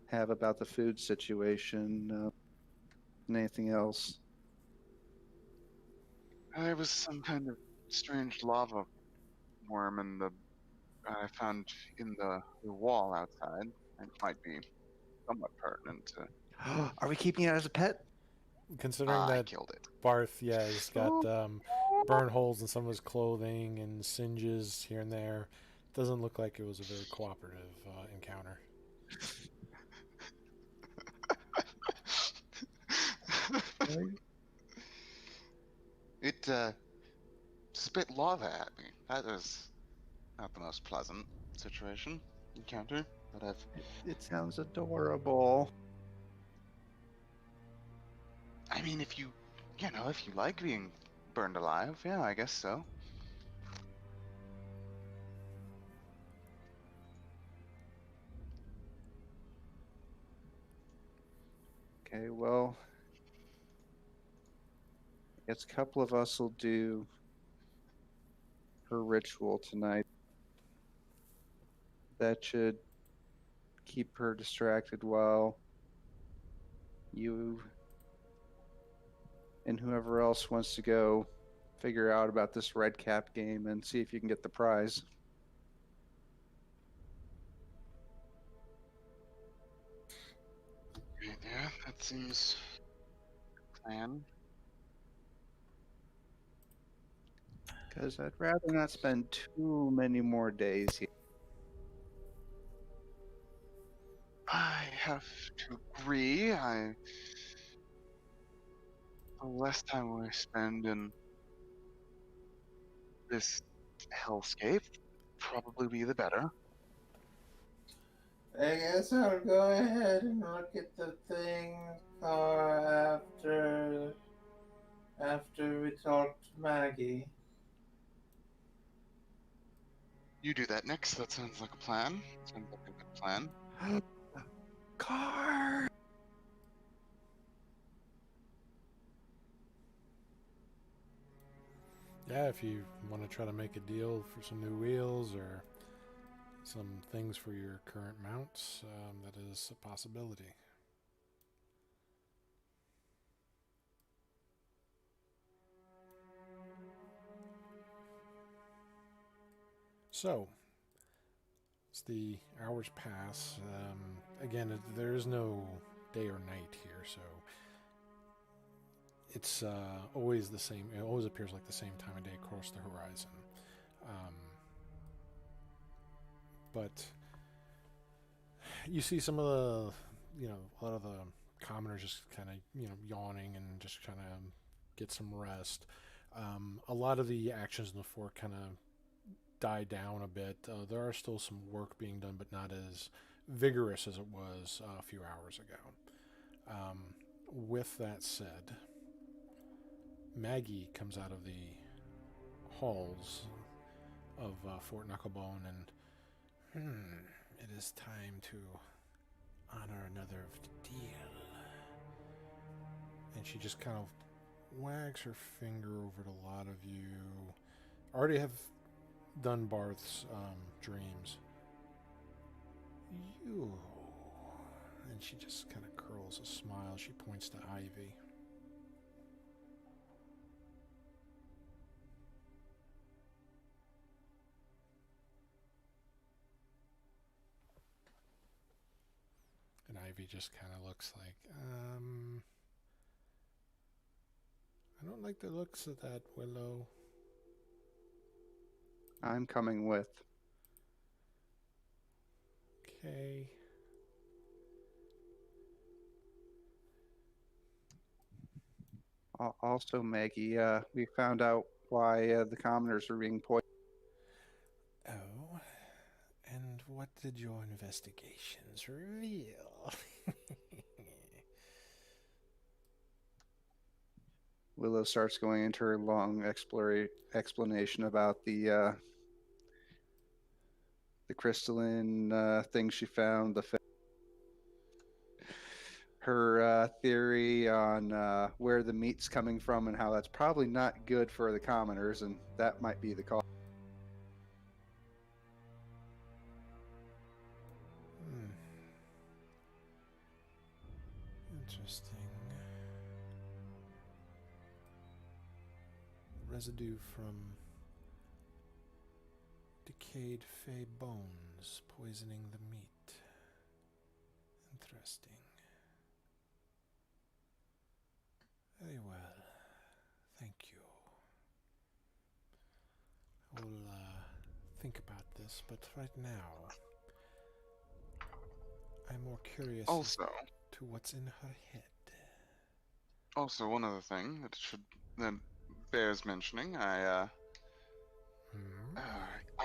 have about the food situation and anything else. There was some kind of strange lava worm in the I found in the wall outside. It might be somewhat pertinent to. Are we keeping it as a pet? Considering I that killed it. Barth, yeah, has got burn holes in some of his clothing and singes here and there. Doesn't look like it was a very cooperative encounter. It spit lava at me. That was not the most pleasant situation encounter that I've. It sounds adorable. I mean, if you like being burned alive, yeah, I guess so. Okay, well, I guess a couple of us will do her ritual tonight. That should keep her distracted while you and whoever else wants to go figure out about this red cap game and see if you can get the prize. Right there, that seems plan. Because I'd rather not spend too many more days here. I have to agree. The less time we spend in this hellscape, probably be the better. I guess I'll go ahead and look at the thing after we talk to Maggie. You do that next. That sounds like a plan. Sounds like a good plan. Car! Yeah, if you want to try to make a deal for some new wheels or some things for your current mounts, that is a possibility. So, as the hours pass, again, there is no day or night here, so it's always the same. It always appears like the same time of day across the horizon. But you see some of the, a lot of the commoners just kind of, yawning and just trying to get some rest. A lot of the actions in the fort kind of die down a bit. There are still some work being done, but not as vigorous as it was a few hours ago. With that said, Maggie comes out of the halls of Fort Knucklebone and it is time to honor another deal. And she just kind of wags her finger over at a lot of you. Already have done Barth's dreams. You. And she just kind of curls a smile. She points to Ivy. And Ivy just kind of looks like, I don't like the looks of that, Willow. I'm coming with. Okay. Also, Maggie, we found out why the commoners are being poisoned. Oh, and what did your investigations reveal? Willow starts going into her long explanation about the crystalline thing she found, her theory on where the meat's coming from and how that's probably not good for the commoners, and that might be the cause. residue from decayed fey bones poisoning the meat. Interesting. Very well. Thank you. I will think about this, but right now, I'm more curious Also, as to what's in her head. one other thing that bears mentioning. I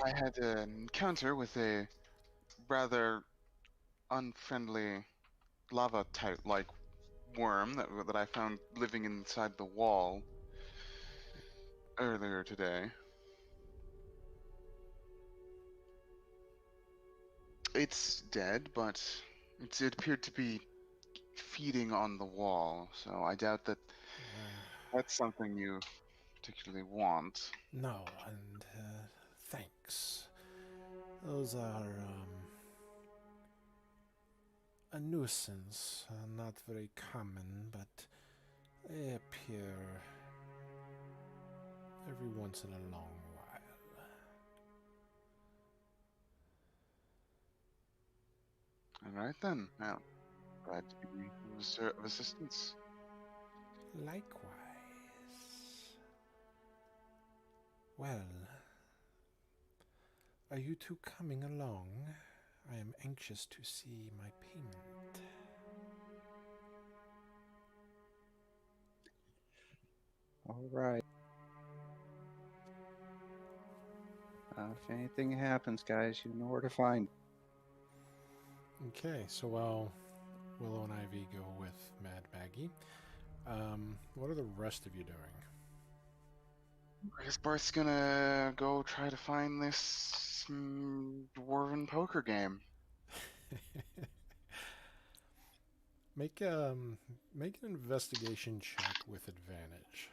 had an encounter with a rather unfriendly lava type like worm that I found living inside the wall earlier today. It's dead, but it appeared to be feeding on the wall, so I doubt that that's something you particularly want. No, and thanks. Those are a nuisance, not very common, but they appear every once in a long while. All right then. Well, glad to be of assistance. Likewise. Well, are you two coming along? I am anxious to see my payment. All right. If anything happens, guys, you know where to find. Okay, so while Willow and Ivy go with Mad Maggie, what are the rest of you doing? I guess Bart's gonna go try to find this dwarven poker game. Make make an investigation check with advantage.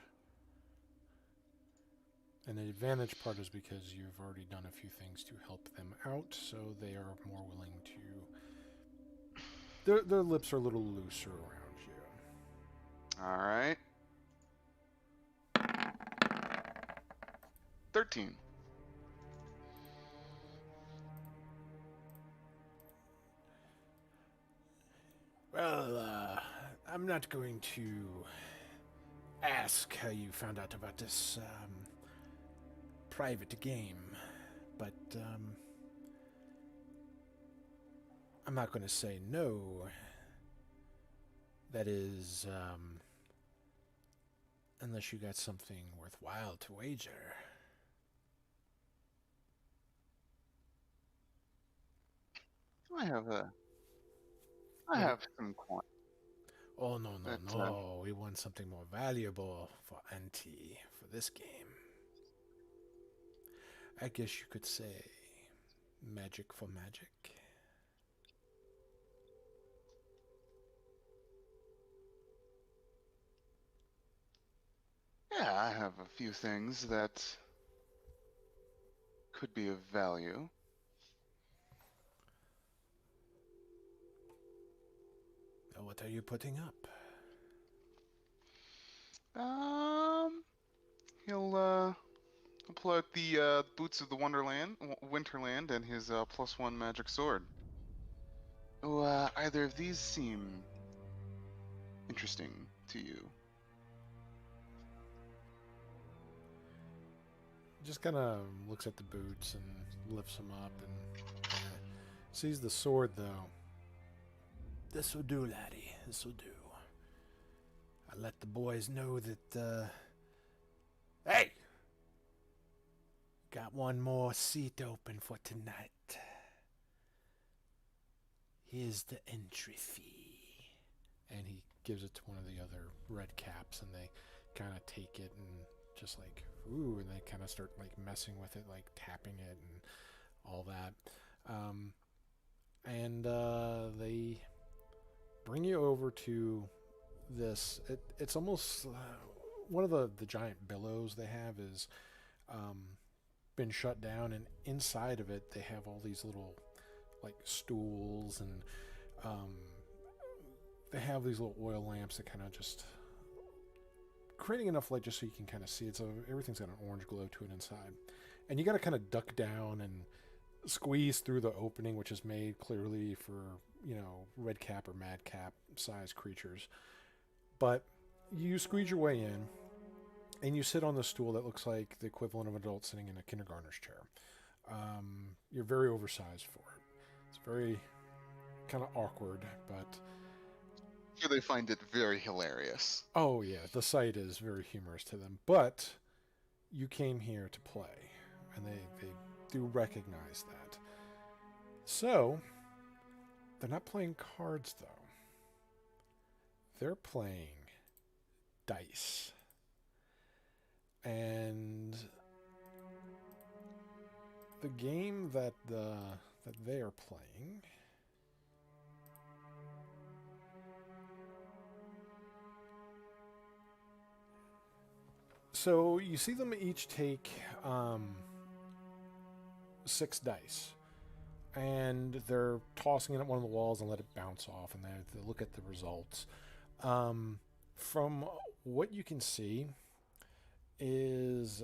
And the advantage part is because you've already done a few things to help them out, so they are more willing to. Their lips are a little looser around you. All right. 13. Well, I'm not going to ask how you found out about this private game, but I'm not going to say no. That is, unless you got something worthwhile to wager. I have some coin. Oh, no, But, no. We want something more valuable for Auntie for this game. I guess you could say magic for magic. Yeah, I have a few things that could be of value. What are you putting up? He'll pull out the boots of the Winterland, and his +1 magic sword. Oh, either of these seem interesting to you? Just kind of looks at the boots and lifts them up and sees the sword, though. This'll do, laddie. This'll do. I let the boys know that, hey! Got one more seat open for tonight. Here's the entry fee. And he gives it to one of the other red caps, and they kind of take it and just like, ooh, and they kind of start like messing with it, like tapping it and all that. And they bring you over to this. It's almost one of the giant billows they have is been shut down, and inside of it they have all these little like stools, and they have these little oil lamps that kind of just creating enough light just so you can kind of see it. So everything's got an orange glow to it inside. And you got to kind of duck down and squeeze through the opening, which is made clearly for, red cap or mad cap size creatures. But you squeeze your way in, and you sit on the stool that looks like the equivalent of an adult sitting in a kindergartner's chair. You're very oversized for it. It's very kind of awkward, but... Sure, they find it very hilarious. Oh, yeah, the sight is very humorous to them. But you came here to play, and they do recognize that. So, they're not playing cards, though. They're playing dice. And the game that they are playing so you see them each take 6 dice, and they're tossing it at one of the walls and let it bounce off, and they look at the results. From what you can see is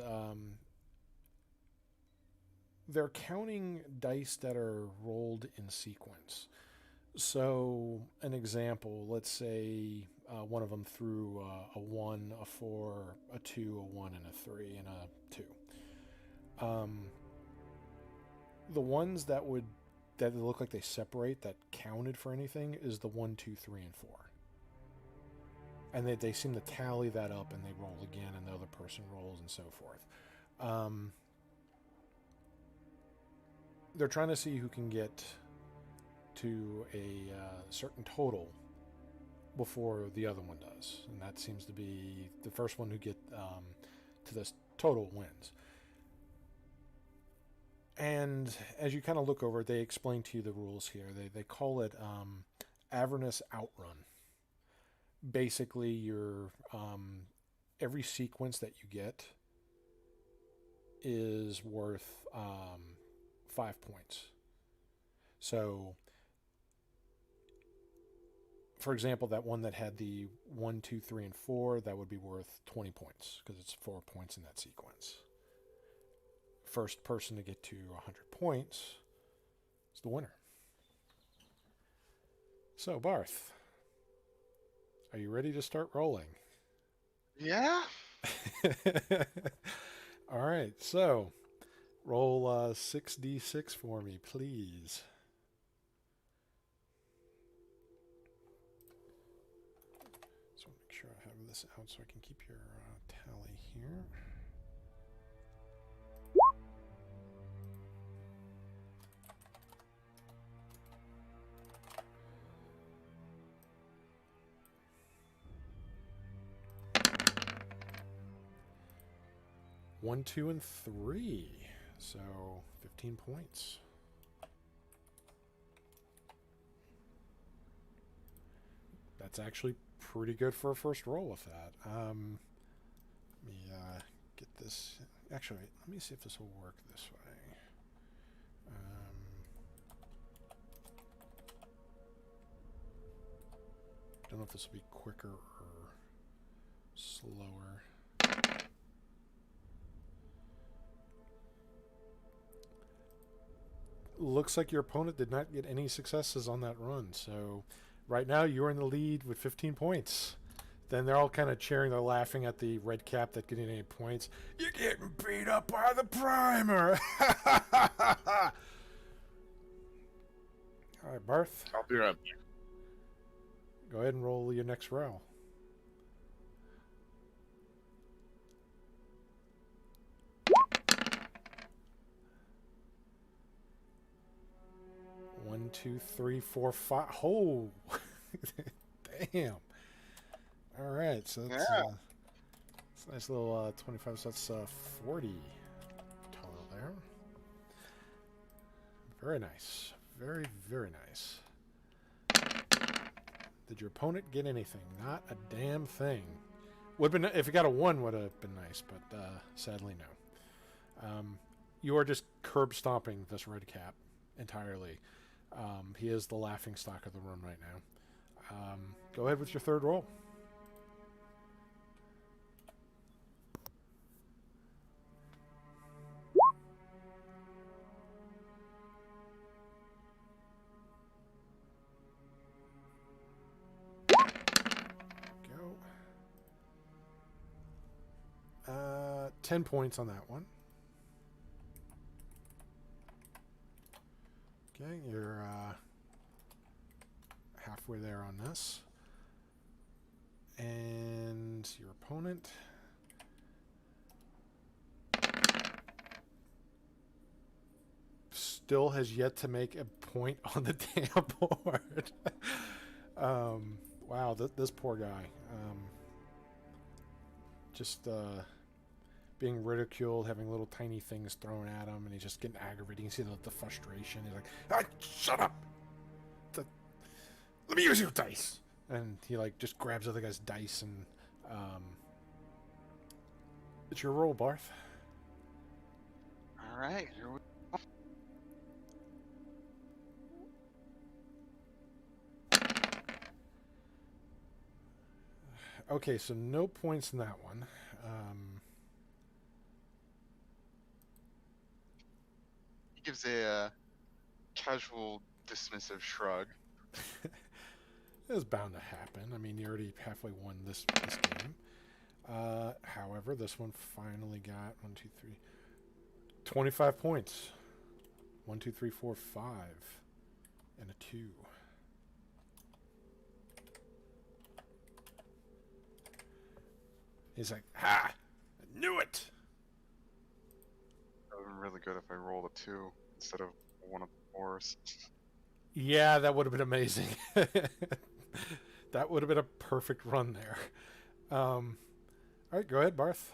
they're counting dice that are rolled in sequence. So, an example, let's say one of them threw a 1, a 4, a 2, a 1, and a 3, and a 2. The ones that look like they separate, that counted for anything, is the 1, 2, 3, and 4. And they seem to tally that up, and they roll again, and the other person rolls, and so forth. They're trying to see who can get to a certain total before the other one does. And that seems to be the first one who get to this total wins. And as you kind of look over it, they explain to you the rules here. They call it Avernus Outrun. Basically, your every sequence that you get is worth 5 points. So, for example, that one that had the 1, 2, 3, and 4, that would be worth 20 points because it's 4 points in that sequence. First person to get to 100 points is the winner. So, Barth, are you ready to start rolling? Yeah? All right, so roll 6d6 for me, please. So make sure I have this out so I can keep your tally here. One, 2, and 3. So 15 points. That's actually pretty good for a first roll with that. Let me get this. Actually, let me see if this will work this way. Don't know if this will be quicker or slower. Looks like your opponent did not get any successes on that run. So right now you're in the lead with 15 points. Then they're all kind of cheering. They're laughing at the red cap that getting 8 points. You're getting beat up by the primer. All right, Barth. I'll be right back. Go ahead and roll your next row. One, 2, 3, 4, 5. Oh, damn. All right, so that's it's a nice little 25. So that's 40 total there. Very nice. Very, very nice. Did your opponent get anything? Not a damn thing. Would been if you got a 1, would have been nice, but sadly no. You are just curb stomping this red cap entirely. He is the laughing stock of the room right now. Go ahead with your third roll. 10 points on that one. Okay, you're halfway there on this. And your opponent. Still has yet to make a point on the damn board. Wow, this poor guy. Just being ridiculed, having little tiny things thrown at him, and he's just getting aggravated. You can see the frustration. He's like, ah, shut up! Let me use your dice! And he like just grabs the other guy's dice, and it's your roll, Barth. All right, here we Okay, so no points in that one. He gives a casual, dismissive shrug. It was bound to happen. I mean, you already halfway won this game. However, this one finally got 25 points. 1, 2, 3, 4, 5, and a 2. He's like, ha! I knew it! That would have been really good if I rolled a 2 instead of one of the 4s. Yeah, that would have been amazing. That would have been a perfect run there. All right, go ahead, Barth.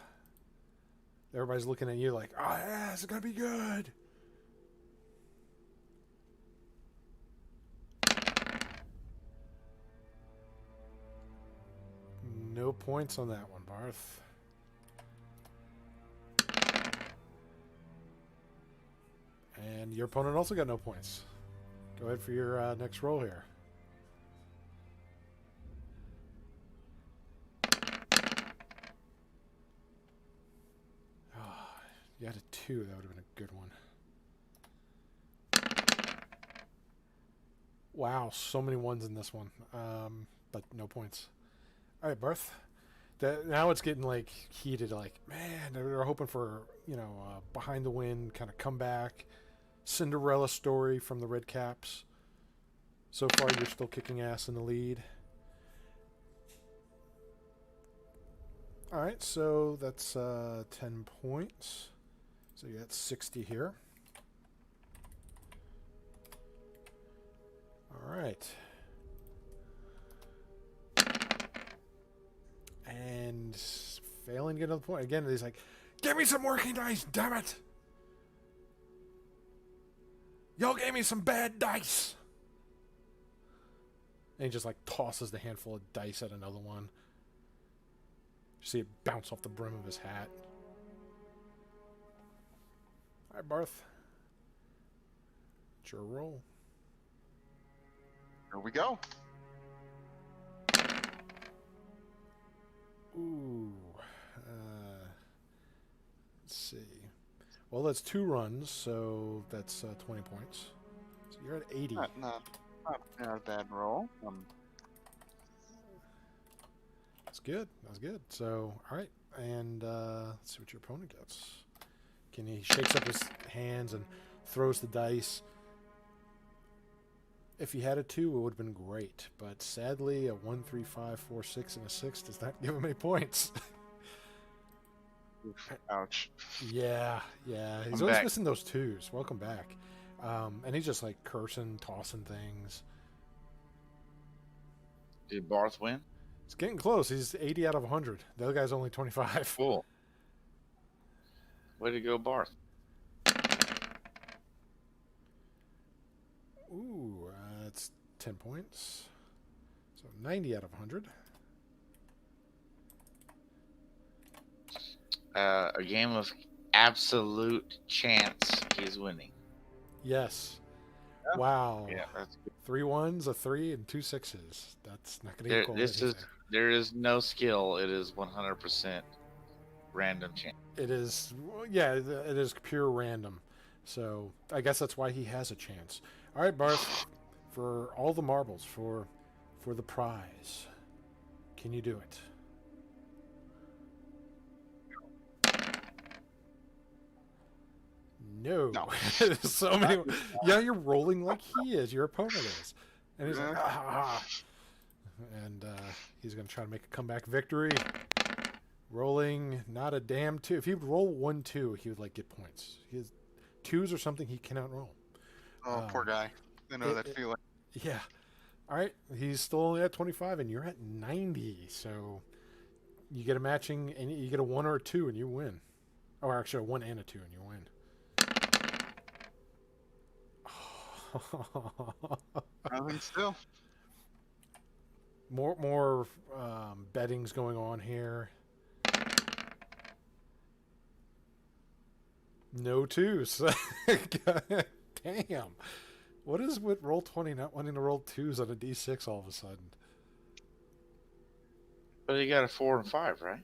Everybody's looking at you like, oh, yeah, it's going to be good. No points on that one, Barth. And your opponent also got no points. Go ahead for your next roll here. Oh, you had a 2. That would have been a good one. Wow, so many ones in this one. But no points. All right, Barth. Now it's getting like heated. Like, man, they're hoping for behind the wind kind of comeback, Cinderella story from the Red Caps. So far, you're still kicking ass in the lead. All right, so that's 10 points. So you got 60 here. All right. And failing to get another point. Again, he's like, give me some working dice, damn it! Y'all gave me some bad dice! And he just like tosses the handful of dice at another one. You see it bounce off the brim of his hat. Alright, Barth. It's your roll. Here we go. Ooh. Let's see. Well, that's 2 runs, so that's 20 points. So you're at 80. Not a bad roll. That's good. That's good. So, all right. And let's see what your opponent gets. He shakes up his hands and throws the dice. If he had a 2, it would have been great. But sadly, a 1, 3, 5, 4, 6, and a 6 does not give him any points. Ouch. Yeah. He's I'm always back. missing those 2s. Welcome back. And he's just like cursing, tossing things. Did Barth win? It's getting close. He's 80 out of 100. The other guy's only 25. Cool. Way to go, Barth. Ooh, that's 10 points. So 90 out of 100. A game of absolute chance he's winning. Yes. Yeah. Wow. Yeah, that's good. 3 1s, a 3, and 2 6s. That's not going to equal anything. There is no skill. It is 100% random chance. It is, yeah, it is pure random. So I guess that's why he has a chance. All right, Barth, for all the marbles, for the prize, can you do it? No. No. So many. Yeah, you're rolling like he is. Your opponent is. And he's like, Yeah. ah. And he's going to try to make a comeback victory. Rolling not a damn 2. If he would roll 1, 2, he would like get points. His 2s or something he cannot roll. Oh, poor guy. I know that feeling. Yeah. All right. He's still only at 25, and you're at 90. So you get a matching, and you get a 1 or a 2, and you win. Or actually, a 1 and a 2, and you win. Nothing still. More betting's going on here. No 2s. Damn. What is with roll 20 not wanting to roll 2s on a d6 all of a sudden? But you got a 4 and 5, right?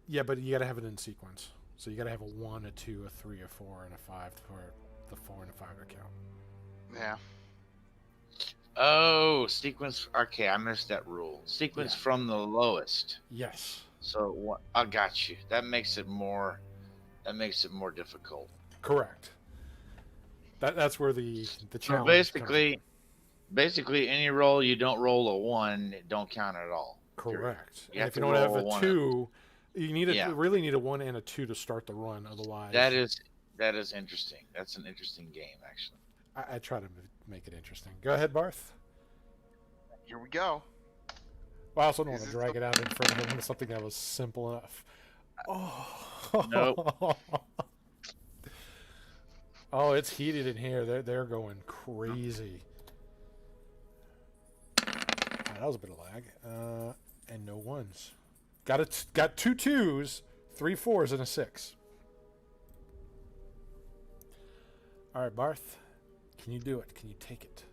Yeah, but you got to have it in sequence. So you got to have a 1, a 2, a 3, a 4, and a 5 for the 4 and a 5 to count. Yeah. Oh, sequence. Okay, I missed that rule. Sequence Yeah. from the lowest. Yes. So what? I got you. That makes it more. That makes it more difficult. Correct. That's where the So challenge basically, any roll you don't roll a 1, it don't count at all. comes. Correct. You And have if you to don't have roll a a 1. 2, you need Yeah. really need a 1 and a 2 to start the run. Otherwise, That is interesting. That's an interesting game, actually. I try to make it interesting. Go ahead, Barth. Here we go. Well, I also don't Is want to it drag it out in front of him into something that was simple enough. Oh. Nope. Oh, it's heated in here. They're going crazy. That was a bit of lag. And no 1s. Got 2 2s, 3 4s, and a 6. All right, Barth. Can you do it? Can you take it?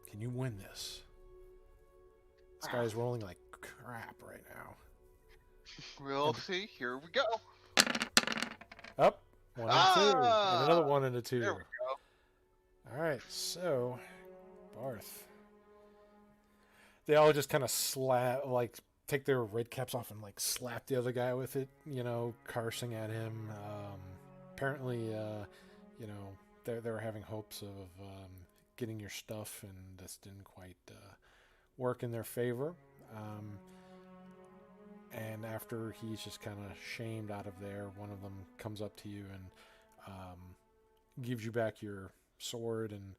Can you win this? This guy's rolling like crap right now. We'll see. Here we go. Up. 1 and 2. And another 1 and a 2. There we go. All right, so Barth. They all just kind of take their red caps off and like slap the other guy with it, cursing at him. Apparently, they were having hopes of getting your stuff, and this didn't quite work in their favor. And after he's just kind of shamed out of there, one of them comes up to you and gives you back your sword and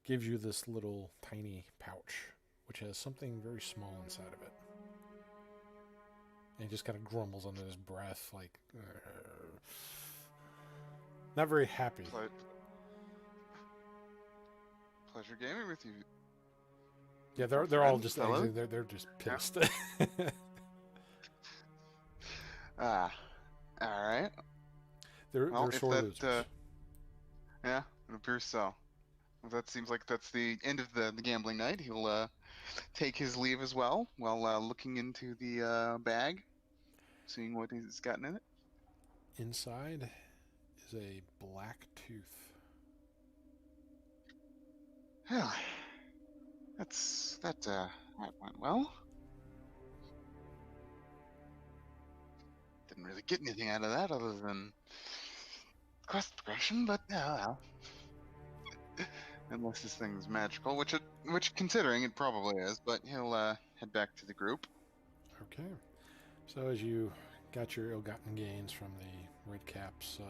gives you this little tiny pouch, which has something very small inside of it. And he just kind of grumbles under his breath, like, not very happy. Pleasure gaming with you. Yeah, they're all friend, just fellow. they're just pissed. All right. they're Well, if sore that, losers. yeah, it appears so. Well, that seems like that's the end of the gambling night. He'll take his leave as well while looking into the bag, seeing what he's gotten in it. Inside is a black tooth. Well, that went well. Didn't really get anything out of that other than quest progression, but well. Unless this thing's magical, which considering it probably is, but he'll head back to the group. Okay. So as you got your ill-gotten gains from the Red Caps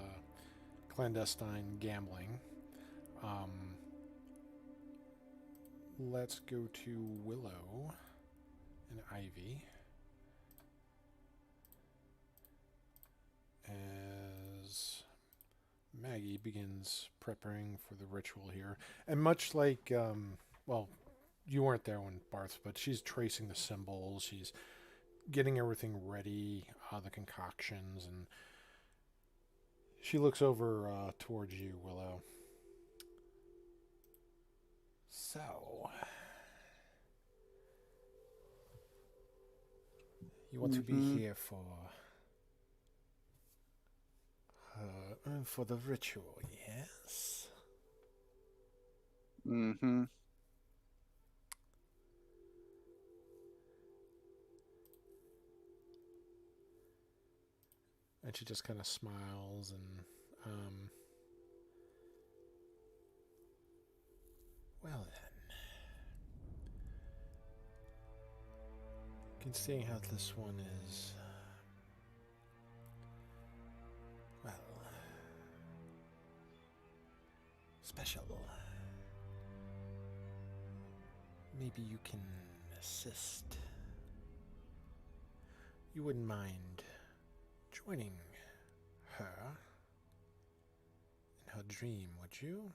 clandestine gambling, let's go to Willow and Ivy. As Maggie begins preparing for the ritual here. And much like, you weren't there when Barth, but she's tracing the symbols. She's getting everything ready, the concoctions, and she looks over towards you, Willow. So, you want to be here for the ritual, yes? Mm-hmm. And she just kind of smiles and, well then. Considering how this one is, well, special. Maybe you can assist. You wouldn't mind joining her in her dream, would you?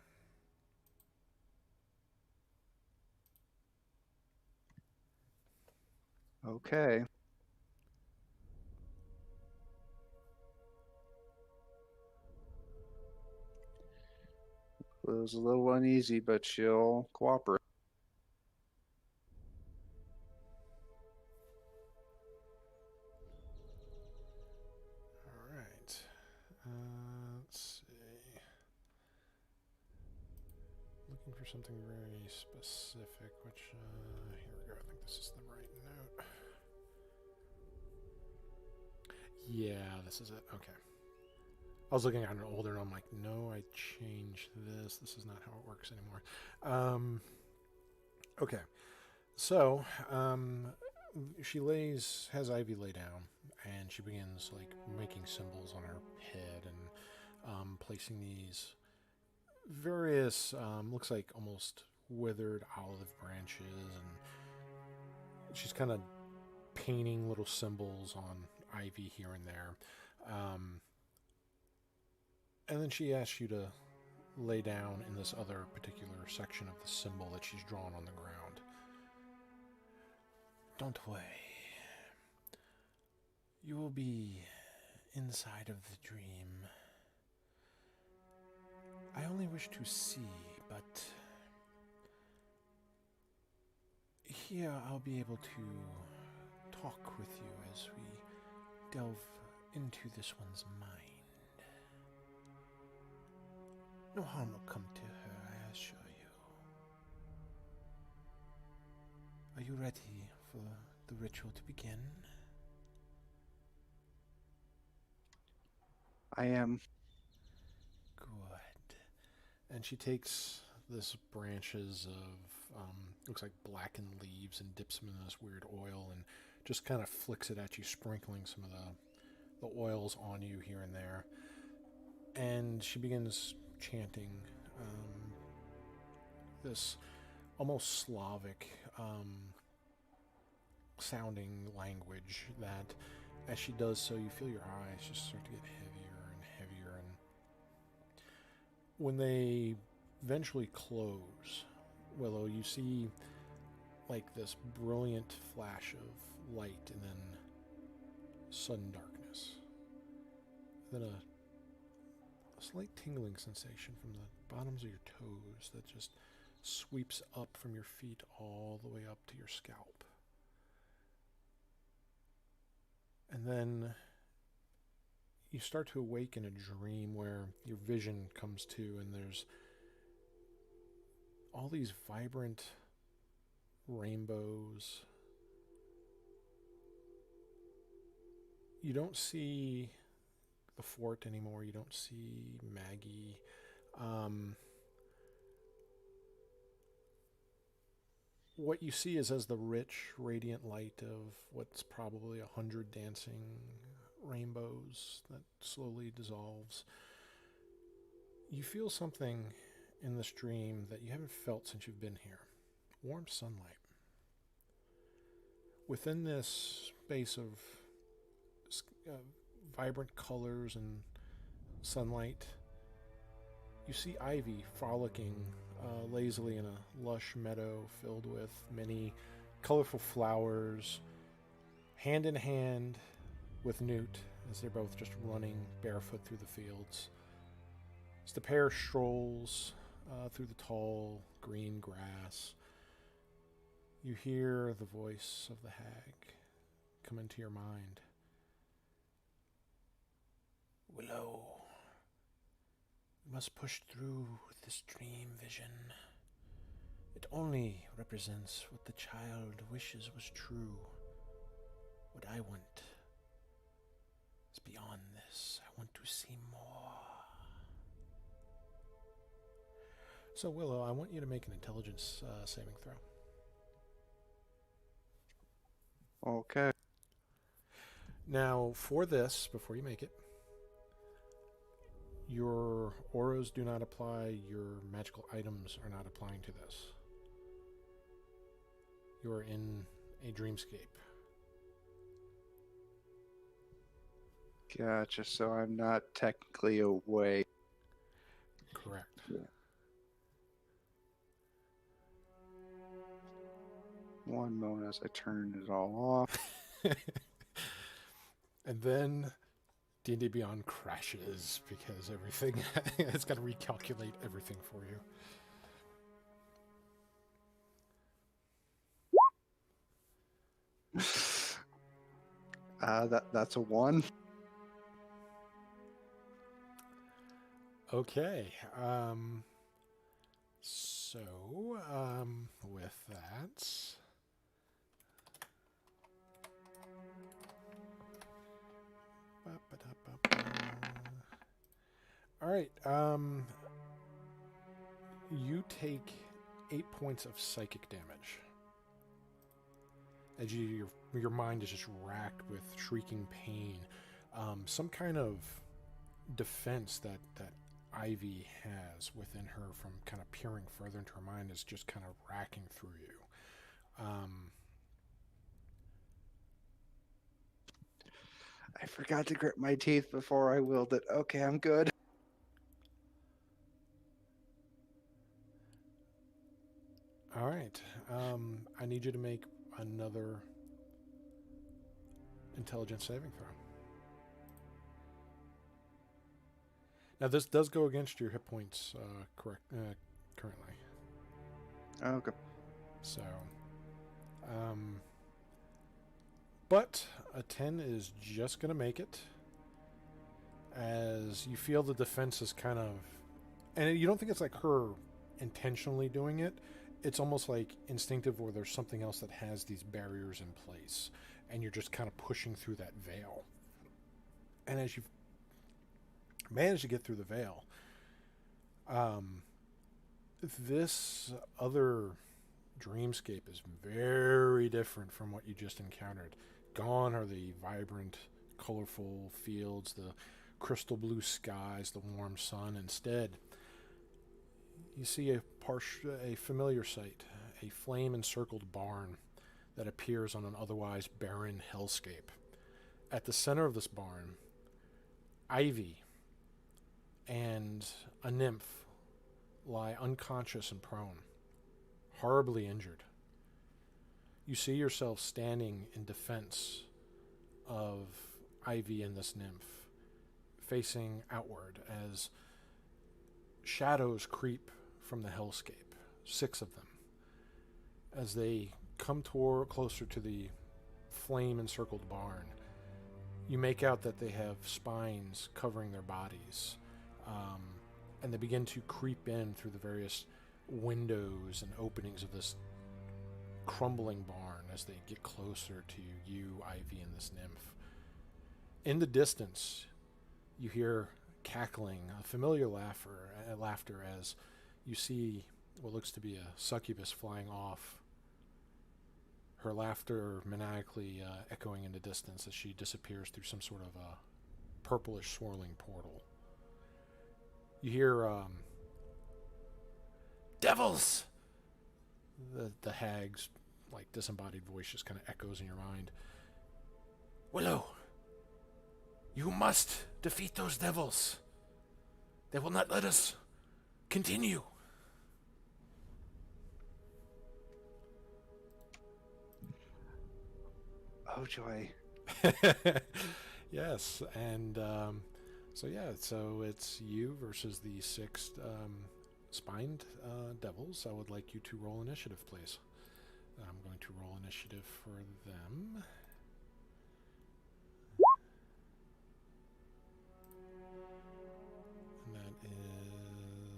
Okay. It was a little uneasy, but she'll cooperate. All right. Let's see. Looking for something very specific, which, here we go. I think this is the right note. Yeah, this is it. Okay. I was looking at an older, and I'm like, no, I changed this. This is not how it works anymore. Okay. So, she has Ivy lay down, and she begins, like, making symbols on her head and placing these various, looks like almost withered olive branches, and she's kind of painting little symbols on Ivy here and there. And then she asks you to lay down in this other particular section of the symbol that she's drawn on the ground. Don't worry. You will be inside of the dream. I only wish to see, but here I'll be able to talk with you as we delve into this one's mind. No harm will come to her, I assure you. Are you ready for the ritual to begin? I am. Good. And she takes this branches of, looks like blackened leaves and dips them in this weird oil and just kind of flicks it at you, sprinkling some of the oils on you here and there. And she begins chanting this almost Slavic sounding language that as she does so, you feel your eyes just start to get heavier and heavier, and when they eventually close, Willow, you see like this brilliant flash of light and then sudden darkness. Then a slight tingling sensation from the bottoms of your toes that just sweeps up from your feet all the way up to your scalp. And then you start to awake in a dream where your vision comes to, and there's all these vibrant rainbows. You don't see the fort anymore. You don't see Maggie. What you see is as the rich, radiant light of what's probably 100 dancing rainbows that slowly dissolves. You feel something in this dream that you haven't felt since you've been here. Warm sunlight. Within this space of vibrant colors and sunlight, you see Ivy frolicking lazily in a lush meadow filled with many colorful flowers, hand in hand with Newt as they're both just running barefoot through the fields. As the pair strolls through the tall green grass, you hear the voice of the hag come into your mind. Willow, we must push through with this dream vision. It only represents what the child wishes was true. What I want is beyond this. see more. So, Willow, I want you to make an intelligence saving throw. Okay. Now, for this, before you make it, your auras do not apply, your magical items are not applying to this. You are in a dreamscape. Gotcha. So I'm not technically awake. Correct. One moment as I turn it all off. And then D&D Beyond crashes because everything it's got to recalculate everything for you. That's a 1. Okay. So with that, all right. You take 8 points of psychic damage as your mind is just racked with shrieking pain. Some kind of defense that Ivy has within her from kind of peering further into her mind is just kind of racking through you. I forgot to grit my teeth before I willed it. Okay, I'm good. All right. I need you to make another intelligence saving throw. Now, this does go against your hit points currently. Okay. So, but a 10 is just going to make it as you feel the defense is kind of, and you don't think it's like her intentionally doing it. It's almost like instinctive, or there's something else that has these barriers in place, and you're just kind of pushing through that veil. And as you've managed to get through the veil, this other dreamscape is very different from what you just encountered. Gone are the vibrant, colorful fields, the crystal blue skies, the warm sun. Instead, you see a familiar sight, a flame-encircled barn that appears on an otherwise barren hellscape. At the center of this barn, Ivy and a nymph lie unconscious and prone, horribly injured. You see yourself standing in defense of Ivy and this nymph, facing outward as shadows creep from the hellscape, 6 of them. As they come closer to the flame-encircled barn, you make out that they have spines covering their bodies, and they begin to creep in through the various windows and openings of this crumbling barn as they get closer to you, Ivy, and this nymph. In the distance, you hear cackling, a familiar laughter as you see what looks to be a succubus flying off, her laughter maniacally echoing in the distance as she disappears through some sort of a purplish swirling portal. You hear devils! The hag's like disembodied voice just kind of echoes in your mind. Willow, you must defeat those devils. They will not let us continue. Oh, joy. Yes, and so it's you versus the 6 spined devils. I would like you to roll initiative, please. I'm going to roll initiative for them. And that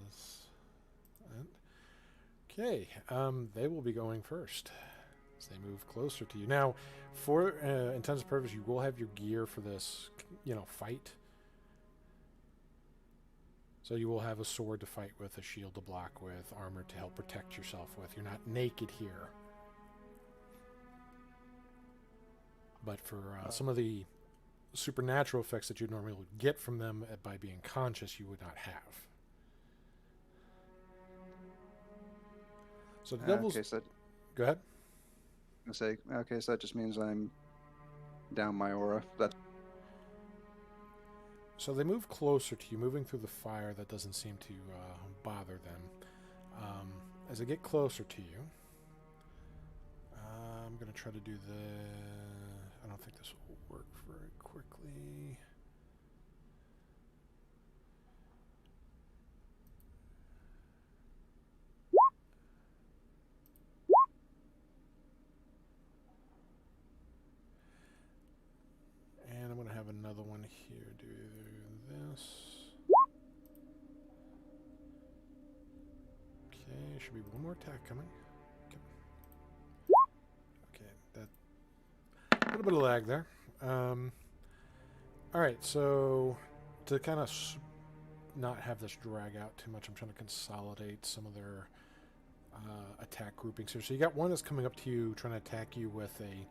is... Okay, they will be going first as they move closer to you. Now, for intents and purposes, you will have your gear for this, fight. So you will have a sword to fight with, a shield to block with, armor to help protect yourself with. You're not naked here. But for some of the supernatural effects that you normally would get from them by being conscious, you would not have. So the devils... Okay, so Go ahead. I say, okay, so that just means I'm down my aura. That's So they move closer to you, moving through the fire. That doesn't seem to bother them. As they get closer to you, I'm going to try to do I don't think this will work very quickly. And I'm going to have another one here do this. Okay, should be one more attack coming. Okay, that a little bit of lag there. All right, so to kind of not have this drag out too much, I'm trying to consolidate some of their attack groupings here. So you got one that's coming up to you, trying to attack you with a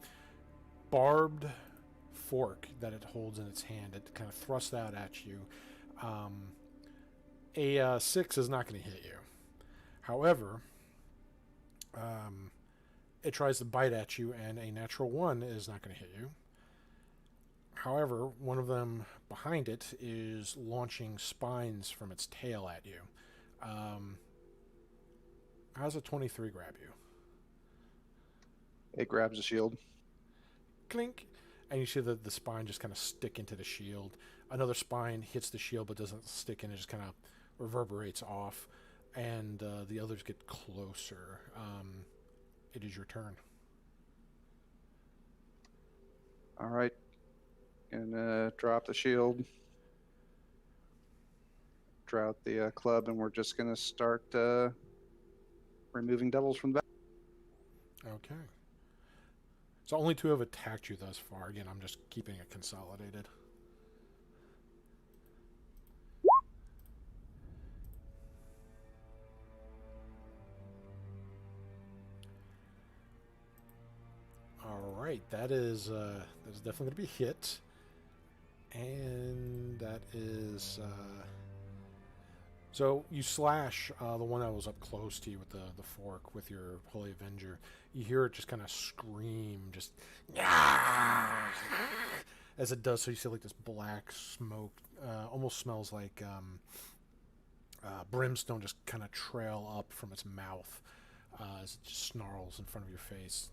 barbed fork that it holds in its hand. It kind of thrusts out at you. A 6 is not going to hit you. However, it tries to bite at you, and a natural 1 is not going to hit you. However, one of them behind it is launching spines from its tail at you. How's a 23 grab you? it grabs a shield. Clink. And you see the spine just kind of stick into the shield. Another spine hits the shield but doesn't stick in. It just kind of reverberates off. And the others get closer. It is your turn. All right. Gonna drop the shield. Draw out the club, and we're just gonna start removing devils from the back. Okay. So only 2 have attacked you thus far. Again, I'm just keeping it consolidated. All right, that is definitely going to be hit, and that is so you slash the one that was up close to you with the fork with your Holy Avenger. You hear it just kind of scream, just as it does. So you see like this black smoke, almost smells like brimstone, just kind of trail up from its mouth as it just snarls in front of your face.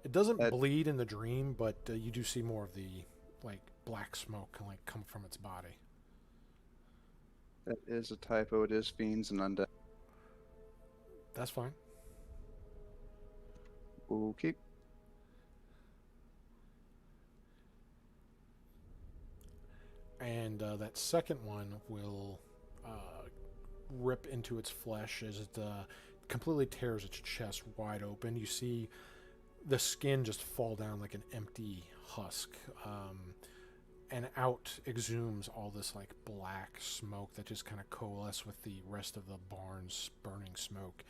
It doesn't bleed in the dream, but you do see more of the like black smoke come from its body. That is a typo. It is fiends and undead. That's fine. Okay. And that second one will rip into its flesh as it completely tears its chest wide open. You see the skin just fall down like an empty husk, and out exhumes all this like black smoke that just kind of coalesce with the rest of the barn's burning smoke.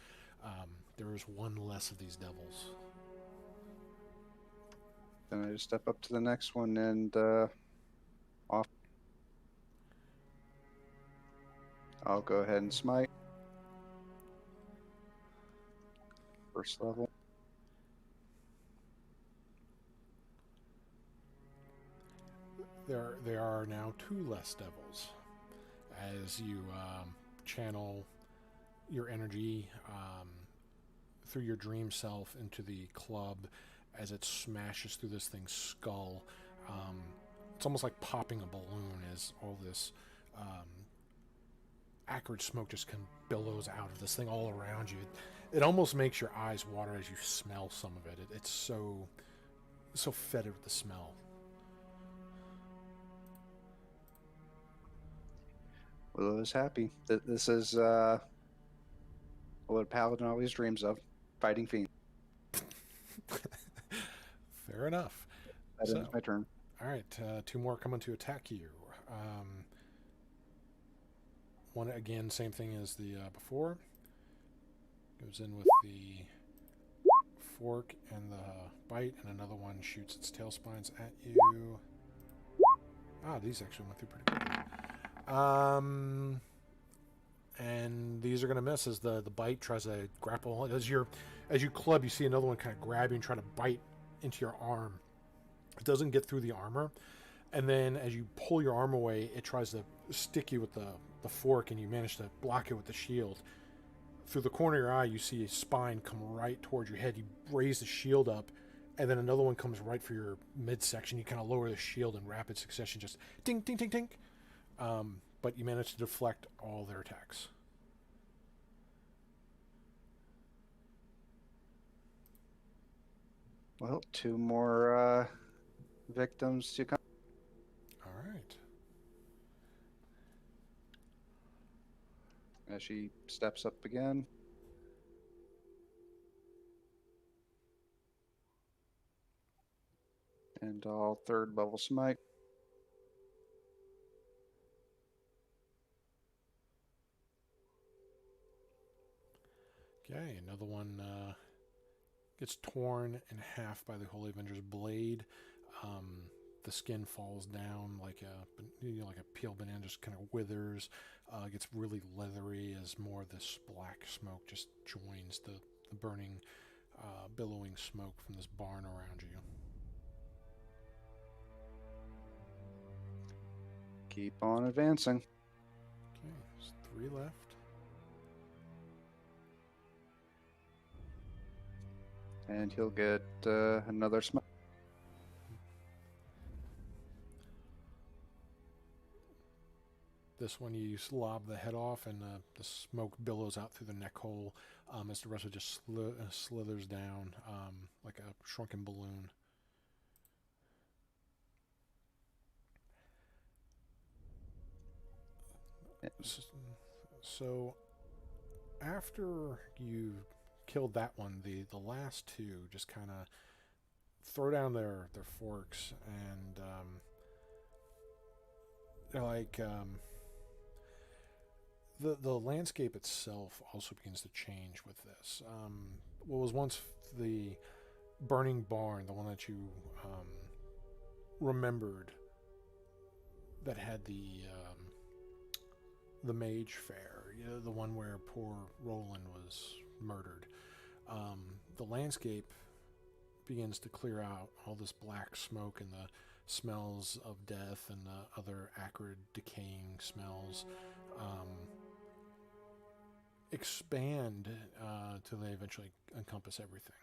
There is one less of these devils. Then I just step up to the next one and off. I'll go ahead and smite. First level. There are now 2 less devils as you channel your energy through your dream self into the club as it smashes through this thing's skull. It's almost like popping a balloon as all this acrid smoke just billows out of this thing all around you. It almost makes your eyes water as you smell some of it. It's so fetid with the smell. Willow is happy. This is what a paladin always dreams of, fighting fiends. Fair enough. That ends my turn. All right, 2 more coming to attack you. one again, same thing as the before. Goes in with the fork and the bite, and another one shoots its tail spines at you. These actually went through pretty quickly. And these are going to miss as the bite tries to grapple. As you club, you see another one kind of grab you and try to bite into your arm. It doesn't get through the armor. And then as you pull your arm away, it tries to stick you with the fork, and you manage to block it with the shield. Through the corner of your eye, you see a spine come right towards your head. You raise the shield up, and then another one comes right for your midsection. You kind of lower the shield in rapid succession, just ding, ding, ding, ding. But you manage to deflect all their attacks. Well, 2 more victims to come. All right. As she steps up again. And I'll 3rd level smite. Okay, another one gets torn in half by the Holy Avenger's blade. The skin falls down like a peeled banana, just kind of withers. Gets really leathery as more of this black smoke just joins the burning, billowing smoke from this barn around you. Keep on advancing. Okay, there's 3 left. And he'll get another smite. This one you lob the head off, and the smoke billows out through the neck hole as the rest of it just slithers down like a shrunken balloon. So after you killed that one, the last 2 just kind of throw down their forks, and they're like... The landscape itself also begins to change with this. What was once the burning barn, the one that you remembered, that had the mage fair, the one where poor Roland was murdered. The landscape begins to clear out. All this black smoke and the smells of death and the other acrid, decaying smells expand till they eventually encompass everything.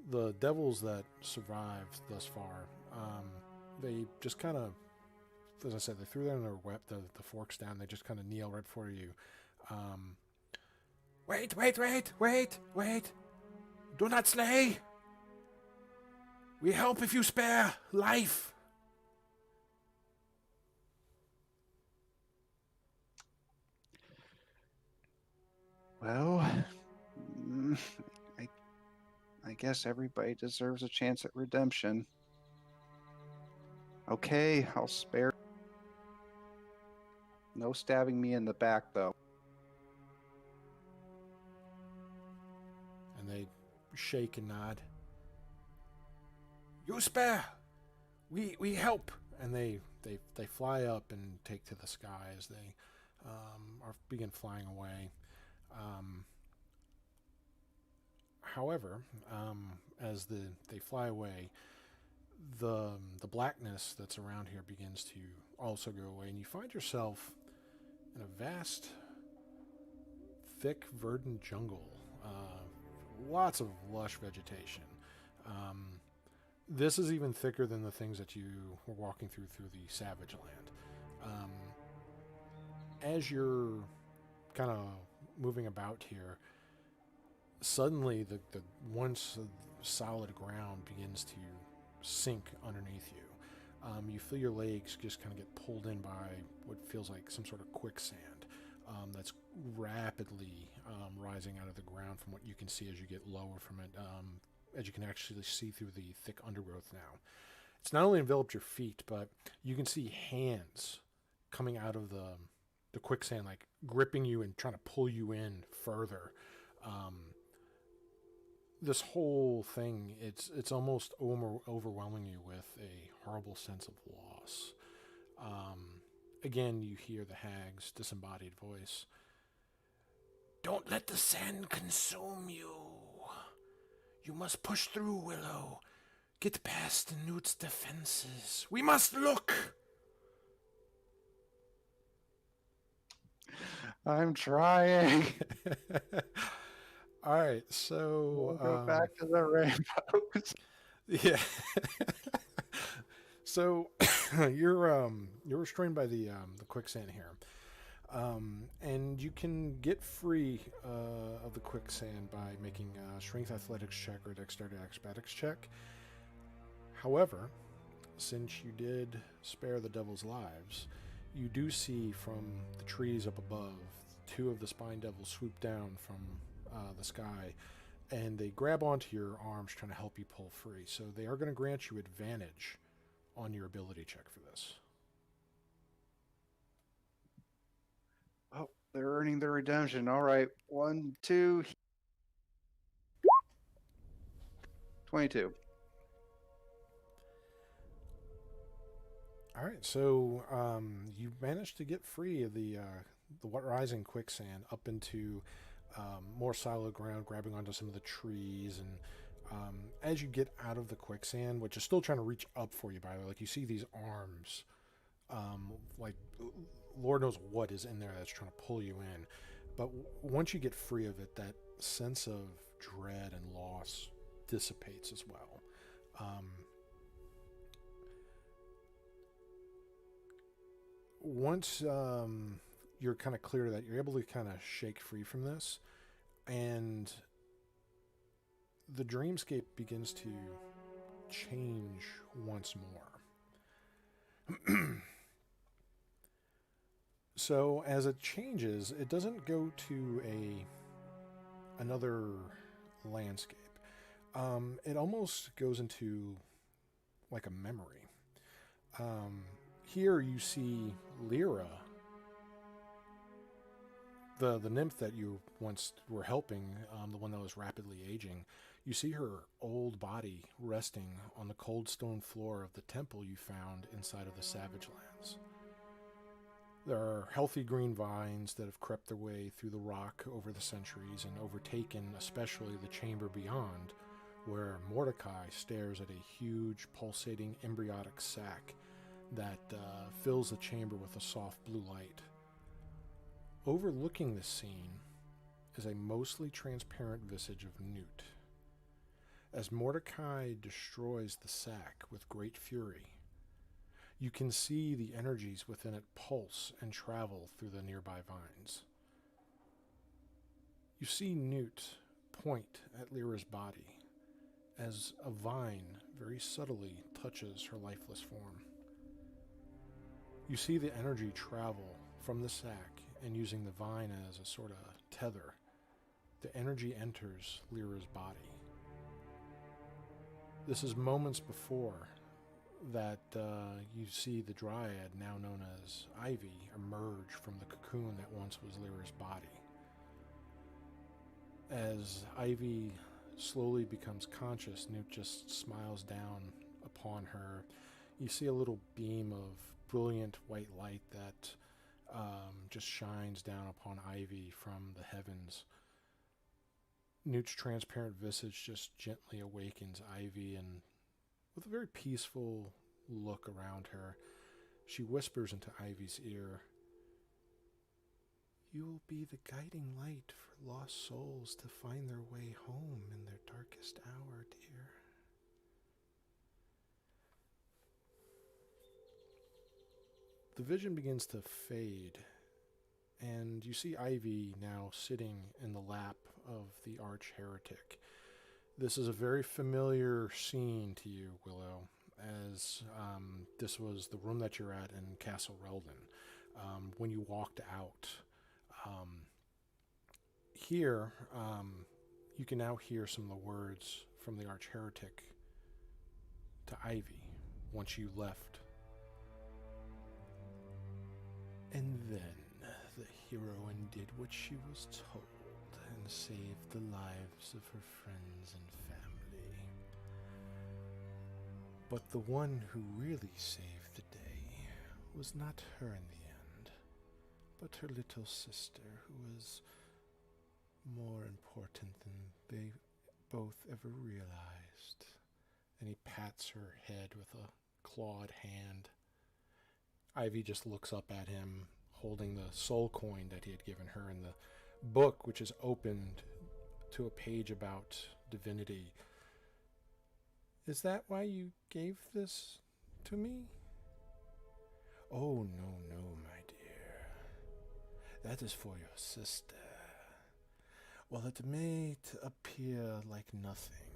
The devils that survived thus far, they just kind of, as I said, they threw down the forks down. They just kind of kneel right for you. Wait! Do not slay! We help if you spare life! Well, I guess everybody deserves a chance at redemption. Okay, I'll spare. No stabbing me in the back, though. And they shake and nod. You spare! We help! And they fly up and take to the sky as they begin flying away. However, as they fly away, the blackness that's around here begins to also go away, and you find yourself in a vast, thick, verdant jungle. Lots of lush vegetation. This is even thicker than the things that you were walking through the Savage Land. As you're kind of moving about here, suddenly the once solid ground begins to sink underneath you. You feel your legs just kind of get pulled in by what feels like some sort of quicksand that's rapidly rising out of the ground from what you can see as you get lower from it, as you can actually see through the thick undergrowth now. It's not only enveloped your feet, but you can see hands coming out of the the quicksand like gripping you and trying to pull you in further. This whole thing, it's almost overwhelming you with a horrible sense of loss. Again, you hear the hag's disembodied voice. Don't let the sand consume you. You must push through, Willow. Get past Newt's defenses. We must look! I'm trying. All right, so We'll go back to the rainbows. yeah. So you're restrained by the quicksand here, and you can get free of the quicksand by making a strength athletics check or dexterity acrobatics check. However, since you did spare the devil's lives, you do see from the trees up above 2 of the spine devils swoop down from the sky, and they grab onto your arms trying to help you pull free. So they are going to grant you advantage on your ability check for this. Oh, they're earning their redemption. All right. 1, 2. 22. All right, so you managed to get free of the rising quicksand up into more solid ground, grabbing onto some of the trees, and as you get out of the quicksand, which is still trying to reach up for you, by the way, like you see these arms, like Lord knows what is in there that's trying to pull you in. But once you get free of it, that sense of dread and loss dissipates as well. Once you're kind of clear of that, you're able to kind of shake free from this, and the dreamscape begins to change once more. So as it changes, it doesn't go to another landscape. It almost goes into like a memory. Here you see Lyra, the nymph that you once were helping, the one that was rapidly aging. You see her old body resting on the cold stone floor of the temple you found inside of the Savage Lands. There are healthy green vines that have crept their way through the rock over the centuries and overtaken especially the chamber beyond, where Mordecai stares at a huge pulsating embryotic sac that fills the chamber with a soft blue light. Overlooking this scene is a mostly transparent visage of Newt. As Mordecai destroys the sac with great fury, you can see the energies within it pulse and travel through the nearby vines. You see Newt point at Lyra's body as a vine very subtly touches her lifeless form. You see the energy travel from the sac, and using the vine as a sort of tether, the energy enters Lyra's body. This is moments before that you see the dryad, now known as Ivy, emerge from the cocoon that once was Lyra's body. As Ivy slowly becomes conscious, Newt just smiles down upon her. You see a little beam of brilliant white light that just shines down upon Ivy from the heavens. Newt's transparent visage just gently awakens Ivy, and with a very peaceful look around her, she whispers into Ivy's ear, "You will be the guiding light for lost souls to find their way home in their darkest hour, dear." The vision begins to fade, and you see Ivy now sitting in the lap of the arch heretic. This is a very familiar scene to you, Willow, as this was the room that you're at in Castle Reldon when you walked out. Here, you can now hear some of the words from the arch heretic to Ivy once you left. "And then the heroine did what she was told and saved the lives of her friends and family. But the one who really saved the day was not her in the end, but her little sister, who was more important than they both ever realized. And he pats her head with a clawed hand. Ivy just looks up at him, holding the soul coin that he had given her and the book, which is opened to a page about divinity. Is that why you gave this to me? Oh, no, my dear. That is for your sister. While it may appear like nothing,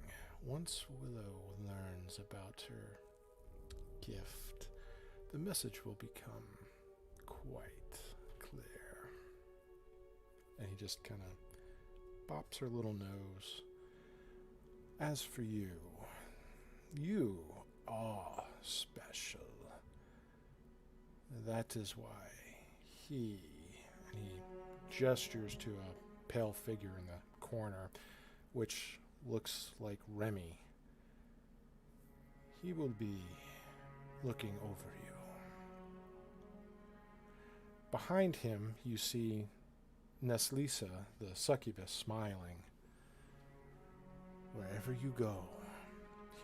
once Willow learns about her gift, the message will become quite clear. And he just kind of bops her little nose. As for you, you are special. That is why and he gestures to a pale figure in the corner, which looks like Remy. He will be looking over you. Behind him, you see Neslisa, the succubus, smiling. Wherever you go,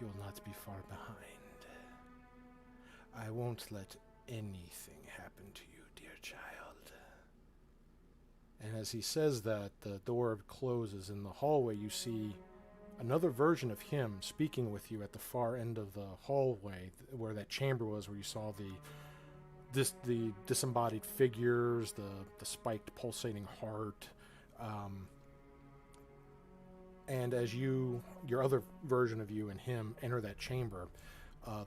you'll not be far behind. I won't let anything happen to you, dear child. And as he says that, the door closes. In the hallway, you see another version of him speaking with you at the far end of the hallway, where that chamber was, where you saw the disembodied figures, the spiked pulsating heart. And as your other version of you and him enter that chamber,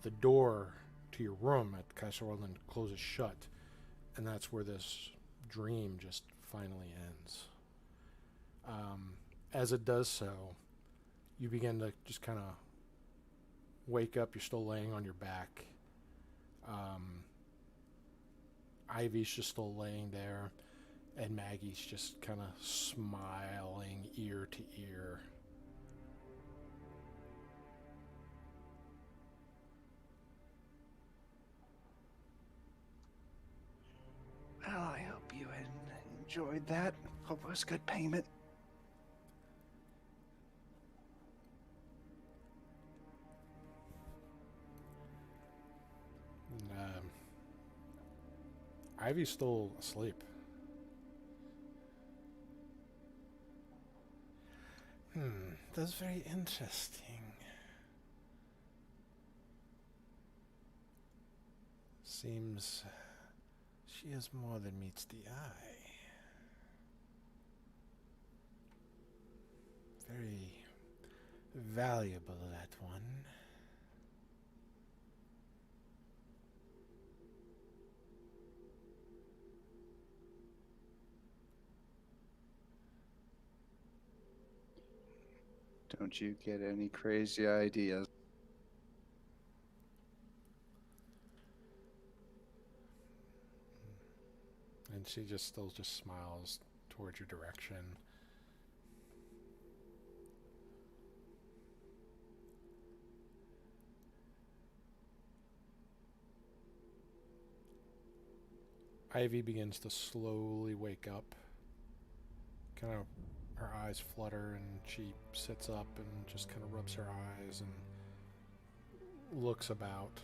the door to your room at Kaiser Orland closes shut, and that's where this dream just finally ends. As it does so, you begin to just kind of wake up. You're still laying on your back. Ivy's just still laying there, and Maggie's just kind of smiling ear to ear. Well, I hope you enjoyed that. Hope it was good payment. Ivy's still asleep. That's very interesting. Seems she is more than meets the eye. Very valuable, that one. Don't you get any crazy ideas? And she just still just smiles towards your direction. Ivy begins to slowly wake up. Kind of her eyes flutter, and she sits up and just kind of rubs her eyes and looks about.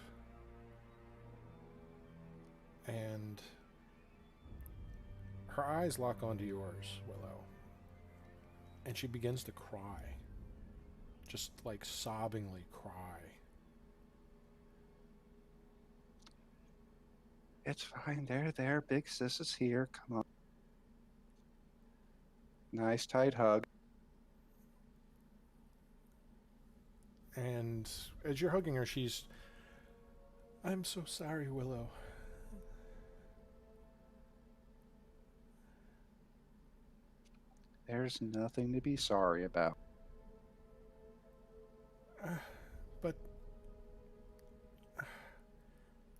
And her eyes lock onto yours, Willow. And she begins to cry. Just like sobbingly cry. It's fine. There. Big sis is here. Come on. Nice tight hug. And as you're hugging her, I'm so sorry, Willow. There's nothing to be sorry about. But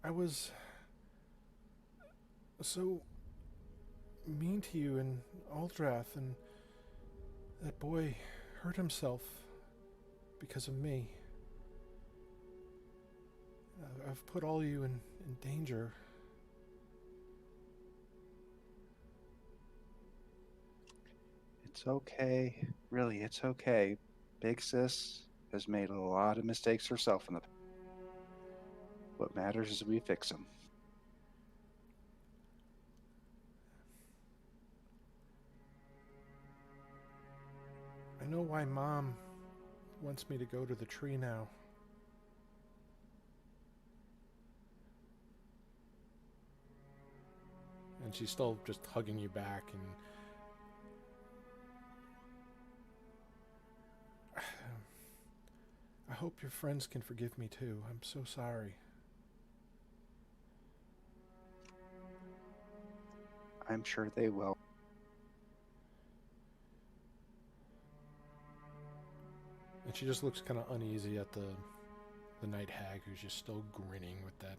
I was so mean to you and Aldrath, and that boy hurt himself because of me. I've put all you in danger. It's okay. Really, it's okay. Big Sis has made a lot of mistakes herself in the past. What matters is we fix them. I know why Mom wants me to go to the tree now. And she's still just hugging you back, and I hope your friends can forgive me too. I'm so sorry. I'm sure they will. And she just looks kind of uneasy at the night hag, who's just still grinning with that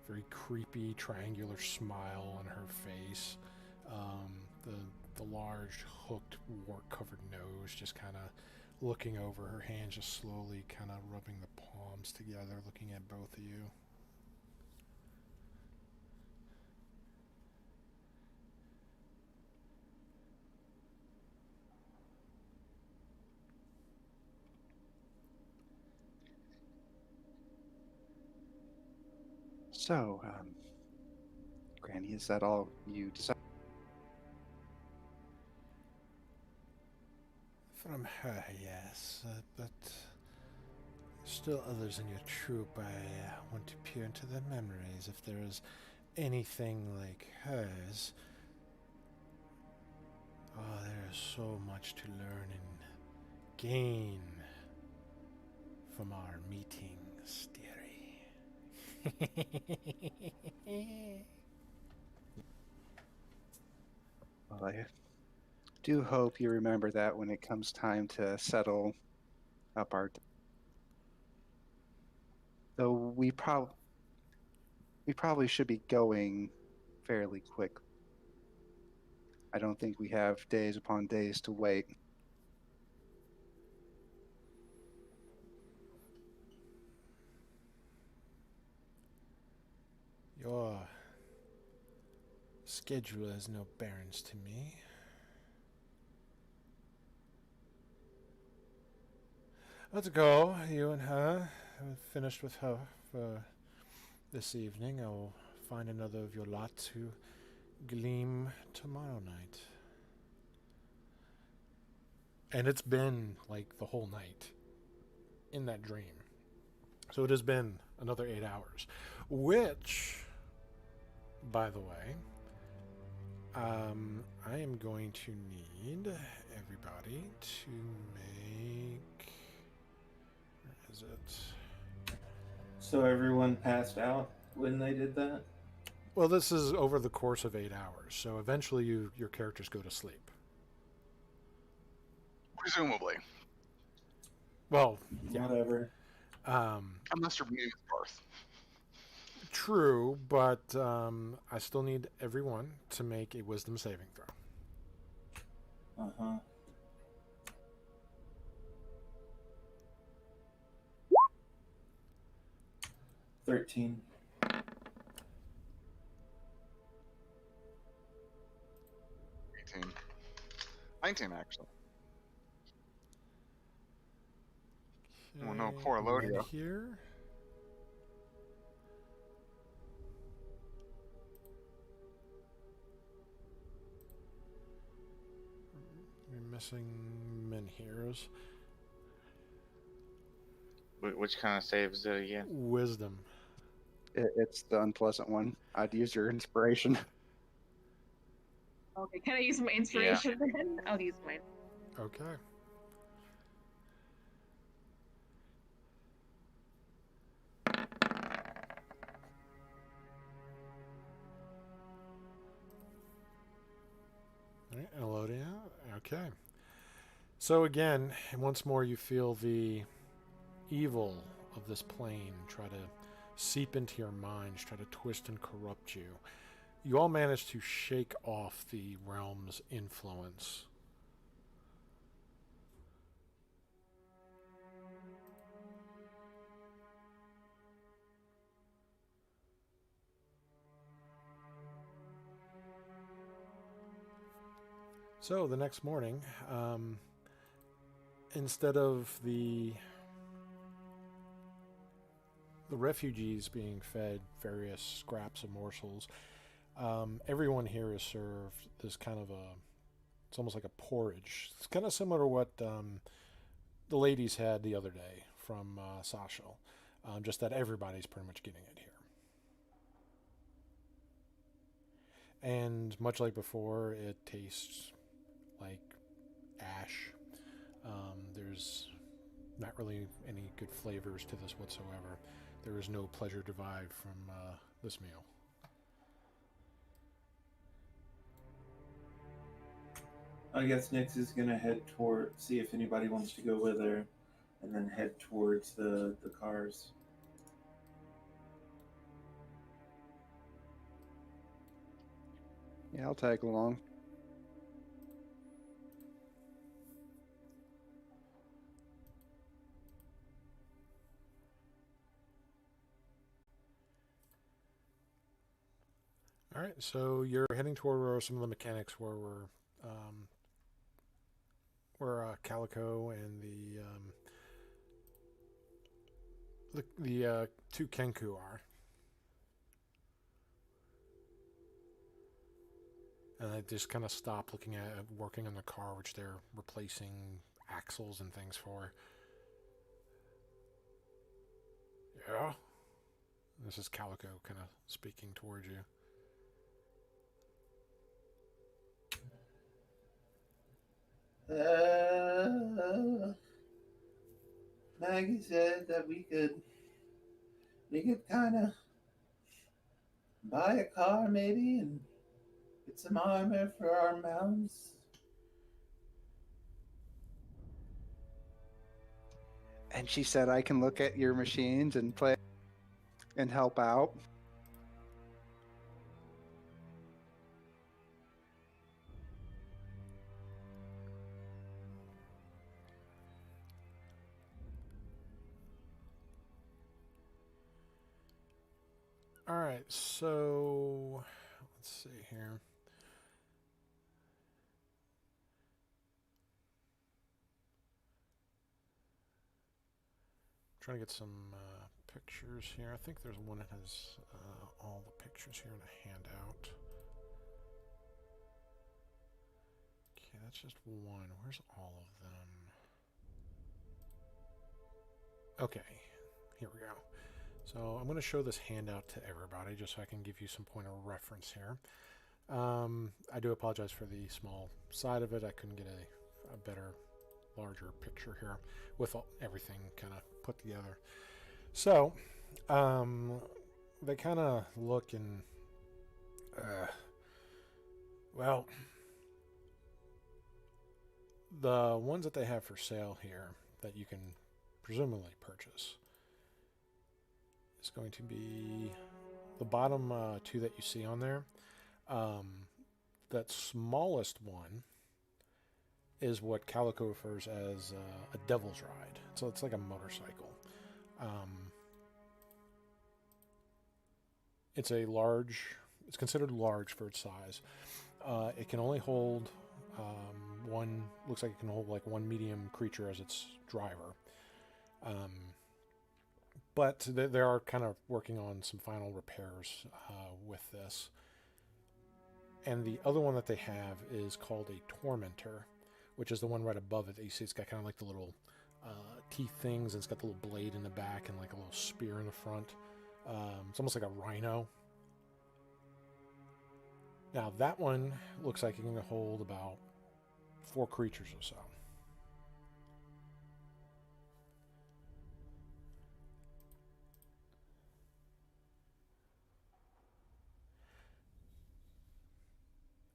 very creepy triangular smile on her face. The large hooked wart covered nose just kind of looking over, her hands just slowly kind of rubbing the palms together, looking at both of you. So, Granny, is that all you decide? From her, yes, but still others in your troop. I want to peer into their memories. If there is anything like hers, oh, there is so much to learn and gain from our meetings, dearie. Well, I do hope you remember that when it comes time to settle up our. Though we probably should be going fairly quick. I don't think we have days upon days to wait. Your schedule has no bearings to me. Let's go. You and her have finished with her for this evening. I'll find another of your lot to gleam tomorrow night. And it's been like the whole night in that dream. So it has been another 8 hours. Which, by the way, I am going to need everybody to make... Where is it? So everyone passed out when they did that? Well, this is over the course of 8 hours, so eventually your characters go to sleep. Presumably. Well, yeah. Whatever. Unless you're meeting with Barth. True, but I still need everyone to make a wisdom saving throw. Uh-huh. $13. 18. 19, actually. Oh, no, poor Okay, Elodia. here. We're missing Menhirs. Which kind of save is it again? Wisdom. It's the unpleasant one. I'd use your inspiration. Okay, can I use my inspiration then? I'll use mine. Okay. All right, Elodia. Okay. So again, once more you feel the evil of this plane try to seep into your minds, try to twist and corrupt you. you all manage to shake off the realm's influence. So the next morning, instead of the refugees being fed various scraps of morsels, everyone here is served this kind of it's almost like a porridge. It's kind of similar to what the ladies had the other day from Sashal, just that everybody's pretty much getting it here. And much like before, it tastes like ash. There's not really any good flavors to this whatsoever. There is no pleasure derived from this meal. I guess Nyx is gonna head toward, see if anybody wants to go with her, and then head towards the cars. Yeah, I'll tag along. All right, so you're heading toward where some of the mechanics were, where Calico and the two Kenku are. And they just kind of stop looking at working on the car, which they're replacing axles and things for. Yeah? This is Calico kind of speaking towards you. Maggie said that we could kind of buy a car maybe and get some armor for our mounts. And she said I can look at your machines and play and help out. All right, so let's see here. Trying to get some pictures here. I think there's one that has all the pictures here in a handout. Okay, that's just one. Where's all of them? Okay, here we go. So I'm going to show this handout to everybody just so I can give you some point of reference here. I do apologize for the small side of it. I couldn't get a better, larger picture here with everything kind of put together. So they kind of look and, well, the ones that they have for sale here that you can presumably purchase is going to be the bottom two that you see on there. That smallest one is what Calico refers as a devil's ride. So it's like a motorcycle. It's it's considered large for its size. It can only hold looks like it can hold like one medium creature as its driver. But they are kind of working on some final repairs with this. And the other one that they have is called a Tormentor, which is the one right above it that you see. It's got kind of like the little teeth things, and it's got the little blade in the back and like a little spear in the front. It's almost like a rhino. Now that one looks like it can hold about 4 creatures or so.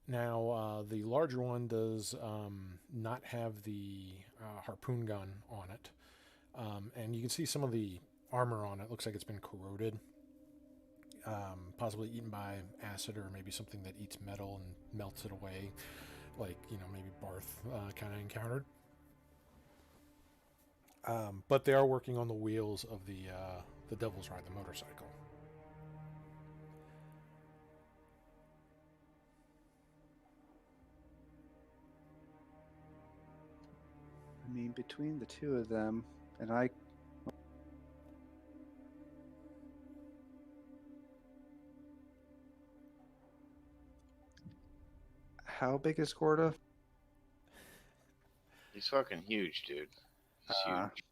Now, the larger one does not have the harpoon gun on it. And you can see some of the armor on it. Looks like it's been corroded. possibly eaten by acid or maybe something that eats metal and melts it away, like maybe Barth kind of encountered. But they are working on the wheels of the Devil's Ride, the motorcycle. I mean, between the two of them, and I. How big is Gorda? He's fucking huge, dude. He's Uh, huge.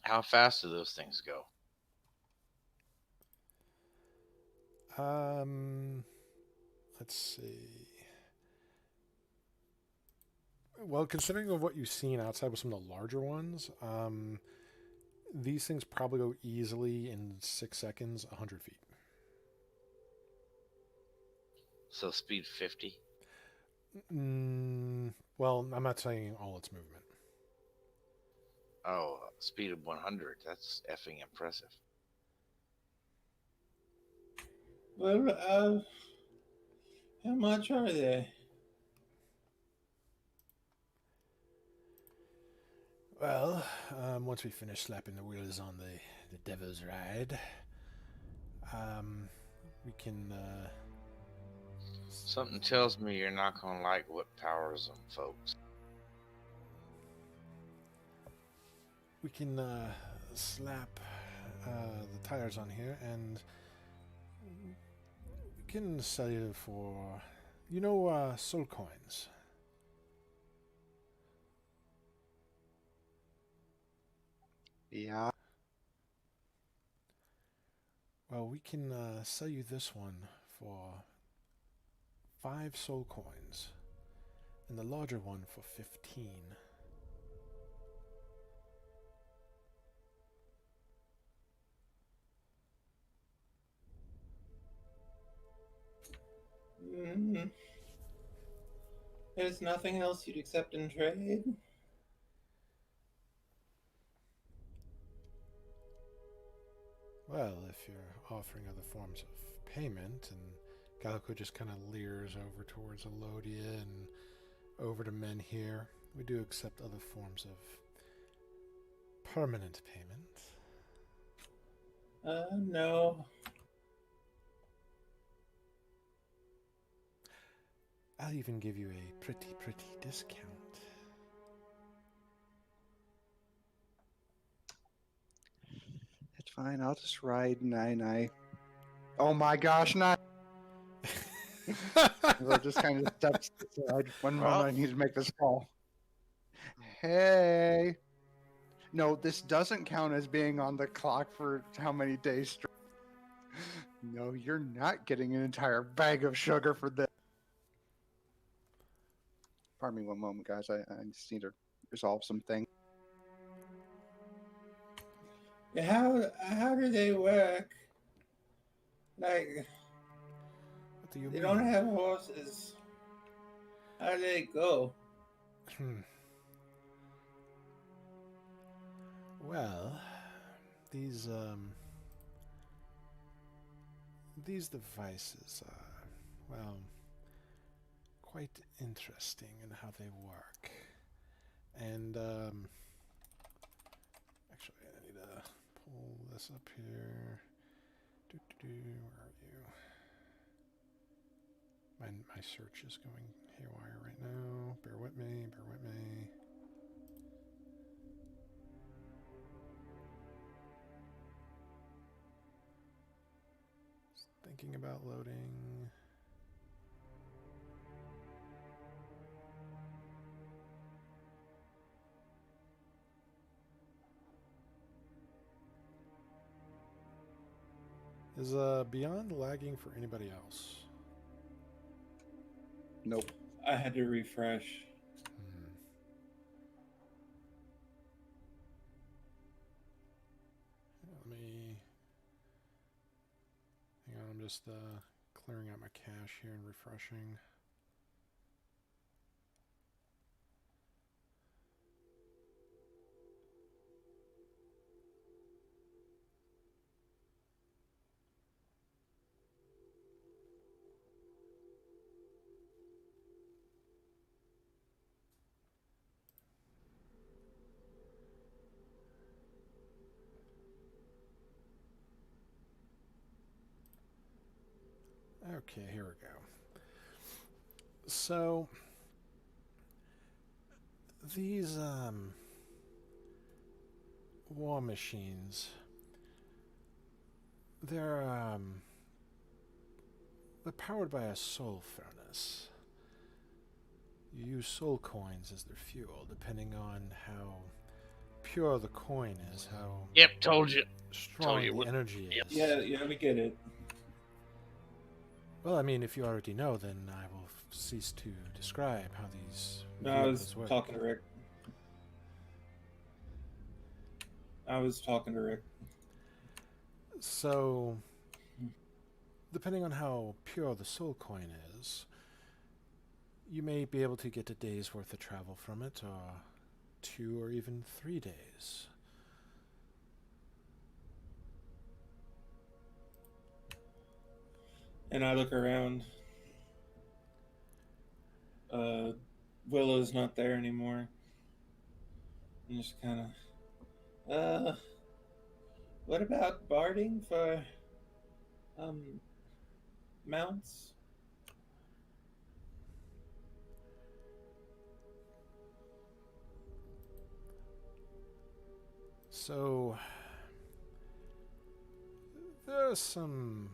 How fast do those things go? Let's see. Well, considering of what you've seen outside with some of the larger ones, these things probably go easily in 6 seconds, 100 feet. So speed 50? Well, I'm not saying all its movement. Oh, speed of 100. That's effing impressive. Well, how much are they? Well, once we finish slapping the wheels on the Devil's Ride, we can. Something tells me you're not gonna like what powers them, folks. We can slap the tires on here, and we can sell you for, soul coins. yeah. Well, we can sell you this one for 5 soul coins, and the larger one for 15. Mm-hmm. There's nothing else you'd accept in trade? Well, if you're offering other forms of payment, and Galco just kind of leers over towards Elodia and over to men here, we do accept other forms of permanent payment. No. I'll even give you a pretty discount. It's fine. I'll just ride Nine. Oh my gosh, Nine! I'll just kind of step aside. One moment, I need to make this call. Hey. No, this doesn't count as being on the clock for how many days straight. No, you're not getting an entire bag of sugar for this. Pardon me one moment, guys. I just need to resolve some things. How do they work? Like, What do you they mean? don't have horses. How do they go? Well, these devices are, well, quite interesting in how they work. And actually, I need to pull this up here. Where are you? My search is going haywire right now. Bear with me. Just thinking about loading. Is Beyond lagging for anybody else? Nope. I had to refresh. Let me hang on. I'm just clearing out my cache here and refreshing. Okay, here we go. So these war machines, they're powered by a soul furnace. You use soul coins as their fuel, depending on how pure the coin is, how Yep, told you. strong you the what- energy yep. is. Yeah, we get it. Well, I mean, if you already know, then I will cease to describe how these No, I was vehicles work. talking to Rick. So, depending on how pure the soul coin is, you may be able to get a day's worth of travel from it, or 2 or even 3 days. And I look around. Willow's not there anymore. And just kind of, what about barding for, mounts? So, there's some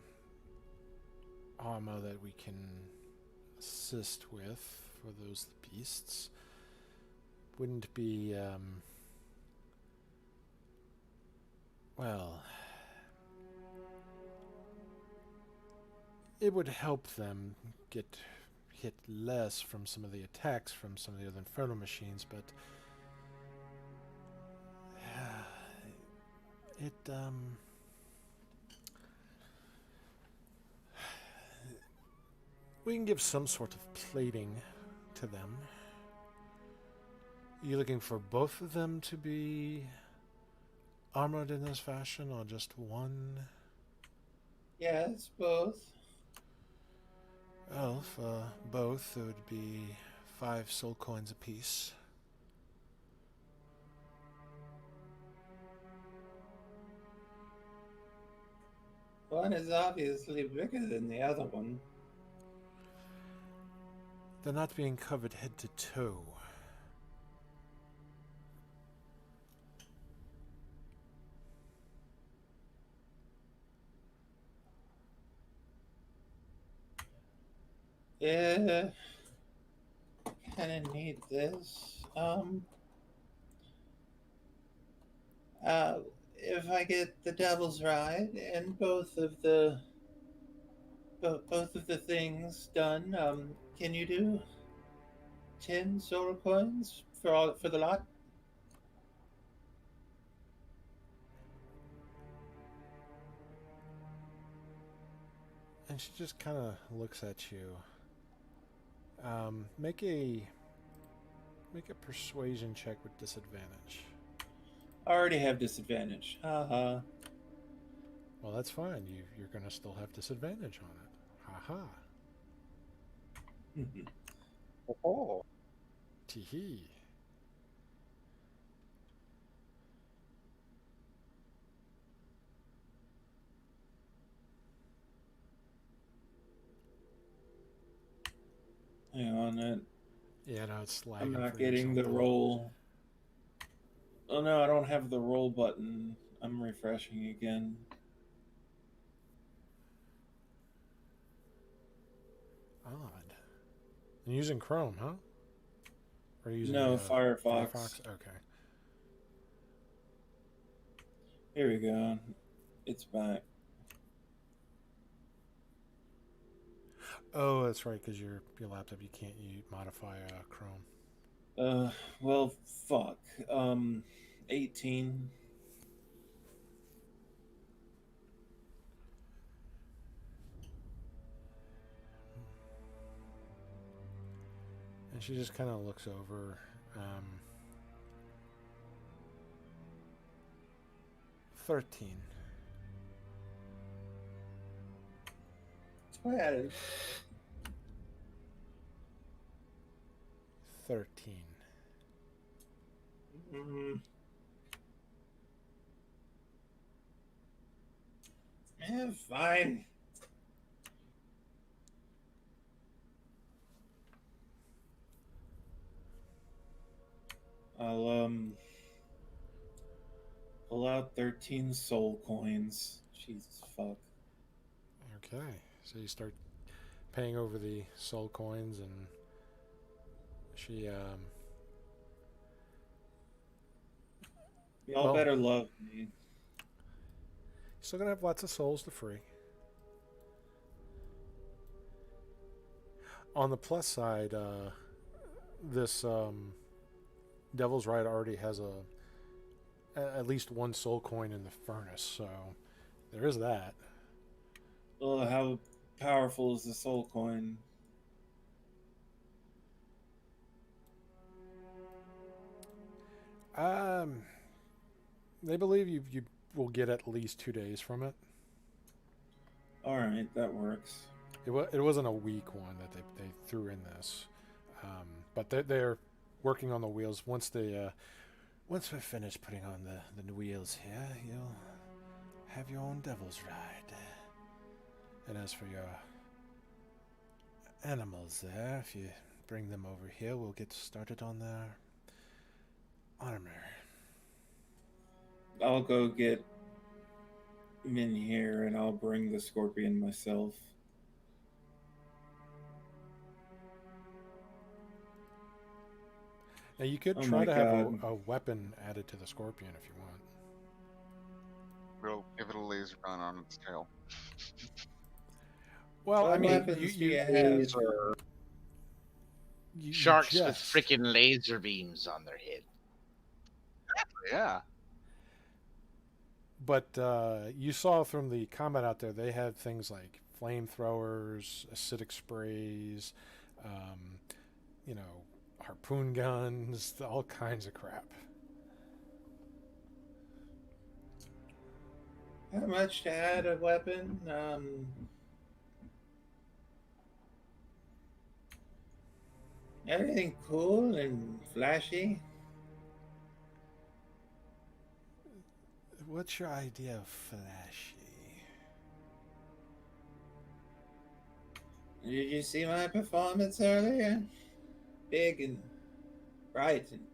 armor that we can assist with for those beasts. Wouldn't be, well, it would help them get hit less from some of the attacks from some of the other infernal machines, but it, we can give some sort of plating to them. Are you looking for both of them to be armored in this fashion, or just one? Yes, both. Well, for both, it would be 5 soul coins apiece. One is obviously bigger than the other one. They're not being covered head to toe. Yeah, kind of need this. If I get the doubles right and both of the things done, can you do 10 solar coins for the lot? And she just kind of looks at you. Make a persuasion check with disadvantage. I already have disadvantage. Well, that's fine. You're gonna still have disadvantage on it. Haha. Oh. Teehee. Hang on, that Yeah, no, it's lagging. I'm not for you getting the something. roll. Oh no, I don't have the roll button. I'm refreshing again. Odd. You're using Chrome, huh? Or are you using No, Firefox. Firefox? Okay. Here we go. It's back. Oh, that's right, because your laptop, you can't modify Chrome. Well, fuck. 18. And she just kind of looks over. 13. 12. 13. Yeah, fine. I'll pull out 13 soul coins. Jesus fuck. Okay, so you start paying over the soul coins, and she Y'all Well- better love me. still gonna have lots of souls to free. On the plus side, this Devil's Ride already has at least one soul coin in the furnace, so there is that. Oh, how powerful is the soul coin? They believe you will get at least 2 days from it. Alright, that works. It wasn't a weak one that they threw in this, but they're working on the wheels. Once we finish putting on the wheels here, you'll have your own Devil's Ride. And as for your animals there, if you bring them over here, we'll get started on their armor. I'll go get Min here and I'll bring the scorpion myself. Now you could Oh try my to have God. a weapon added to the scorpion if you want. We'll give it a laser gun on its tail. Well, What I mean, weapons do you have? you Sharks with just- freaking laser beams on their head. Yeah. But you saw from the combat out there, they had things like flamethrowers, acidic sprays, harpoon guns, all kinds of crap. How much to add a weapon? Everything cool and flashy? What's your idea of flashy? Did you see my performance earlier? Big and bright and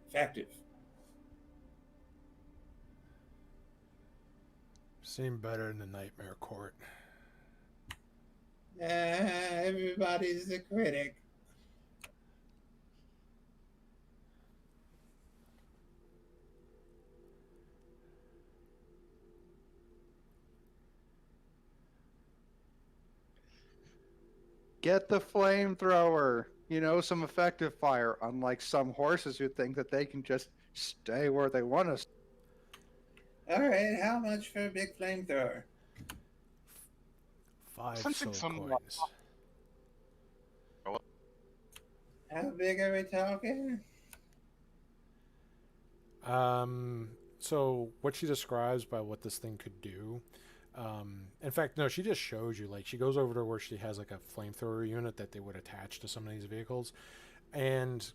effective. Seemed better in the Nightmare Court. Everybody's a critic. Get the flamethrower. Some effective fire, unlike some horses who think that they can just stay where they want us. Alright, how much for a big flamethrower? 5 Something soul somewhat- coins. How big are we talking? So what she describes by what this thing could do. In fact, no, she just shows you. Like, she goes over to where she has like a flamethrower unit that they would attach to some of these vehicles, and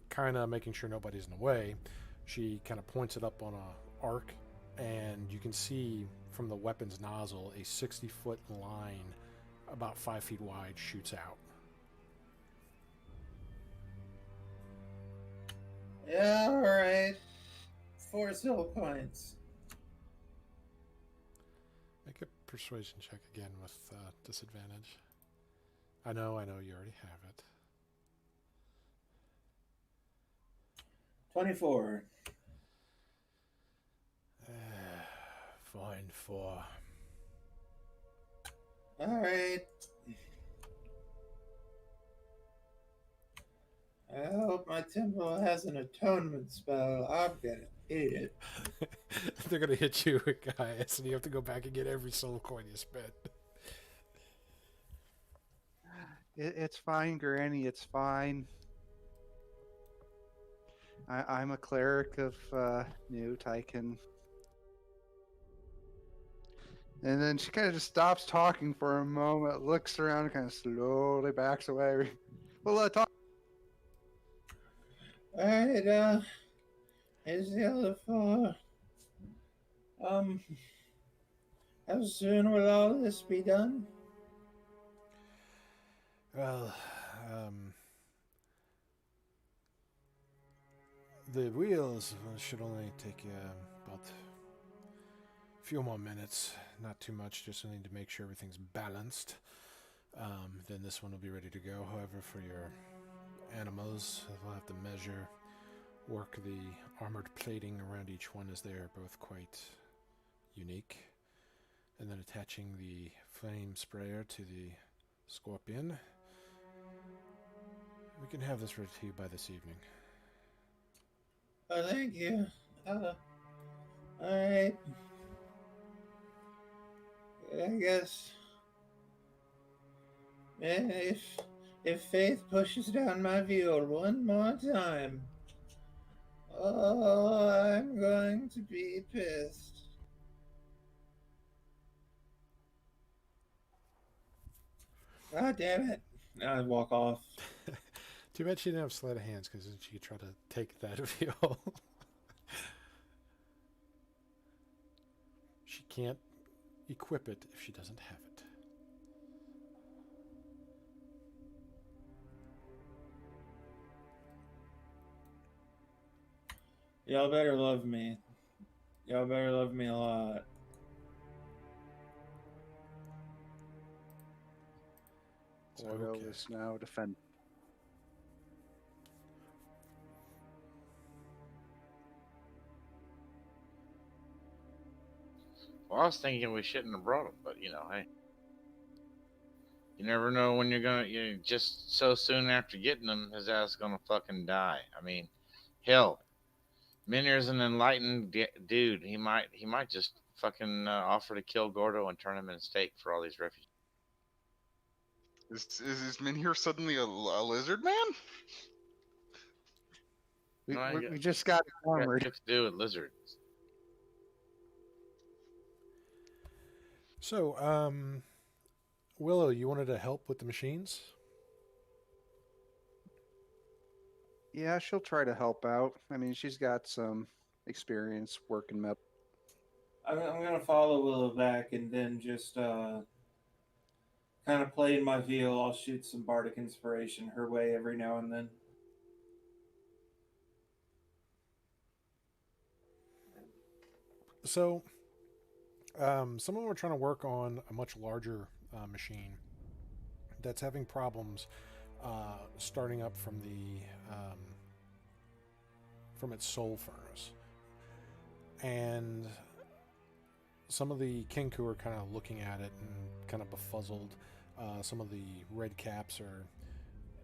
kind of making sure nobody's in the way. She kind of points it up on a arc, and you can see from the weapon's nozzle a 60-foot line, about 5 feet wide, shoots out. Yeah, alright. 4 soul coins. Make a persuasion check again with disadvantage. I know, you already have it. 24. Fine, 4. Alright. I hope my temple has an atonement spell. I'm gonna eat it. They're gonna hit you, guys, and you have to go back and get every soul coin you spent. It's fine, Granny. It's fine. I'm a cleric of Newt. I can. And then she kind of just stops talking for a moment, looks around, and kind of slowly backs away. Well, talk. Alright, here's the other 4. How soon will all this be done? Well, The wheels should only take about a few more minutes. Not too much, just need to make sure everything's balanced. Then this one will be ready to go. However, for your animals, we'll have to measure, work the armored plating around each one as they are both quite unique. And then attaching the flame sprayer to the scorpion. We can have this ready to you by this evening. Oh, thank you. Alright. I guess. And if Faith pushes down my view one more time, oh, I'm going to be pissed. God damn it. Now I walk off. Too bad she didn't have sleight of hands, because then she could try to take that wheel. She can't equip it if she doesn't have it. Y'all better love me. Y'all better love me a lot. Ordo Okay. is now defend. Well, I was thinking we shouldn't have brought him, but you know, hey, you never know when you're just so soon after getting him, his ass is gonna fucking die. I mean, hell, Minier's an enlightened dude. He might just fucking offer to kill Gordo and turn him into steak for all these refugees. Is Minhir suddenly a lizard man? We just got armored. Got to do with lizards. So, Willow, you wanted to help with the machines? Yeah, she'll try to help out. I mean, she's got some experience working metal. I'm going to follow Willow back and then just kind of play in my viol. I'll shoot some bardic inspiration her way every now and then. So, some of them are trying to work on a much larger machine that's having problems starting up from the from its soul furnace, and some of the Kenku are kind of looking at it and kind of befuzzled. Some of the red caps are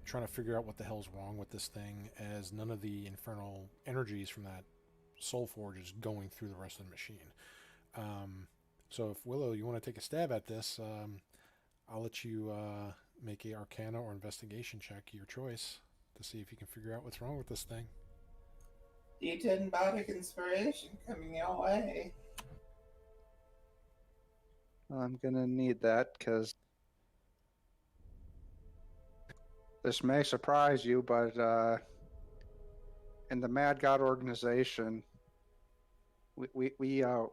trying to figure out what the hell's wrong with this thing, as none of the infernal energies from that soul forge is going through the rest of the machine. So if Willow, you want to take a stab at this, I'll let you make a Arcana or Investigation check, your choice, to see if you can figure out what's wrong with this thing. D10 bardic inspiration coming your way. I'm gonna need that because this may surprise you, but in the Mad God organization, we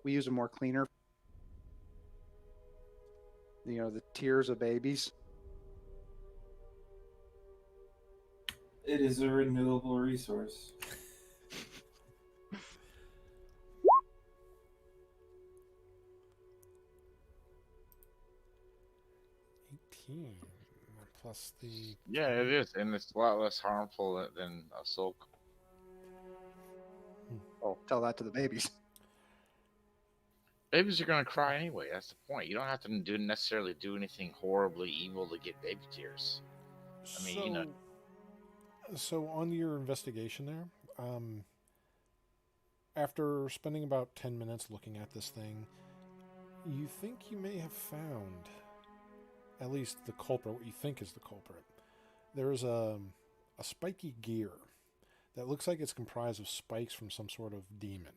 use a more cleaner. You know, the tears of babies. It is a renewable resource. Plus the... Yeah, it is, and it's a lot less harmful than a soul. Oh, tell that to the babies. Babies are gonna cry anyway. That's the point. You don't have to necessarily do anything horribly evil to get baby tears. I mean, so, you know. So on your investigation there, after spending about 10 minutes looking at this thing, you think you may have found at least the culprit, what you think is the culprit. There is a spiky gear that looks like it's comprised of spikes from some sort of demon.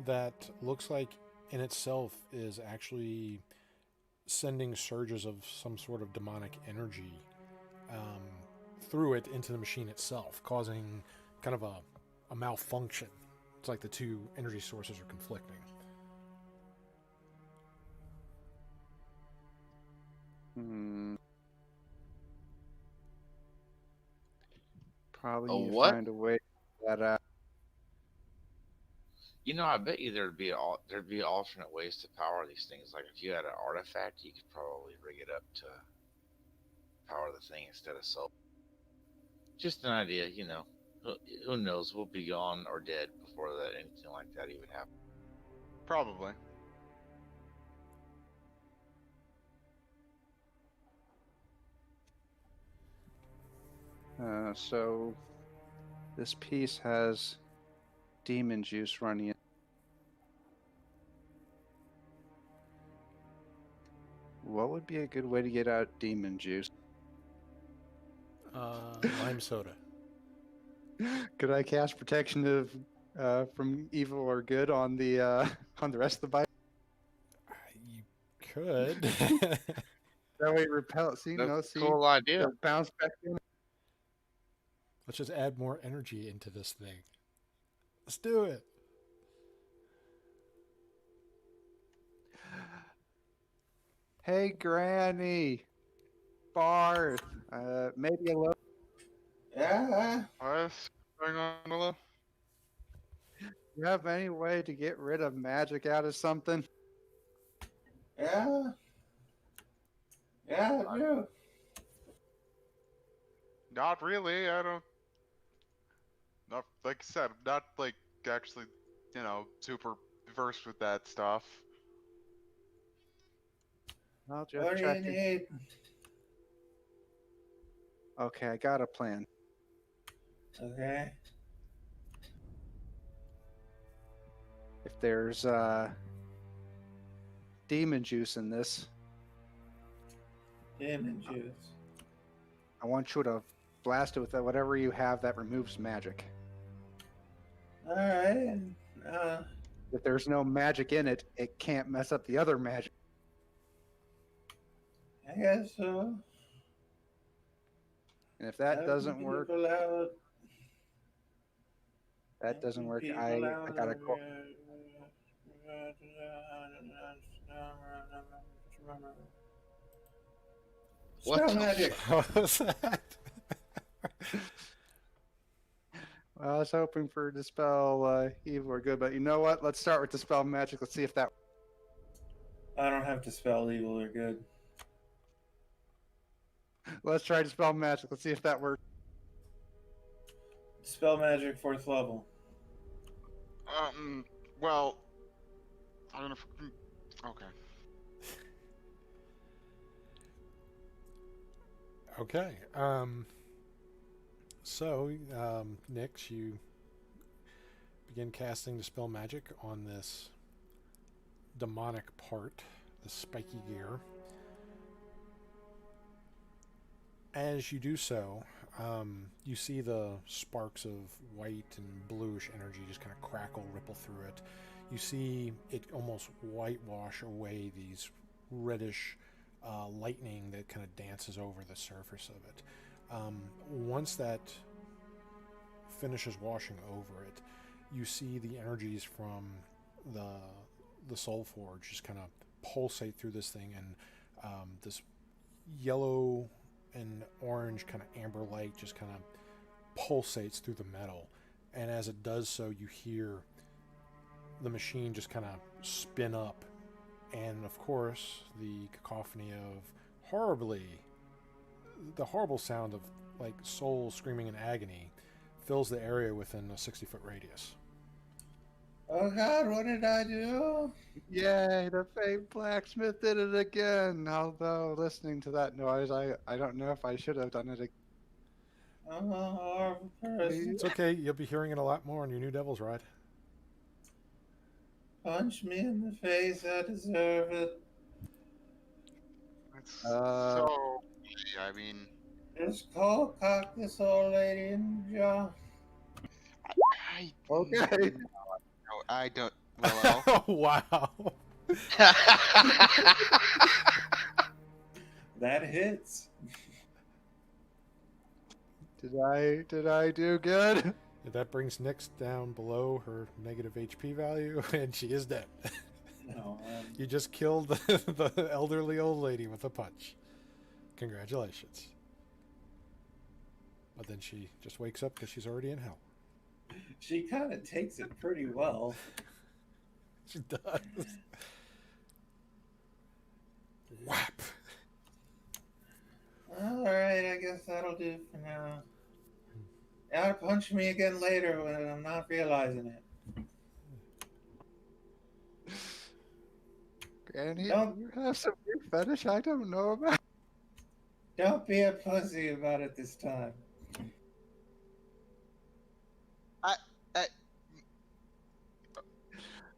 That looks like in itself is actually sending surges of some sort of demonic energy through it into the machine itself, causing kind of a malfunction. It's like the two energy sources are conflicting. Probably A need to what? find a way to get that out. You know, I bet you there'd be alternate ways to power these things. Like if you had an artifact, you could probably rig it up to power the thing instead of solar. Just an idea, you know. Who knows? We'll be gone or dead before that anything like that even happens. Probably. So this piece has demon juice running in. What would be a good way to get out demon juice? Lime soda. Could I cast protection of from evil or good on the rest of the bike? You could. That way repel. See, That's no, a see, cool idea. they'll bounce back in. Let's just add more energy into this thing. Let's do it. Hey, Granny, Barth, maybe a little. Yeah. What's going on, Willow? You have any way to get rid of magic out of something? Yeah. Yeah, I do. Not really. I don't. Not like I said. I'm not like actually, super versed with that stuff. I'll just What do you check. need? Okay, I got a plan. Okay. If there's demon juice in this, Demon juice. I want you to blast it with whatever you have that removes magic. Alright. If there's no magic in it, it can't mess up the other magic. I guess so. And if that Helping doesn't work, people out. that doesn't work. People I out. gotta call. What Spell the magic. What was that? Well, I was hoping for dispel evil or good, but you know what? Let's start with dispel magic. Let's see if that. I don't have to spell evil or good. Let's try dispel magic. Let's see if that works. Spell magic 4th level. Well, I don't know if. Okay. Okay. So, Nyx, you begin casting Dispel Magic on this demonic part, the spiky gear. As you do so, you see the sparks of white and bluish energy just kind of crackle, ripple through it. You see it almost whitewash away these reddish lightning that kind of dances over the surface of it. Once that finishes washing over it, you see the energies from the Soul Forge just kind of pulsate through this thing, and this yellow and orange kind of amber light just kind of pulsates through the metal. And as it does so, you hear the machine just kind of spin up, and of course the cacophony of the horrible sound of like souls screaming in agony fills the area within a 60-foot radius. Oh god, what did I do? Yay, the fake blacksmith did it again. Although listening to that noise, I don't know if I should have done it again. I'm a horrible person. It's okay, you'll be hearing it a lot more on your new Devil's Ride. Punch me in the face, I deserve it. It's so. I mean. Just cold cock this old lady in the jaw. Okay. No, I don't. Well, Wow. That hits. Did I do good? That brings Nyx down below her negative HP value, and she is dead. No, You just killed the elderly old lady with a punch. Congratulations. But then she just wakes up because she's already in hell. She kind of takes it pretty well. She does. Whap! All right, I guess that'll do for now. Y'all punch me again later when I'm not realizing it. Granny, Don't- you have some weird fetish I don't know about. Don't be a pussy about it this time.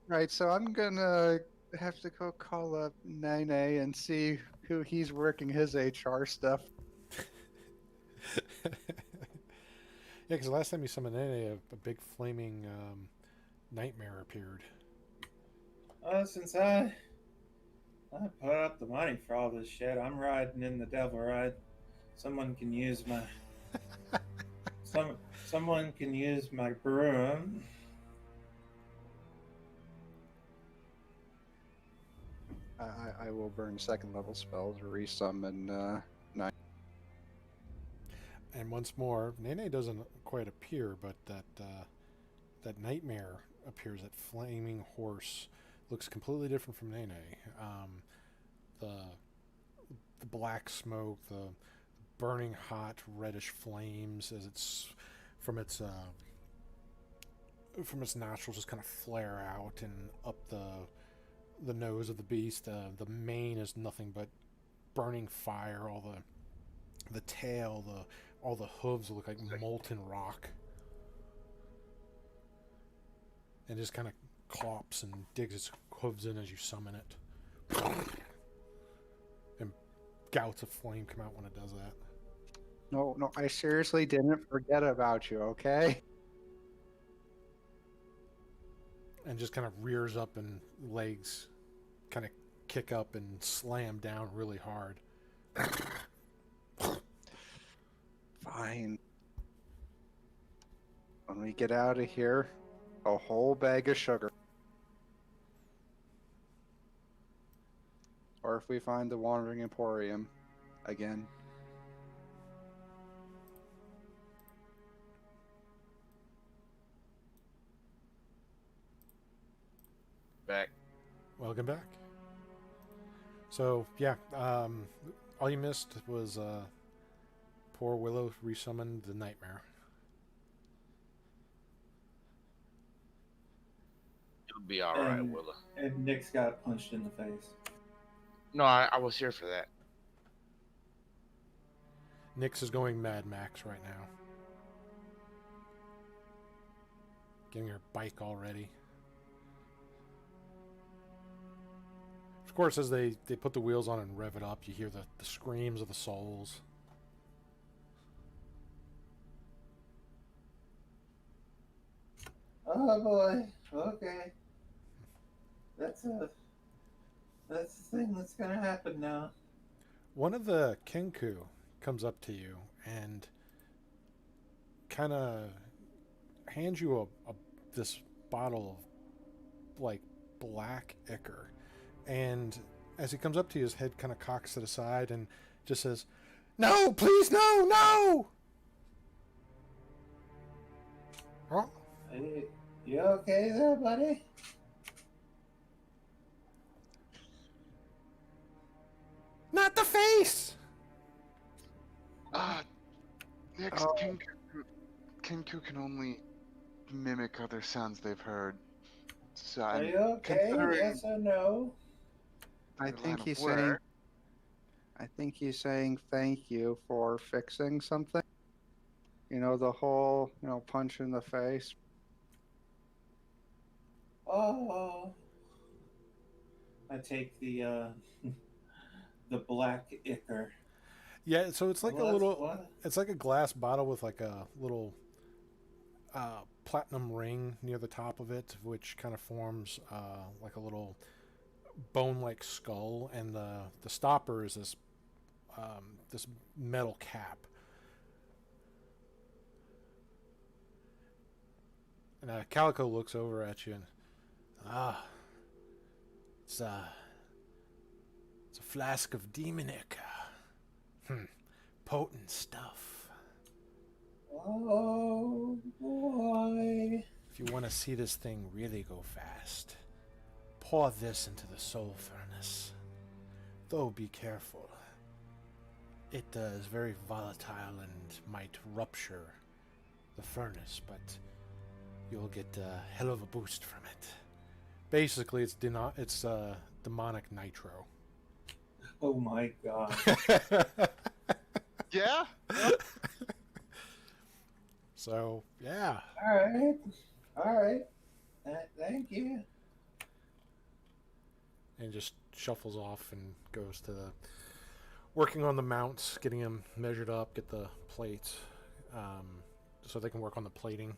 Right, so I'm gonna have to go call up Nene and see who he's working his HR stuff. Yeah, because last time you summoned Nene, a big flaming nightmare appeared. Since I put up the money for all this shit, I'm riding in the devil ride. Someone can use my someone can use my broom. I will burn second level spells, resummon And once more, Nene doesn't quite appear, but that nightmare appears. That flaming horse looks completely different from Nene. The black smoke, the burning hot reddish flames as it's from its nostrils just kind of flare out and up the nose of the beast. The mane is nothing but burning fire. All the tail, all the hooves look like molten rock, and just kind of clops and digs its hooves in as you summon it. And gouts of flame come out when it does that. No, I seriously didn't forget about you, okay? And just kind of rears up and legs kind of kick up and slam down really hard. Fine. When we get out of here, a whole bag of sugar. Or if we find the Wandering Emporium again. Back. Welcome back. So, yeah, all you missed was poor Willow resummoned the nightmare. It'll be all right, And- Willa. And Nick's got punched in the face. No, I was here for that. Nyx is going Mad Max right now. Getting her bike all ready. Of course, as they put the wheels on and rev it up, you hear the screams of the souls. Oh boy. Okay. That's the thing that's gonna happen now. One of the Kenku comes up to you and kind of hands you this bottle of like black ichor. And as he comes up to you, his head kind of cocks to the side and just says, "No, please, no, no!" Oh, Hey, you okay there, buddy? not the face! Next, Oh. Kenku can only mimic other sounds they've heard. So Are I'm you okay? considering Yes or no? I their line think of he's work. saying. I think he's saying thank you for fixing something. You know, the whole, punch in the face. Oh. I take the the black ichor. Yeah, so it's like Well, a that's little... what- It's like a glass bottle with like a little platinum ring near the top of it, which kind of forms like a little bone-like skull, and the stopper is this this metal cap. And Calico looks over at you and it's a flask of demonic. Potent stuff. Oh boy. If you want to see this thing really go fast, pour this into the soul furnace. Though be careful. It is very volatile and might rupture the furnace, but you'll get a hell of a boost from it. Basically, it's demonic nitro. Oh my god. Yeah. So, yeah. All right. Thank you. And just shuffles off and goes to the working on the mounts, getting them measured up, get the plates, so they can work on the plating.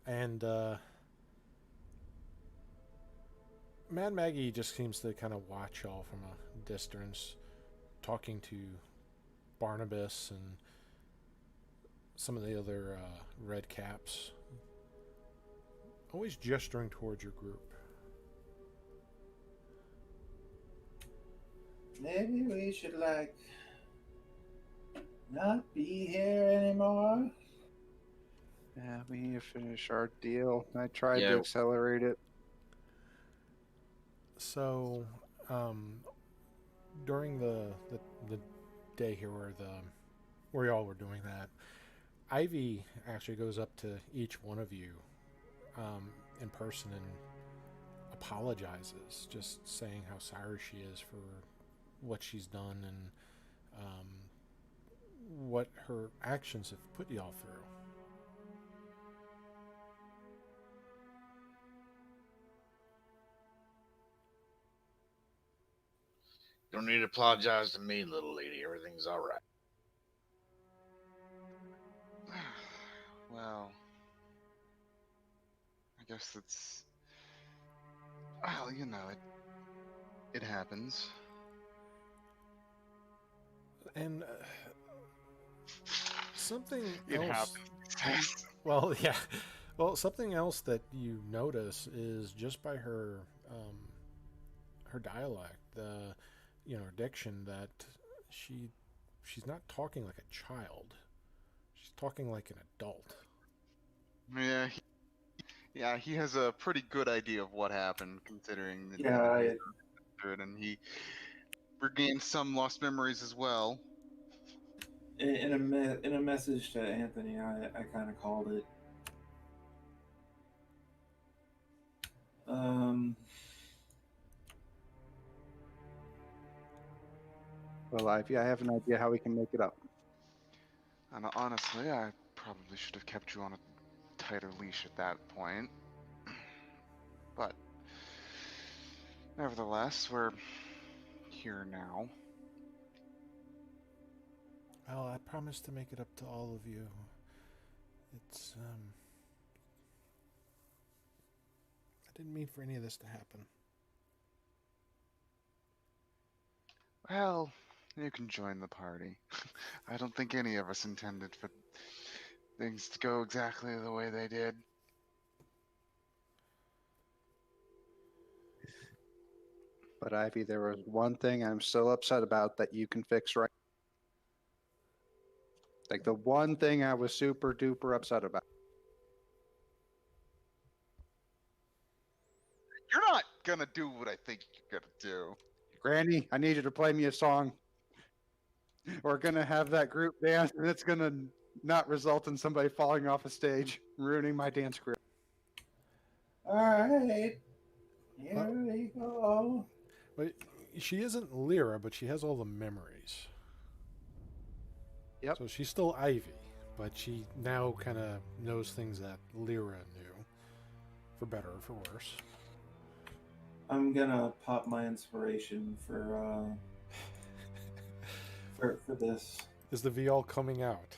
And Mad Maggie just seems to kind of watch y'all from a distance, talking to Barnabas and some of the other red caps, always gesturing towards your group. Maybe we should not be here anymore. Yeah, we need to finish our deal. I tried Yeah. to accelerate it. So, during the day here where y'all were doing that, Ivy actually goes up to each one of you in person and apologizes, just saying how sorry she is for what she's done and what her actions have put y'all through. Don't need to apologize to me, little lady. Everything's all right. Well, I guess it's. Well, you know, it happens. And something It else. happens. Well, yeah. Well, something else that you notice is just by her dialect, the her diction, that she's not talking like a child. She's talking like an adult. Yeah, he has a pretty good idea of what happened, considering that Yeah, he's through it, and he regained some lost memories as well. in a message to Anthony, I kind of called it. Well, Ivy, I have an idea how we can make it up. And honestly, I probably should have kept you on a tighter leash at that point. But nevertheless, we're here now. Well, I promise to make it up to all of you. It's I didn't mean for any of this to happen. Well, you can join the party. I don't think any of us intended for things to go exactly the way they did. But Ivy, there was one thing I'm still upset about that you can fix right. Like the one thing I was super duper upset about. You're not gonna do what I think you're gonna do. Granny, I need you to play me a song. We're gonna have that group dance, and it's gonna not result in somebody falling off a stage, ruining my dance career. All right. Here we go. But she isn't Lyra, but she has all the memories. Yep. So she's still Ivy, but she now kind of knows things that Lyra knew, for better or for worse. I'm gonna pop my inspiration for this. Is the VL coming out?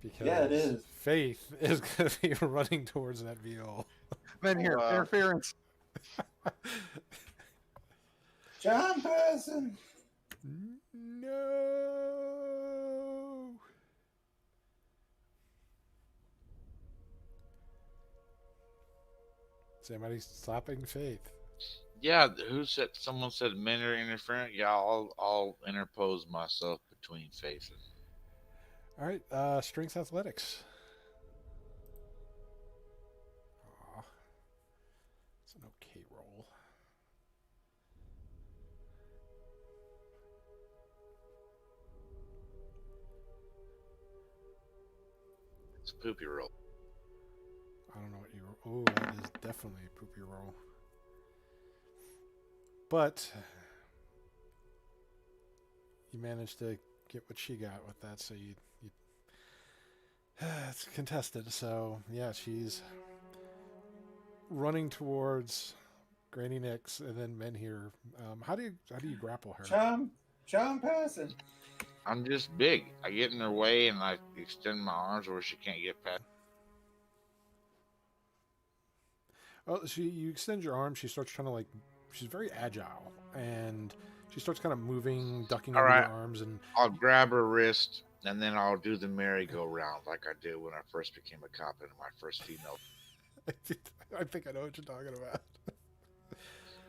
Because Yeah, it is. Faith is going to be running towards that VL. Men here, interference. John Person. No. Somebody stopping Faith. Yeah, who said? Someone said men are interfering. Yeah, I'll interpose myself between faces. All right, strength athletics. Aw, it's an okay roll. It's a poopy roll. I don't know what you. Oh, that is definitely a poopy roll. But you managed to get what she got with that, so you it's contested. So yeah, she's running towards Granny Nix and then Menhir. How do you grapple her? Chom passing. I'm just big. I get in her way and I extend my arms where she can't get past. Oh, you extend your arm. She starts trying to like. She's very agile, and she starts kind of moving, ducking All under right. your arms, and I'll grab her wrist and then I'll do the merry-go-round like I did when I first became a cop in my first female. I think I know what you're talking about.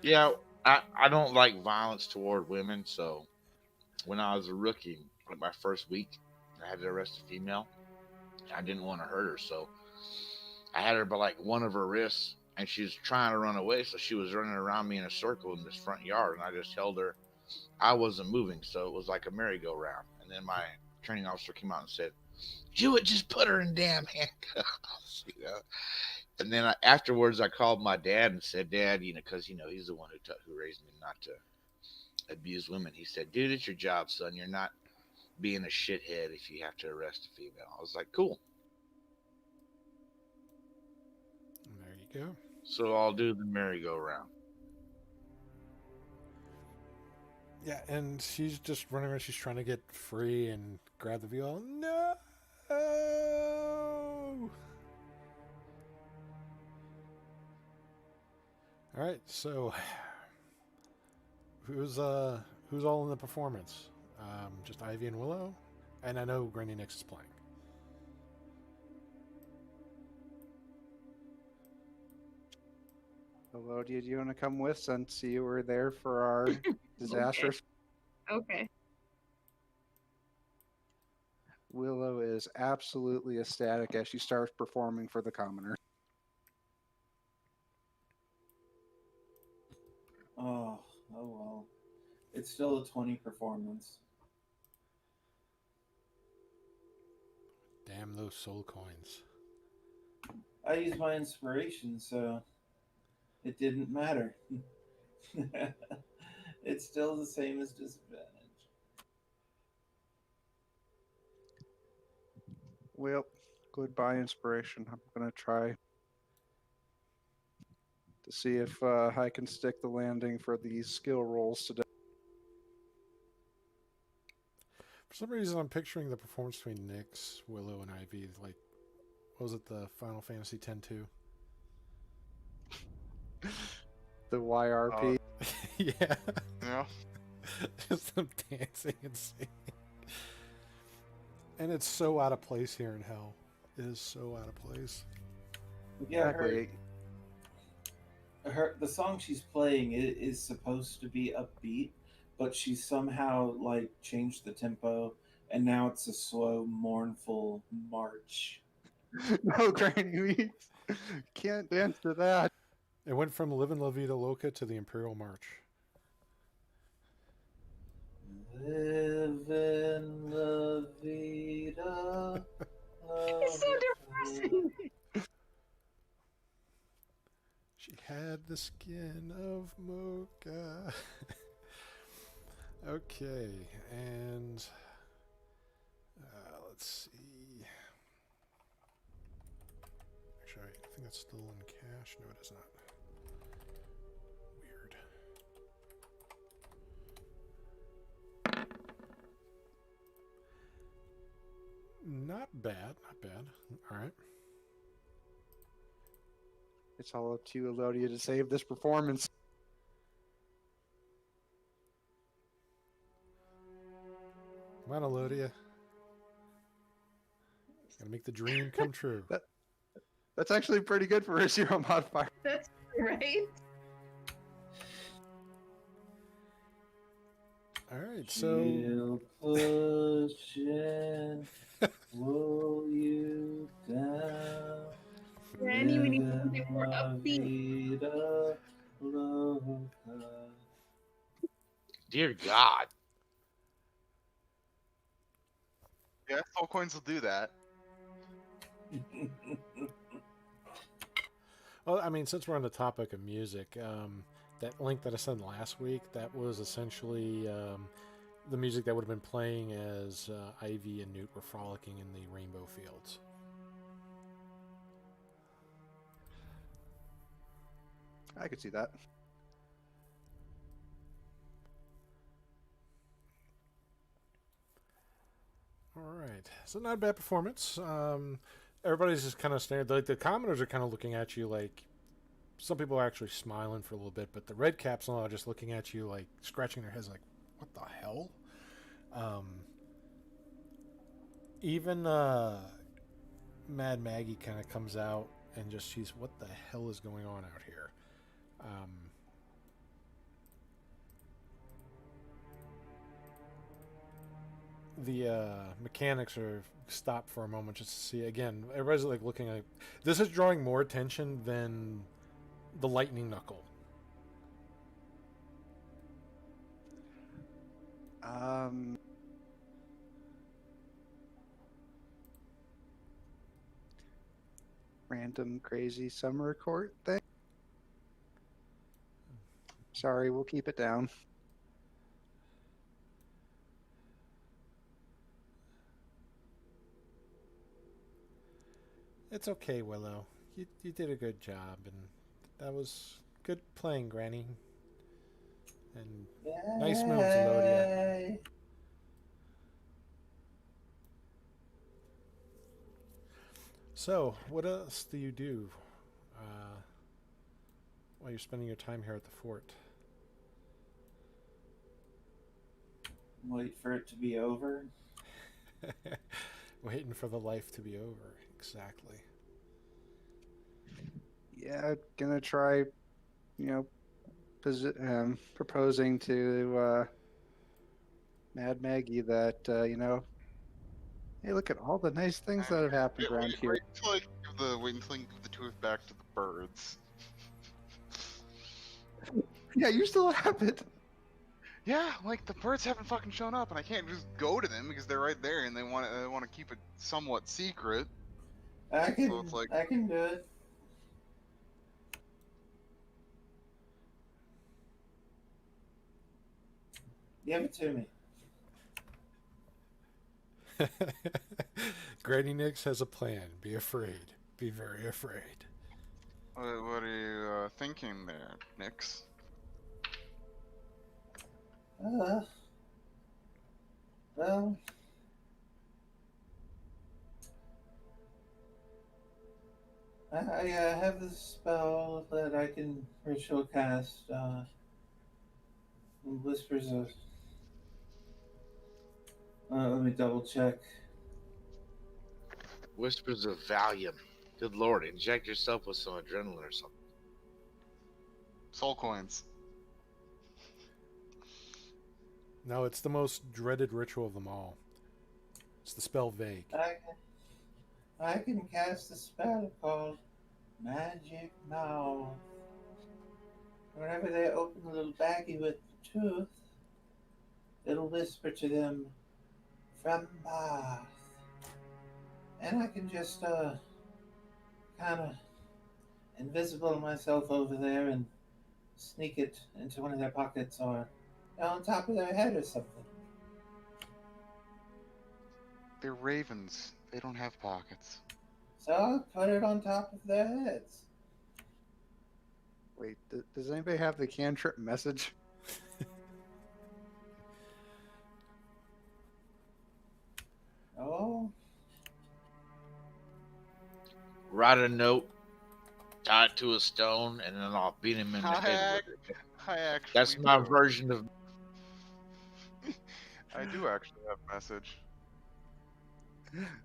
Yeah, I don't like violence toward women, so when I was a rookie, like my first week, I had to arrest a female. I didn't want to hurt her, so I had her by like one of her wrists, and she was trying to run away, so she was running around me in a circle in this front yard, and I just held her. I wasn't moving, so it was like a merry-go-round. And then my training officer came out and said, "Jewett, just put her in damn handcuffs." And then afterwards, I called my dad and said, "Dad, because he's the one who raised me not to abuse women." He said, "Dude, it's your job, son. You're not being a shithead if you have to arrest a female." I was like, "Cool." And there you go. So I'll do the merry-go-round. Yeah, and she's just running around. She's trying to get free and grab the viol. No. All right, so who's all in the performance? Just Ivy and Willow, and I know Granny Nix is playing. Hello, do you want to come with since you were there for our disastrous? Okay. Willow is absolutely ecstatic as she starts performing for the commoner. Oh well. It's still a 20 performance. Damn those soul coins. I used my inspiration, so it didn't matter. It's still the same as disadvantage. Well, goodbye, inspiration. I'm going to try to see if I can stick the landing for these skill rolls today. For some reason, I'm picturing the performance between Nix, Willow, and Ivy. Like, what was it, the Final Fantasy X-2? The YRP. Yeah. Yeah. Just them dancing and singing. And it's so out of place here in hell. It is so out of place. Yeah, Exactly. the song she's playing is supposed to be upbeat, but she somehow like changed the tempo, and now it's a slow, mournful march. No, Granny, we can't dance to that. It went from Livin' La Vida Loca to the Imperial March. Live in la vida. It's so depressing. She had the skin of Mocha. Okay, and let's see. Actually, I think that's still in cash. No, it is not. Weird. Not bad, not bad. All right. It's all up to you, Elodia, to save this performance. Come on, Elodia. Gotta make the dream come true. That's actually pretty good for a 0 modifier. That's right. All right, so She'll push in Roll you down. Granny, we need something Living more la upbeat. vida loca. Dear God. Yeah, soul coins will do that. Well, I mean, since we're on the topic of music, that link that I sent last week, that was essentially the music that would have been playing as Ivy and Newt were frolicking in the rainbow fields. I could see that. All right, so not a bad performance. Everybody's just kind of staring. Like the commoners are kind of looking at you like. Some people are actually smiling for a little bit, but the red caps are just looking at you like scratching their heads like, "What the hell?" Even Mad Maggie kind of comes out and just she's, "What the hell is going on out here?" The mechanics are stopped for a moment just to see again. Everybody's like looking at this is drawing more attention than the lightning knuckle. Random crazy summer court thing. Sorry, we'll keep it down. It's okay, Willow. You did a good job, and that was good playing, Granny. And nice moves, Elodia. Yay. So, what else do you do while you're spending your time here at the fort? Wait for it to be over. Waiting for the life to be over. Exactly. Yeah, gonna try, proposing to Mad Maggie that, hey, look at all the nice things that have happened around here. Wait until I give the tooth back to the birds. Yeah, you still have it. Yeah, like the birds haven't fucking shown up, and I can't just go to them because they're right there, and they want to keep it somewhat secret. I can So it's like- I can do it. Give it to me. Granny Nix has a plan. Be afraid. Be very afraid. What are you thinking there, Nix? Well, I have this spell that I can ritual cast. Whispers of. Let me double check. Whispers of Valium. Good lord, inject yourself with some adrenaline or something. Soul coins. No, it's the most dreaded ritual of them all. It's the spell Vague. I can cast a spell called Magic Mouth. Whenever they open a little baggie with the tooth, it'll whisper to them, "From Bath." And I can just kind of invisible myself over there and sneak it into one of their pockets or on top of their head or something. They're ravens. They don't have pockets. So I'll put it on top of their heads. Wait, does anybody have the cantrip message? Oh, Write a note, tie it to a stone, and then I'll beat him in the head with it. I actually. That's my do. version of. I do actually have a message.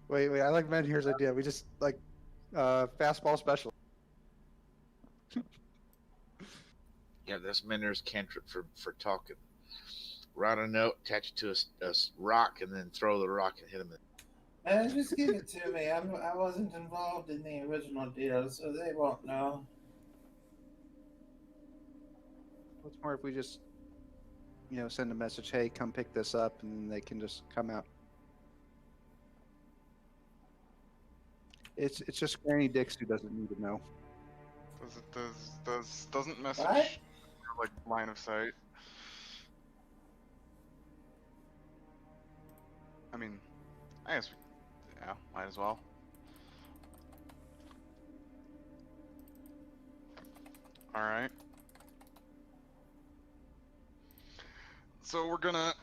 Wait, I like Ben here's idea. We just like fastball special. Yeah, that's Minder's cantrip for talking. Write a note, attach it to a rock, and then throw the rock and hit him. Just give it to me. I wasn't involved in the original deal, so they won't know. What's more if we just, send a message, hey, come pick this up, and then they can just come out. It's just Granny Dix who doesn't need to know. Doesn't message What? like line of sight? I mean, I guess might as well. All right. So we're gonna.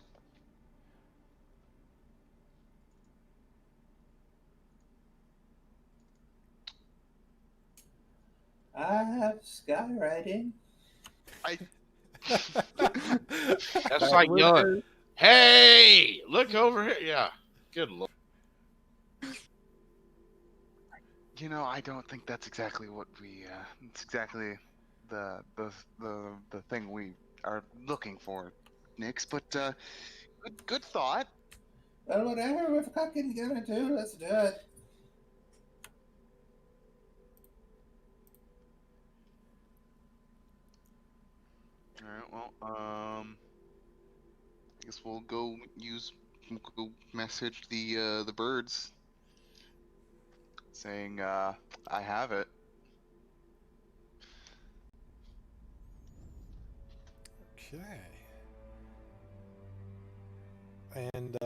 I have skywriting. That's like yelling, "Hey, look over here!" Yeah, good lord. I don't think that's exactly what we. It's exactly the thing we are looking for, Nix. But good thought. Well, whatever we're fucking gonna do, let's do it. All right. Well, I guess we'll go message the birds, saying I have it. Okay. And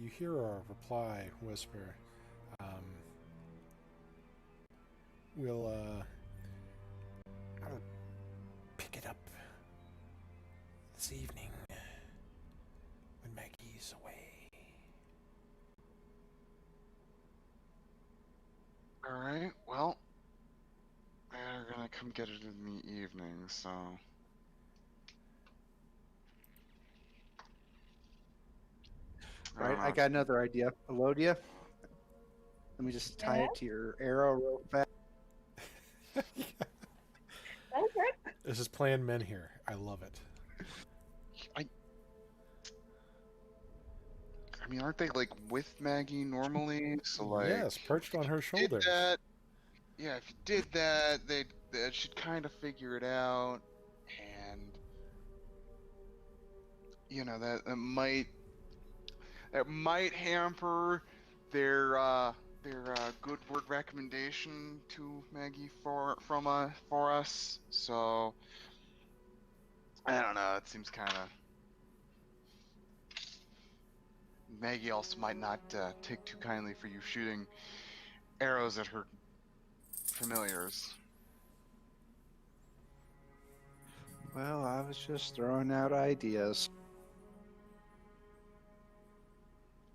you hear a reply whisper. We'll I'll pick it up this evening when Maggie's away. All right. Well, they're gonna come get it in the evening, so. Right, I don't got another idea. Elodia, let me just tie it to your arrow real fast. Okay. This is Plan Men here. I love it. I mean, aren't they like with Maggie normally? So like, yes, perched on her did shoulders. that, yeah, if you did that, they should kind of figure it out, and that might hamper their good word recommendation to Maggie for us. So I don't know. It seems kind of. Maggie also might not take too kindly for you shooting arrows at her familiars. Well, I was just throwing out ideas.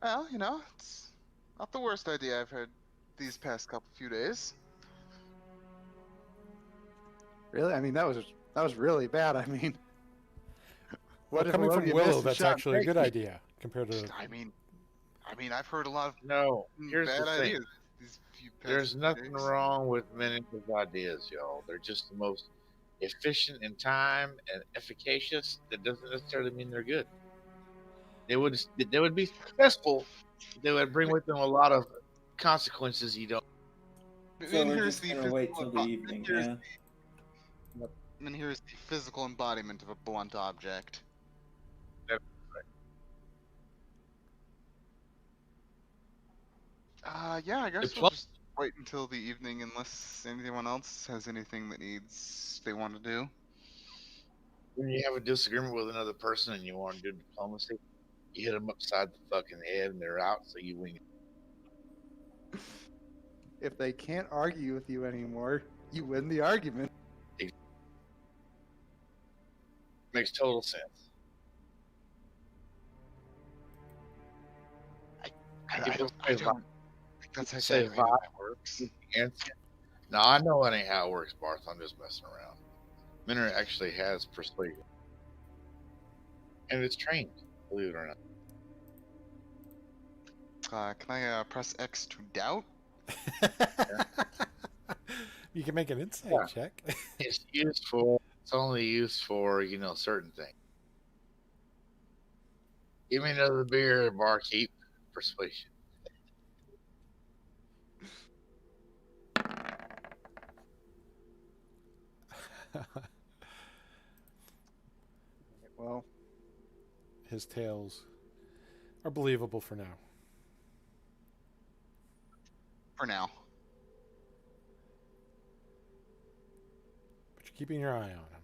Well, it's not the worst idea I've heard these past few days. Really? I mean, that was really bad. I mean, Well, what if coming from Elodia Willow, missed and that's shot actually a good Maggie? idea compared to. I mean, I've heard a lot of No, here's bad the thing. ideas these few past There's few nothing days. wrong with Minica's ideas, y'all. They're just the most efficient in time and efficacious. That doesn't necessarily mean they're good. They would be successful. They would bring with them a lot of consequences you don't. So And we're here's just the gonna wait till the physical evening, here's, yeah? and here's the physical embodiment of a blunt object. Yeah, I guess we'll just wait until the evening unless anyone else has anything that they want to do. When you have a disagreement with another person and you want to do diplomacy, you hit them upside the fucking head and they're out, so you win. If they can't argue with you anymore, you win the argument. Makes total sense. I People don't say think that's say exactly how that works. No, I know that ain't how it works, Barth. I'm just messing around. Minner actually has persuasion. And it's trained, believe it or not. Can I press X to doubt? You can make an insight check. It's only used for, certain things. Give me another beer, barkeep. Persuasion. Well, His tales are believable for now. For now. But you're keeping your eye on him.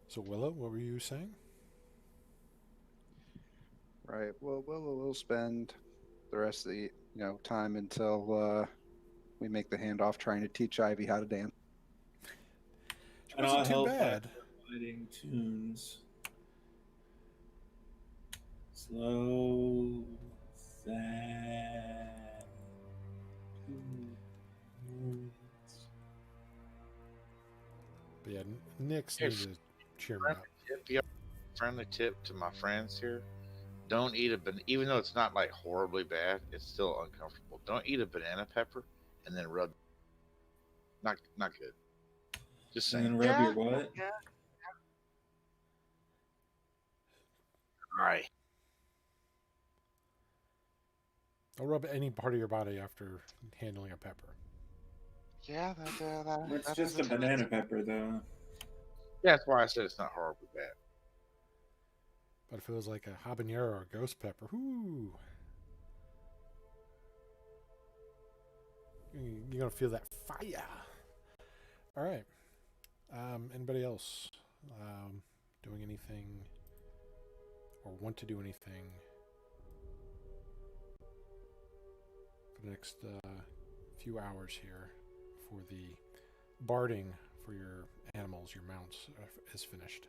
So, Willow, what were you saying? right. Well, we'll spend the rest of the time until we make the handoff trying to teach Ivy how to dance. It And I'll wasn't too help by bad. providing tunes. Slow, sad tunes. But yeah, Nick's Hey, need to cheer me up. Friendly tip to my friends here: don't eat a banana, even though it's not like horribly bad. It's still uncomfortable. Don't eat a banana pepper and then rub. Not good. Just And saying. then rub Yeah. your what? Yeah. All right. I'll rub any part of your body after handling a pepper. Yeah, It's that just is a banana tendency. pepper, though. That's why I said it's not horribly bad. But if it was like a habanero or a ghost pepper, whoo, you're gonna feel that fire. All right. Anybody else doing anything or want to do anything for the next few hours here for the barding for your animals, your mounts, is finished?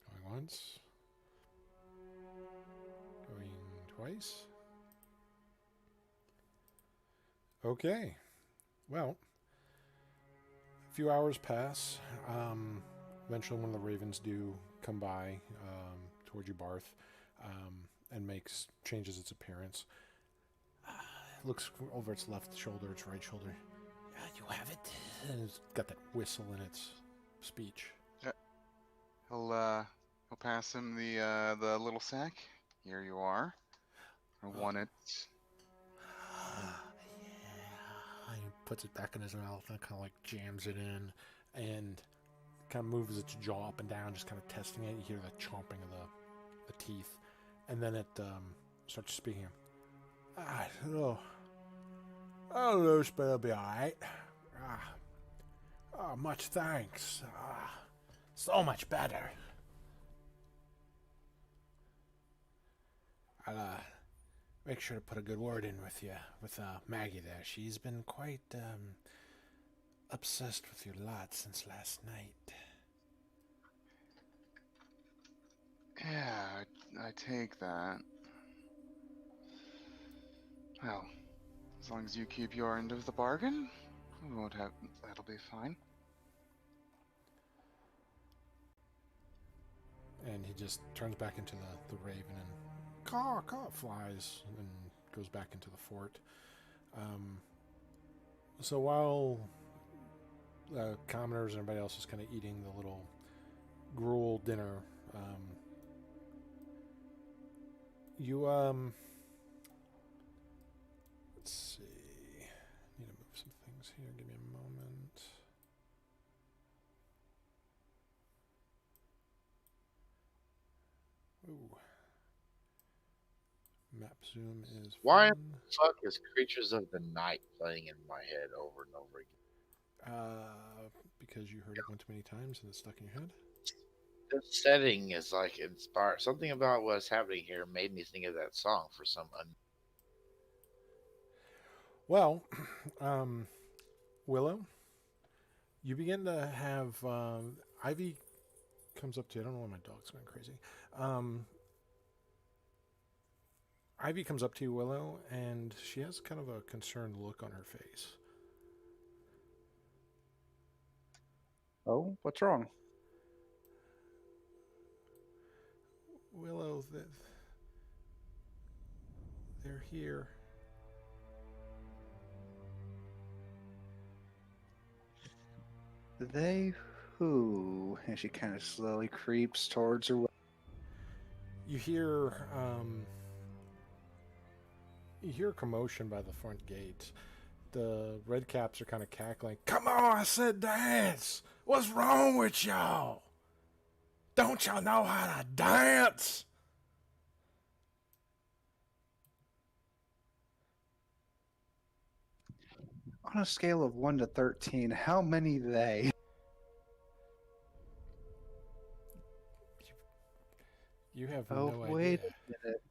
Going once. Going twice. Okay. Well, a few hours pass. Eventually, one of the ravens do come by towards you, Barth, and changes its appearance. Looks over its left shoulder, its right shoulder. You have it. And it's got that whistle in its speech. He'll pass him the little sack. Here you are. I want it. Yeah. He puts it back in his mouth and kind of like jams it in and kind of moves its jaw up and down, just kind of testing it. You hear the chomping of the teeth. And then it starts speaking. Oh, loose, but it'll be all right. Much thanks. So much better. I'll make sure to put a good word in with you, with Maggie there. She's been quite obsessed with your lot since last night. Yeah, I take that. Well, as long as you keep your end of the bargain, we won't have. That'll be fine. And he just turns back into the raven and caw flies and goes back into the fort. So while the commoners and everybody else is kind of eating the little gruel dinner, you let's see. Need to move some things here. Give me a moment. Ooh. Map zoom is Why fun. the fuck is Creatures of the Night playing in my head over and over again? Because you heard it one too many times and it's stuck in your head. The setting is like inspired. Something about what's happening here made me think of that song for some. Well, Willow, you begin to have Ivy comes up to you. I don't know why my dog's going crazy. Ivy comes up to you, Willow, and she has kind of a concerned look on her face. Oh, what's wrong? Willow, they're here. They who? And she kind of slowly creeps towards her. You hear a commotion by the front gate. The Redcaps are kind of cackling. Come on, I said dance! What's wrong with y'all? Don't y'all know how to dance? On a scale of 1 to 13, how many they? You have Oh, no wait idea. a minute.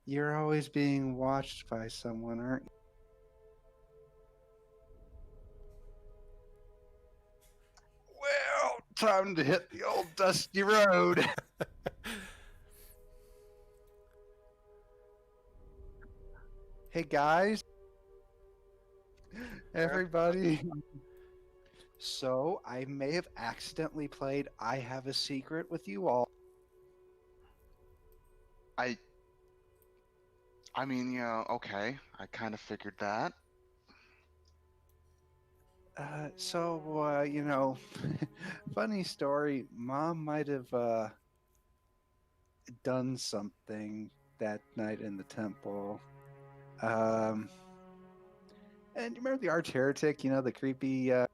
You're always being watched by someone, aren't you? Well, time to hit the old dusty road. Hey, guys. Everybody. So, I may have accidentally played I Have a Secret with you all. I mean, yeah, okay. I kind of figured that. You know, funny story. Mom might have done something that night in the temple. And you remember the arch heretic? You know, the creepy. Yeah,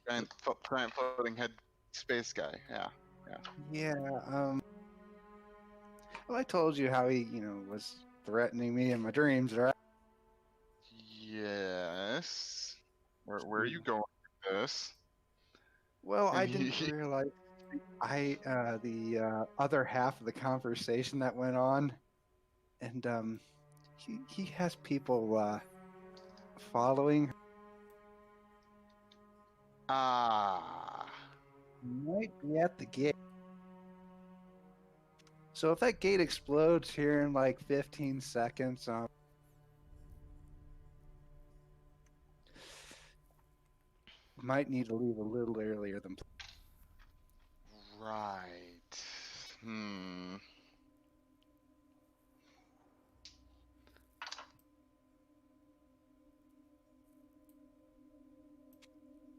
giant floating head space guy. Yeah. Yeah. Well, I told you how he, was threatening me in my dreams, right? Yes. Where are you going with this? Well, I And didn't realize the other half of the conversation that went on, and he has people following. Ah. Might be at the gate. So if that gate explodes here in like 15 seconds, might need to leave a little earlier than. Right. Hmm.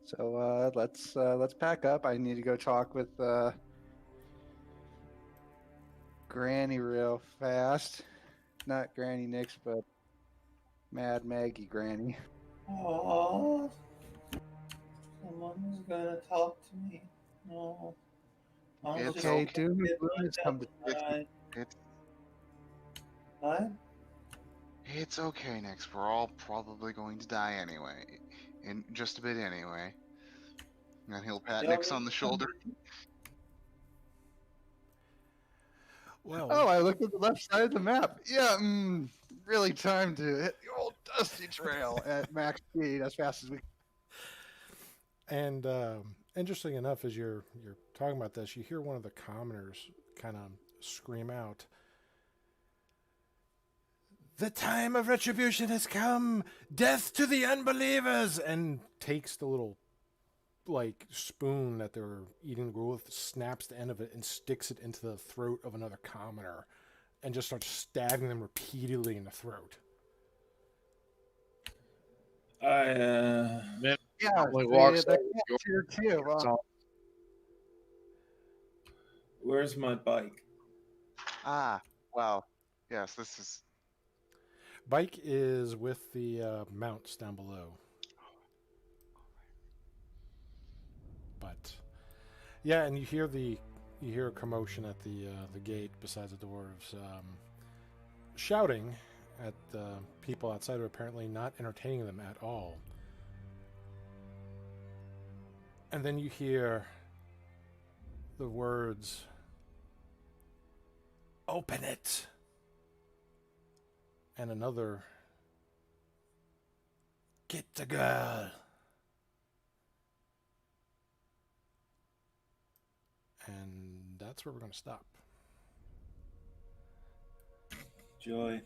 So let's pack up. I need to go talk with Granny real fast. Not Granny Nix, but Mad Maggie Granny. Oh, someone's gonna talk to me. No. I'm It's just Okay, okay. Doom get Bloom my has come to. tonight. It's What? it's okay, Nix. We're all probably going to die anyway. In just a bit anyway. And he'll pat Y'all Nix need on the to come shoulder. Well, Oh, I looked at the left side of the map. Yeah, really time to hit the old dusty trail at max speed as fast as we. and interesting enough, as you're talking about this, you hear one of the commoners kind of scream out, "The time of retribution has come! Death to the unbelievers!" And takes the little like spoon that they're eating the gruel with, snaps the end of it, and sticks it into the throat of another commoner, and just starts stabbing them repeatedly in the throat. Then Yeah, Probably walks the over cat's here too. Where's my bike? Ah, well, yes, this is. Bike is with the mounts down below. But yeah, and you hear a commotion at the gate besides the dwarves, shouting at the people outside who are apparently not entertaining them at all. And then you hear the words, "Open it!" And another, "Get the girl!" And that's where we're going to stop. Joy.